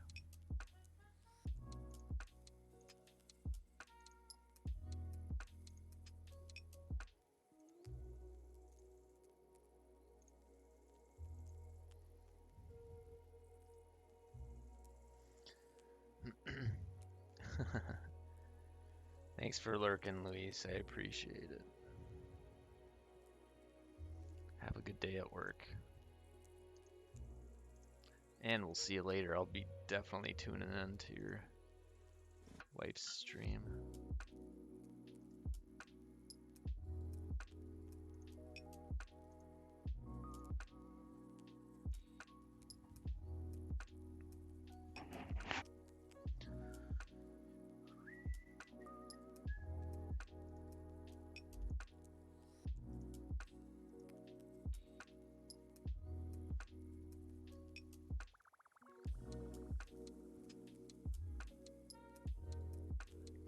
Thanks for lurking, Luis. I appreciate it. Have a good day at work. And we'll see you later. I'll be definitely tuning in to your wife's stream.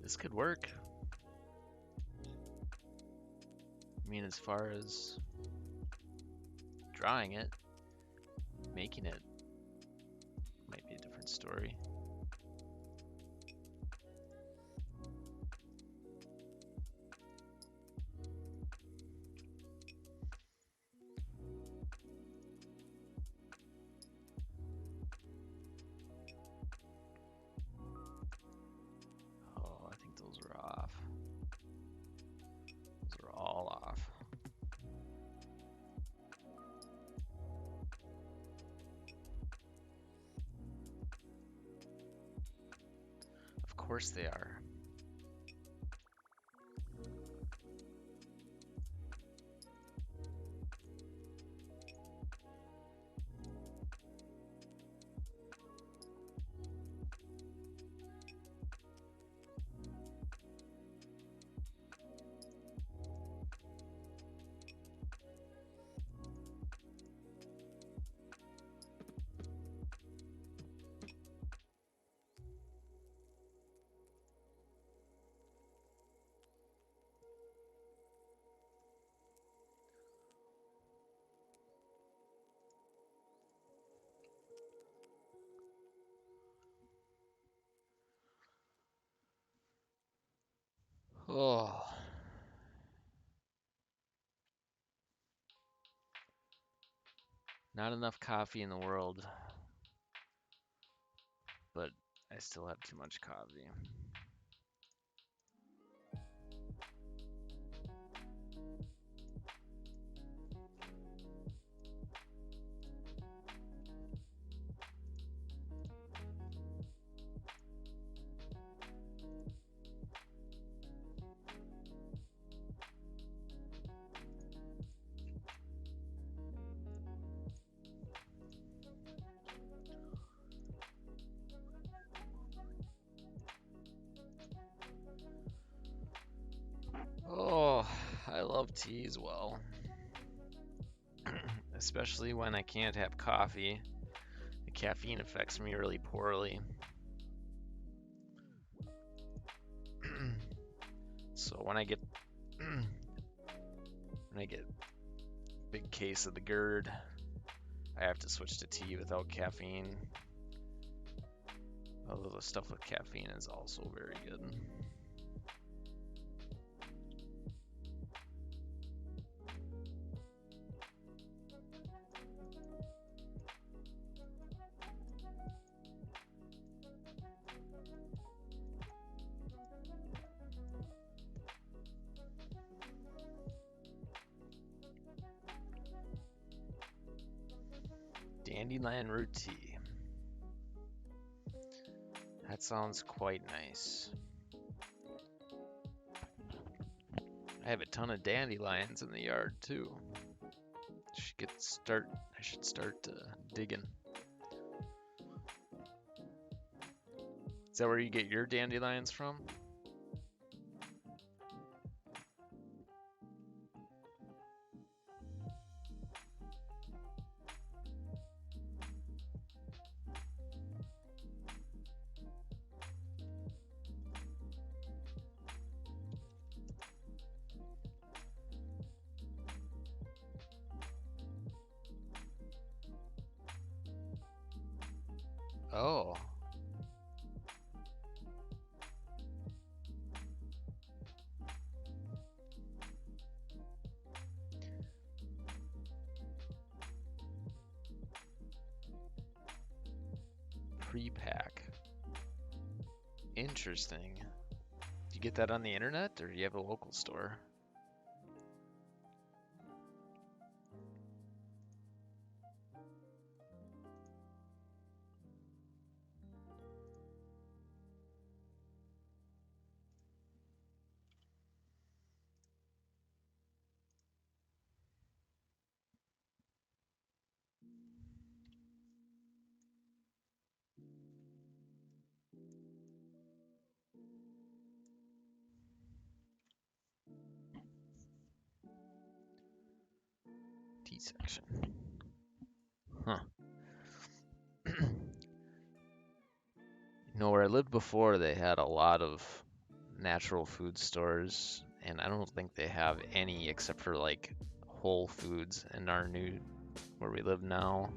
This could work. I mean, as far as drawing it, making it might be a different story. Oh, I think those are off. Those are all off. Of course they are. Oh. Not enough coffee in the world, but I still have too much coffee. Oh, I love tea as well. Especially when I can't have coffee. The caffeine affects me really poorly. So when I get a big case of the GERD, I have to switch to tea without caffeine. Although the stuff with caffeine is also very good. Dandelion root tea. That sounds quite nice. I have a ton of dandelions in the yard too. I should start digging. Is that where you get your dandelions from? Oh. Pre-pack. Interesting. Do you get that on the internet, or do you have a local store? T section. Huh. You know, where I lived before, they had a lot of natural food stores, and I don't think they have any except for like Whole Foods in our new, where we live now.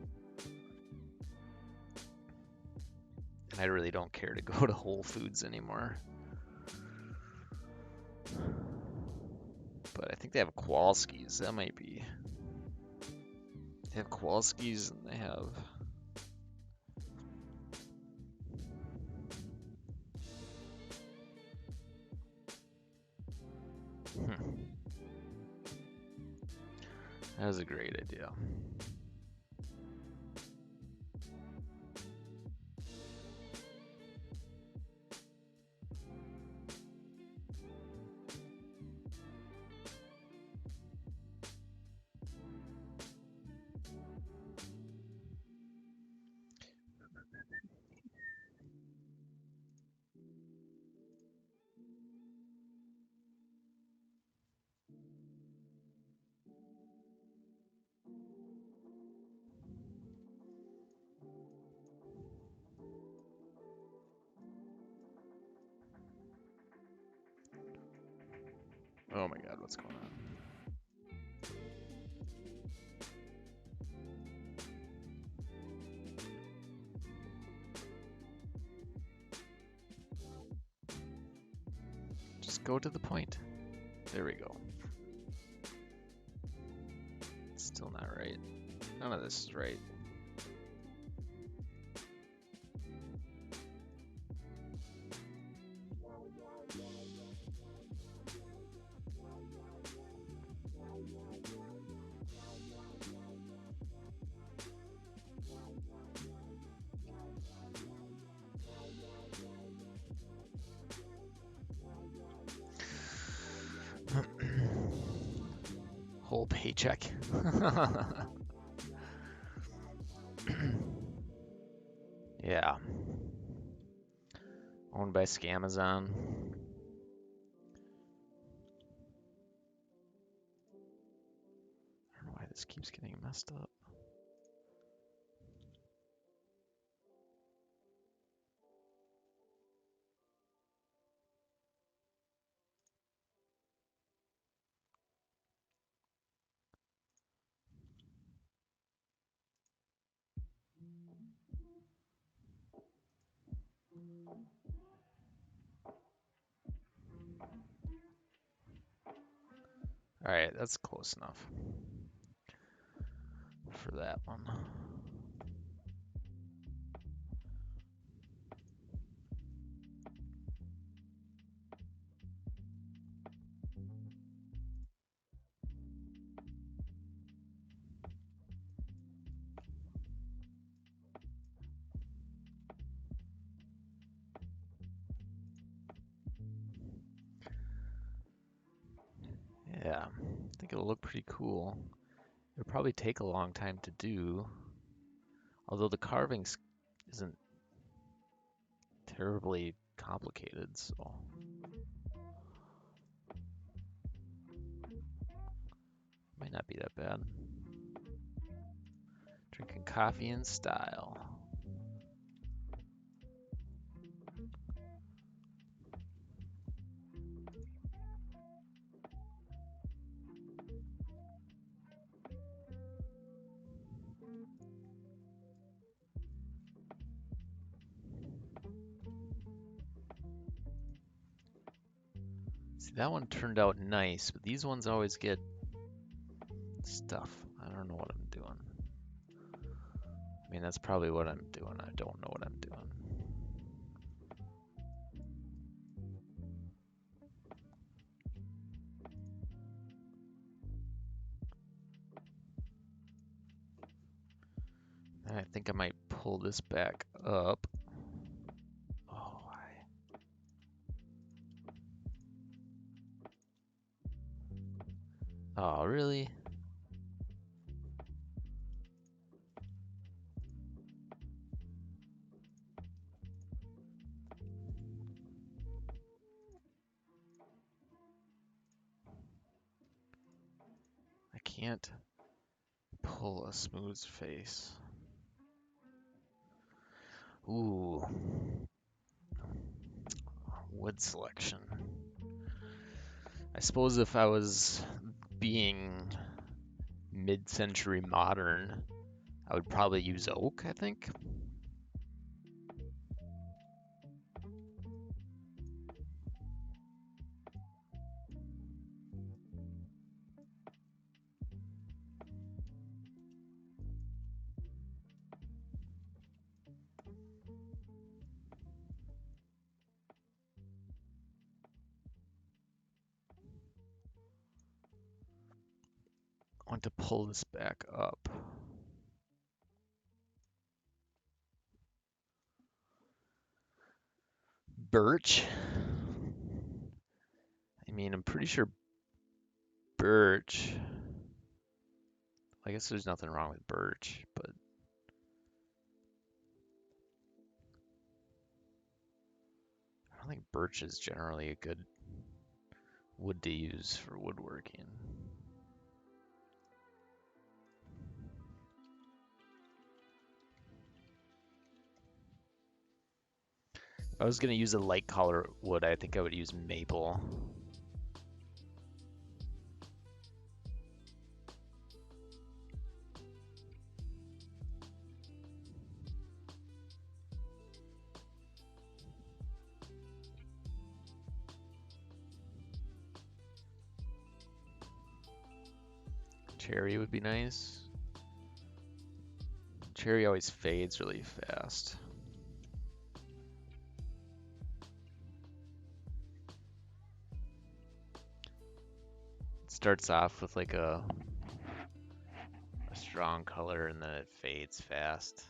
And I really don't care to go to Whole Foods anymore. But I think they have Kowalski's. That might be. They have Kowalski's and they have. That was a great idea. Oh my god, what's going on? Just go to the point. There we go. It's still not right. None of this is right. Whole paycheck. Yeah. Owned by Scamazon. I don't know why this keeps getting messed up. Alright, that's close enough for that one. Yeah, I think it'll look pretty cool. It'll probably take a long time to do, although the carving isn't terribly complicated, so might not be that bad. Drinking coffee in style. See, that one turned out nice, but these ones always get stuff. I don't know what I'm doing. I mean, that's probably what I'm doing. I don't know what I'm doing. I think I might pull this back up. Oh, why? Oh, really? I can't pull a smooth face. Ooh. Wood selection. I suppose if I was being mid-century modern, I would probably use oak, I think. I want to pull this back up. Birch. I mean, I'm pretty sure birch. I guess there's nothing wrong with birch, but I don't think birch is generally a good wood to use for woodworking. If I was going to use a light color wood, I think I would use maple. Cherry would be nice. Cherry always fades really fast. It starts off with like a strong color and then it fades fast,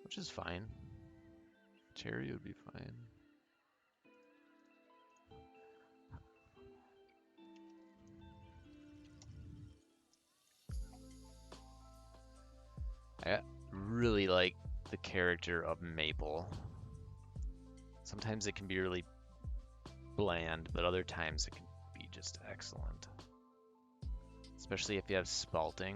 which is fine. Cherry would be fine. I really like the character of maple. Sometimes it can be really bland, but other times it can be just excellent. Especially if you have spalting.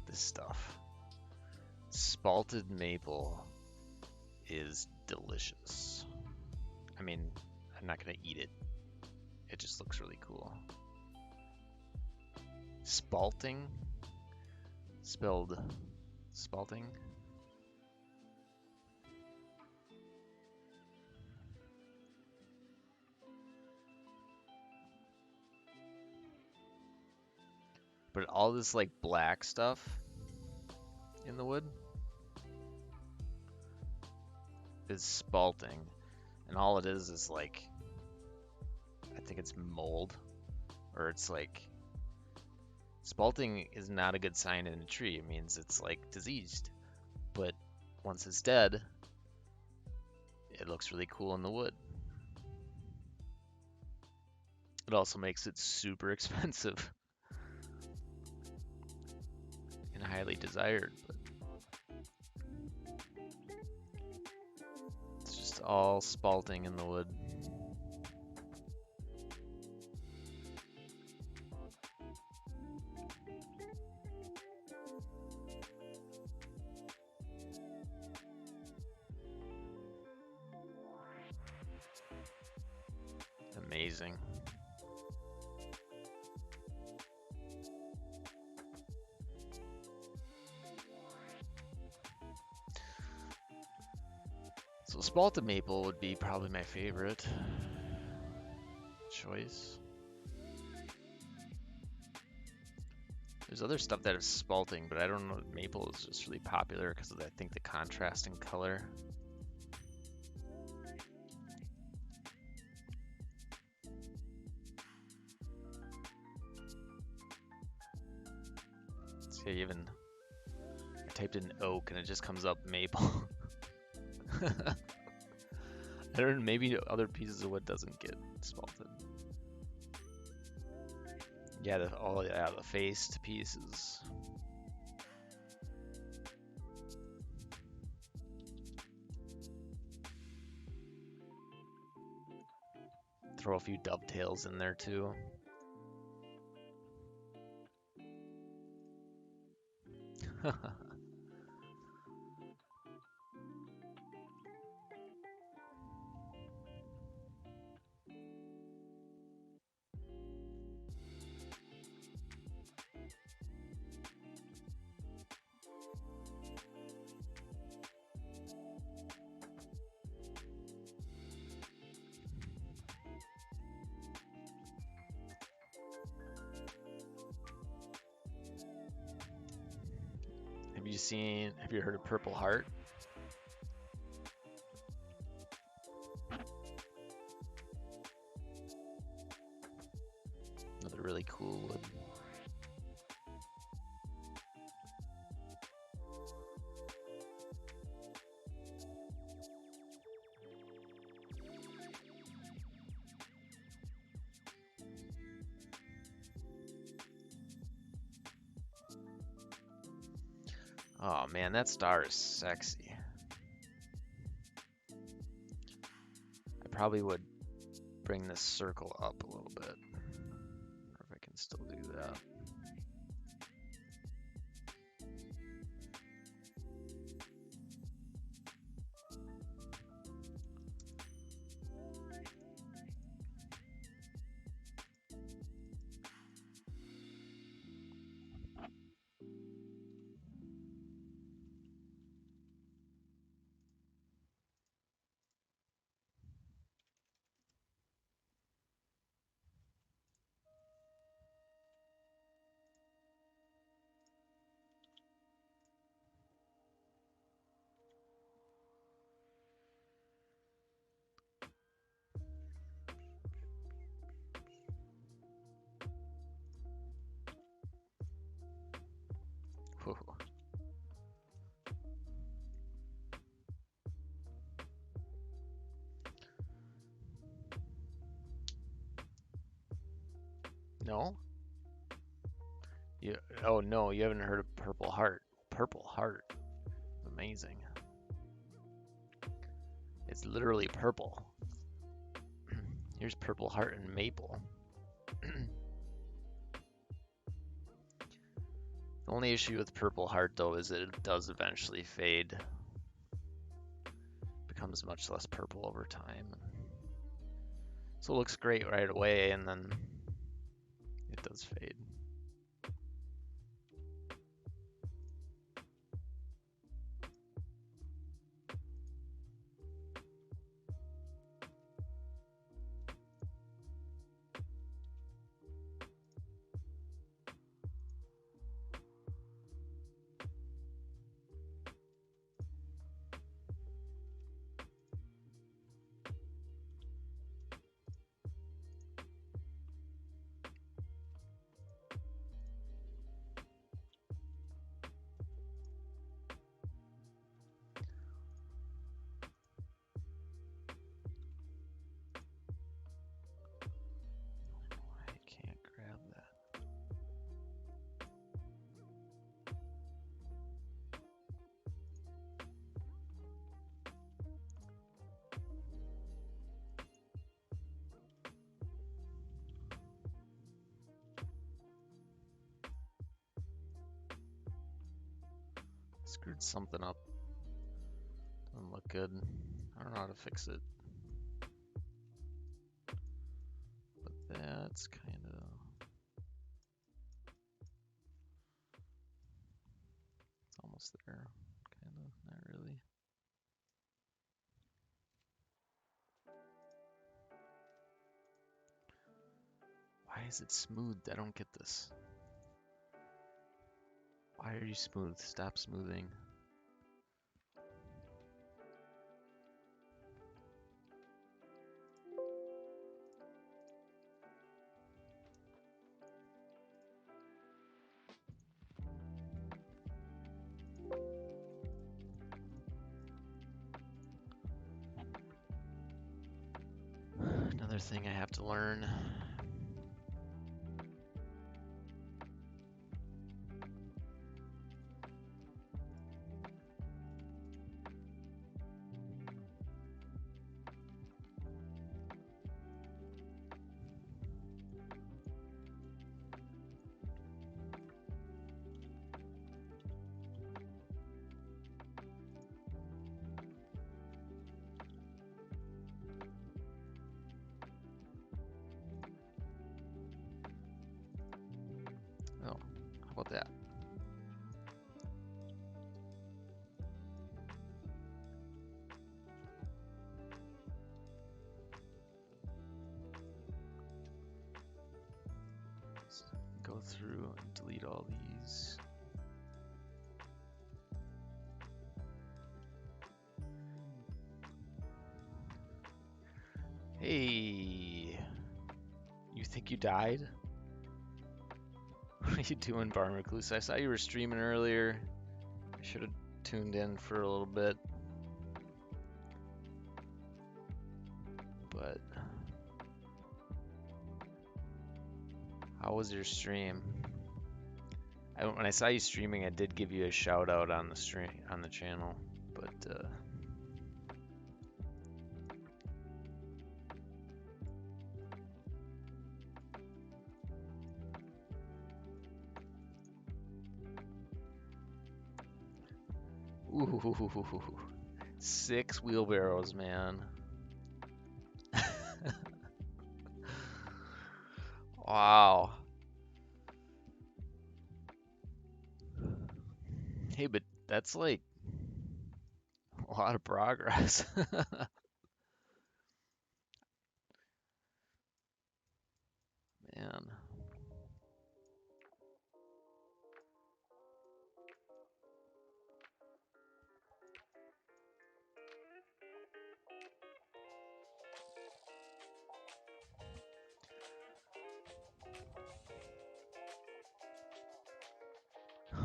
This stuff. Spalted maple is delicious. I mean, I'm not gonna eat it. It just looks really cool. Spalting, spelled spalting. But all this like black stuff in the wood is spalting, and all it is like, I think it's mold, or it's like, spalting is not a good sign in a tree. It means it's like diseased, but once it's dead, it looks really cool in the wood. It also makes it super expensive and highly desired, but it's just all spalting in the wood. Amazing. So spalted maple would be probably my favorite choice. There's other stuff that is spalting, but I don't know. Maple is just really popular because of, I think, the contrast in color. See, even I typed in oak and it just comes up maple. I don't know, maybe other pieces of wood doesn't get spalted. Yeah, the faced pieces. Throw a few dovetails in there too. Have you heard of Purple Heart? Another really cool wood. Oh man, that star is sexy. I probably would bring this circle up a little bit. Or if I can still do that. Whew. No? Oh no, you haven't heard of Purple Heart. Purple Heart. Amazing. It's literally purple. Here's Purple Heart and maple. The only issue with Purple Heart though is that it does eventually fade. Becomes much less purple over time. So it looks great right away and then it does fade. Screwed something up. Doesn't look good. I don't know how to fix it. But that's kind of... It's almost there. Kind of, not really. Why is it smooth? I don't get this. Why are you smooth? Stop smoothing. another thing I have to learn. Oh, how about that? Let's go through and delete all these. Hey, you think you died? What are you doing, Bar Recluse? I saw you were streaming earlier. I should have tuned in for a little bit. But how was your stream? When I saw you streaming, I did give you a shout out on the stream on the channel, but ooh, 6 wheelbarrows, man. Wow. Hey, but that's like a lot of progress. Man.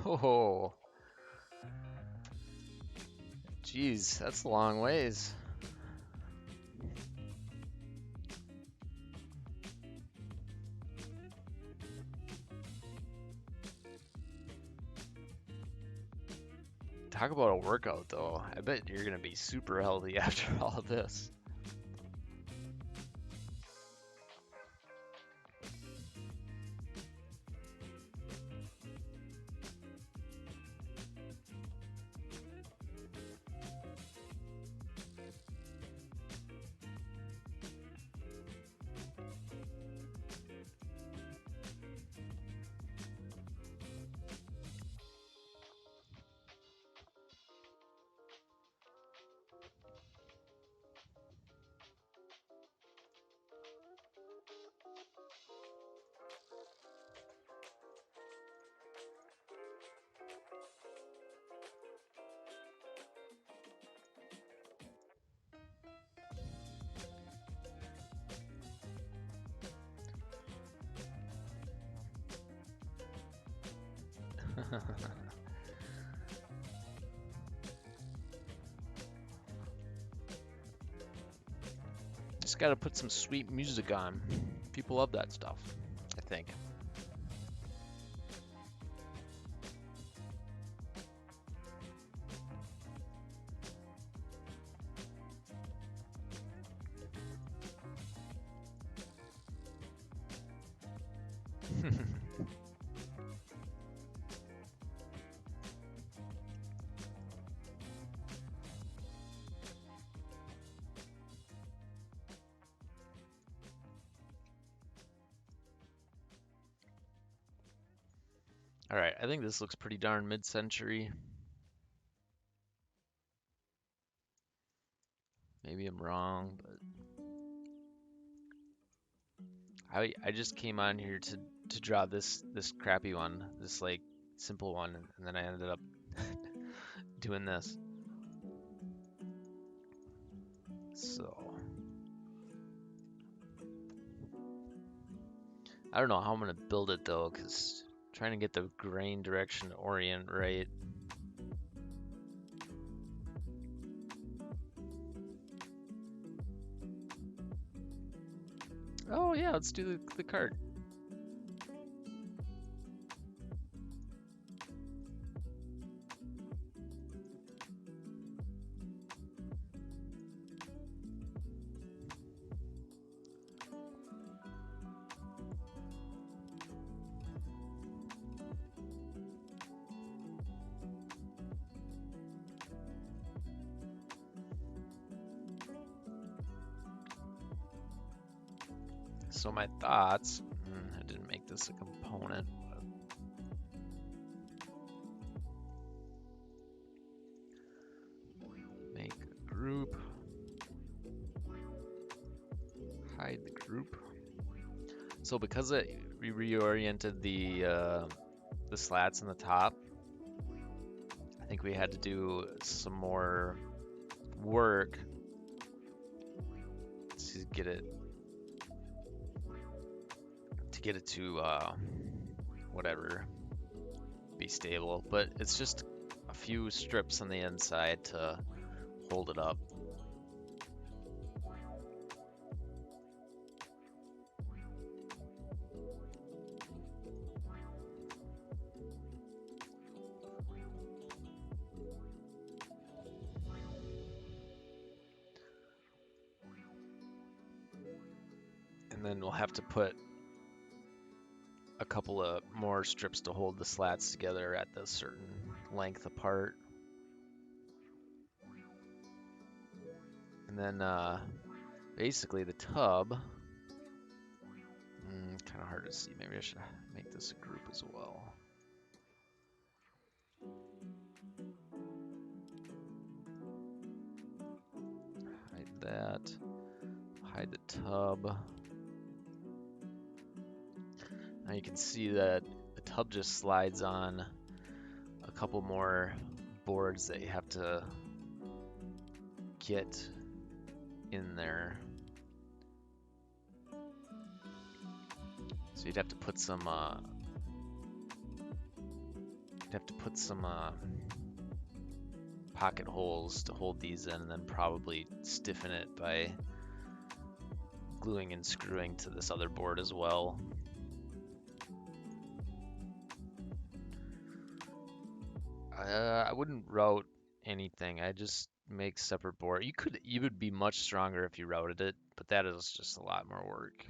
Oh, geez, that's a long ways. Talk about a workout, though. I bet you're gonna be super healthy after all of this. Just gotta put some sweet music on. People love that stuff, I think. All right, I think this looks pretty darn mid-century. Maybe I'm wrong, but I just came on here to draw this crappy one, this like simple one, and then I ended up doing this. So I don't know how I'm gonna build it though, because trying to get the grain direction orient right. Oh yeah, let's do the cart. So my thoughts, I didn't make this a component. Make a group. Hide the group. So because we reoriented the slats in the top, I think we had to do some more work to get it to whatever, be stable. But it's just a few strips on the inside to hold it up. And then we'll have to put a couple of more strips to hold the slats together at the certain length apart. And then basically the tub, kind of hard to see. Maybe I should make this a group as well. Hide that. Hide the tub. Now you can see that the tub just slides on a couple more boards that you have to get in there. So you'd have to put some pocket holes to hold these in, and then probably stiffen it by gluing and screwing to this other board as well. I wouldn't route anything. I just make separate board. You would be much stronger if you routed it, but that is just a lot more work.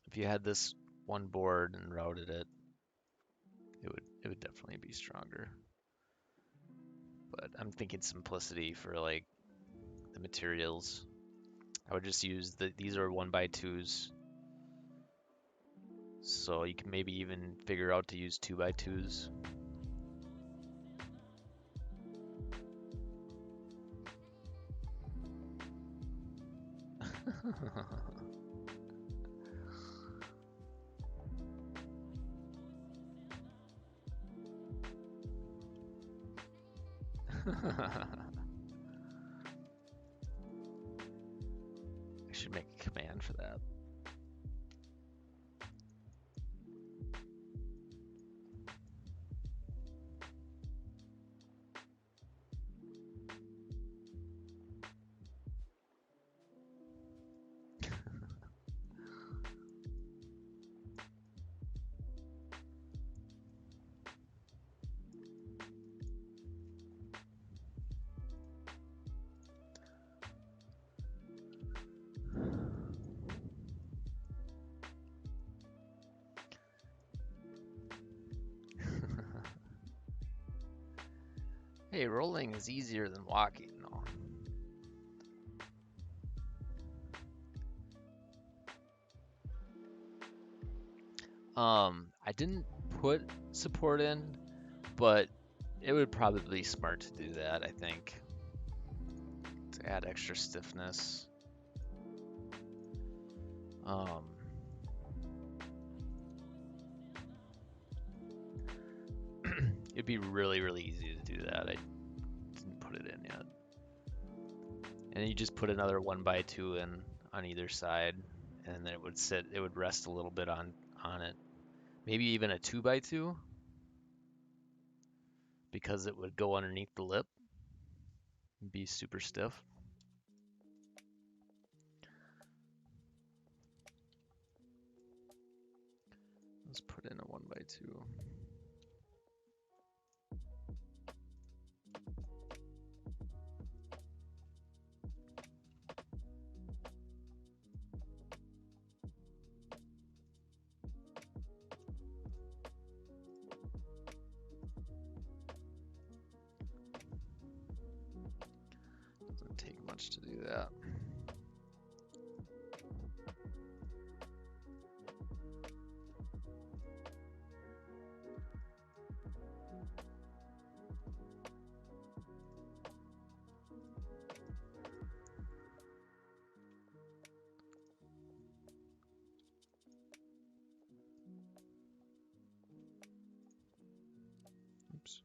If you had this one board and routed it, it would definitely be stronger. But I'm thinking simplicity for like the materials. I would just use these are 1x2s. So you can maybe even figure out to use 2x2s. I should make a command for that. Hey, rolling is easier than walking, though. I didn't put support in, but it would probably be smart to do that, I think, to add extra stiffness. It'd be really, really easy to do that. I didn't put it in yet. And you just put another 1x2 in on either side, and then it would rest a little bit on it. Maybe even a 2x2, because it would go underneath the lip and be super stiff. just put in a 1x2. Doesn't take much to do that. Oops.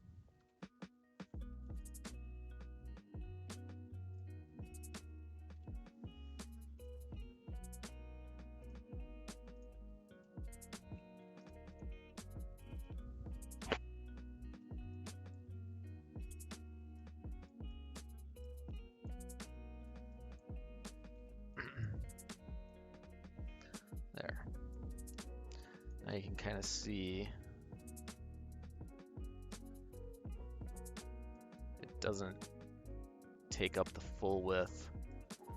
There. Now you can kind of see it doesn't take up the full width. I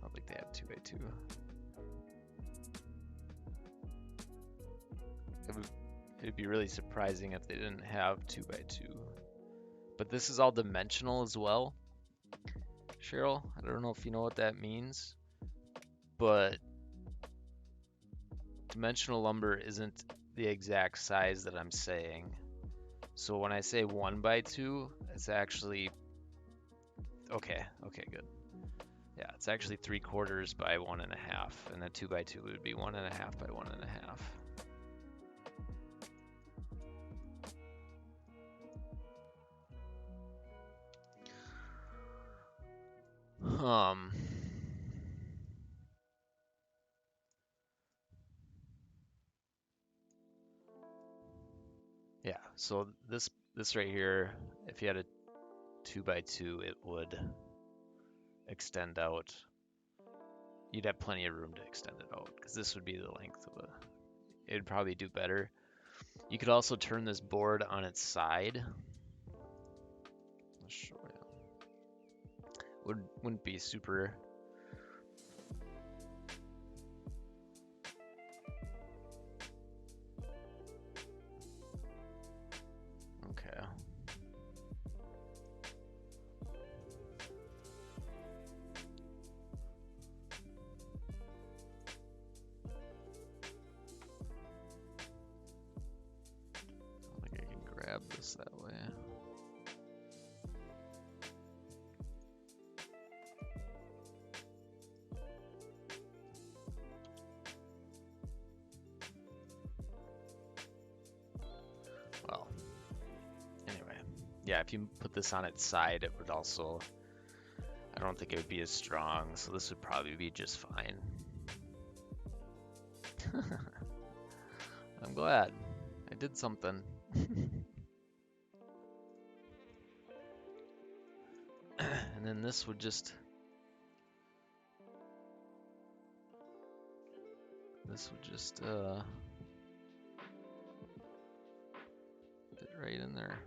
don't think they have 2x2. It'd be really surprising if they didn't have 2x2. But this is all dimensional as well. Cheryl, I don't know if you know what that means, but dimensional lumber isn't the exact size that I'm saying. So when I say 1x2, it's actually, okay, good. Yeah, it's actually 3/4 by 1.5, and a 2x2 would be 1.5 by 1.5. Yeah, so this right here, if you had a 2x2, it would extend out. You'd have plenty of room to extend it out, because this would be the length of it'd probably do better. You could also turn this board on its side. I'll show you. Wouldn't be super. Okay. I don't think I can grab this that way. Well, anyway, yeah, if you put this on its side, it would also, I don't think it would be as strong, so this would probably be just fine. I'm glad I did something. And then this would just, fit right in there.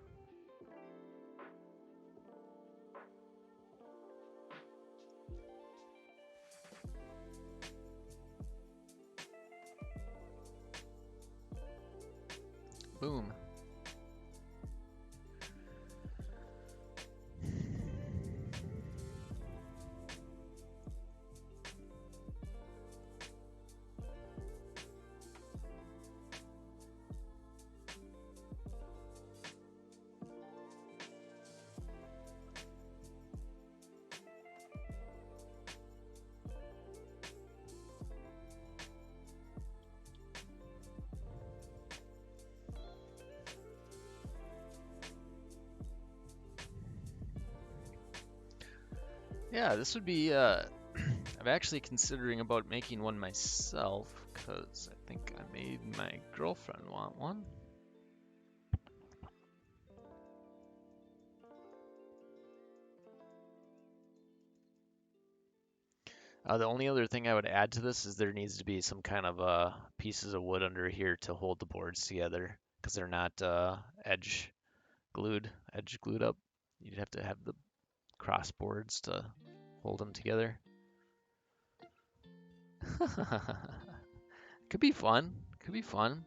Boom. Yeah, this would be, I'm actually considering about making one myself, because I think I made my girlfriend want one. The only other thing I would add to this is there needs to be some kind of pieces of wood under here to hold the boards together because they're not edge glued up. You'd have to have the cross boards to hold them together. Could be fun. Could be fun.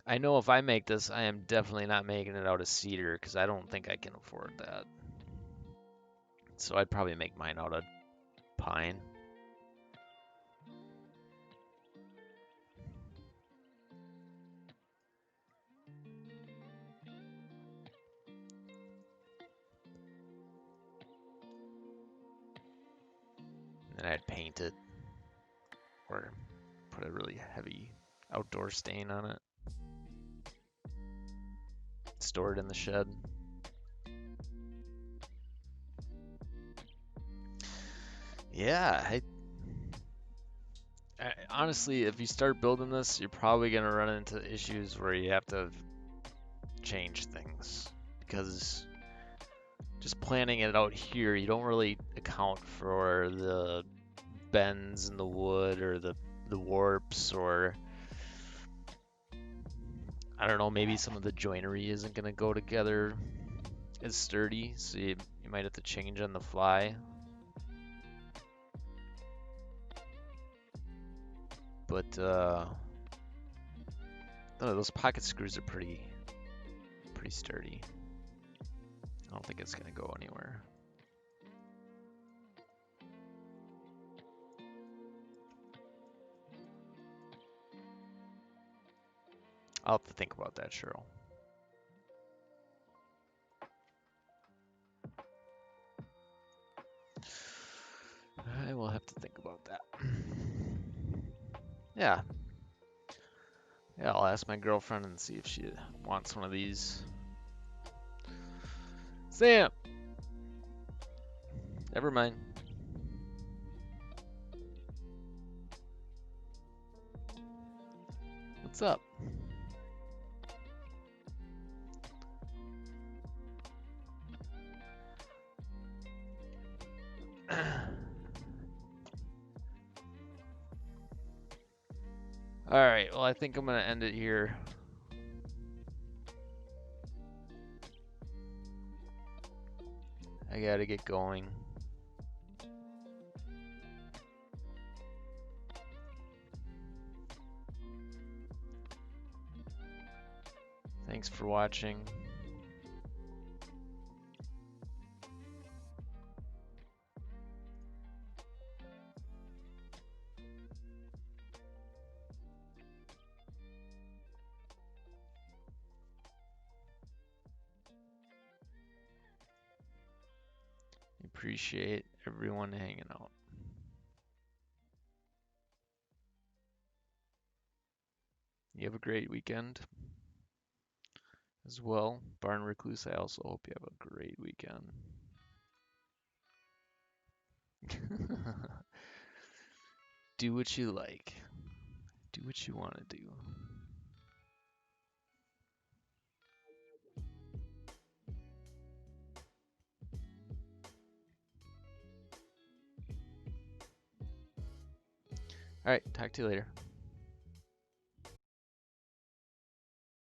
I know if I make this, I am definitely not making it out of cedar because I don't think I can afford that. So I'd probably make mine out of pine. And I'd paint it or put a really heavy outdoor stain on it. Store it in the shed. Yeah, honestly, if you start building this, you're probably going to run into issues where you have to change things because just planning it out here, you don't really account for the bends in the wood or the warps, or I don't know, maybe some of the joinery isn't going to go together as sturdy, so you might have to change on the fly. But those pocket screws are pretty sturdy. I don't think it's gonna go anywhere. I'll have to think about that, Cheryl. I will have to think about that. Yeah. Yeah, I'll ask my girlfriend and see if she wants one of these. Sam! Never mind. What's up? Alright, well, I think I'm going to end it here. I gotta get going. Thanks for watching. Appreciate everyone hanging out. You have a great weekend as well. Barn Recluse, I also hope you have a great weekend. Do what you like. Do what you want to do. All right, talk to you later.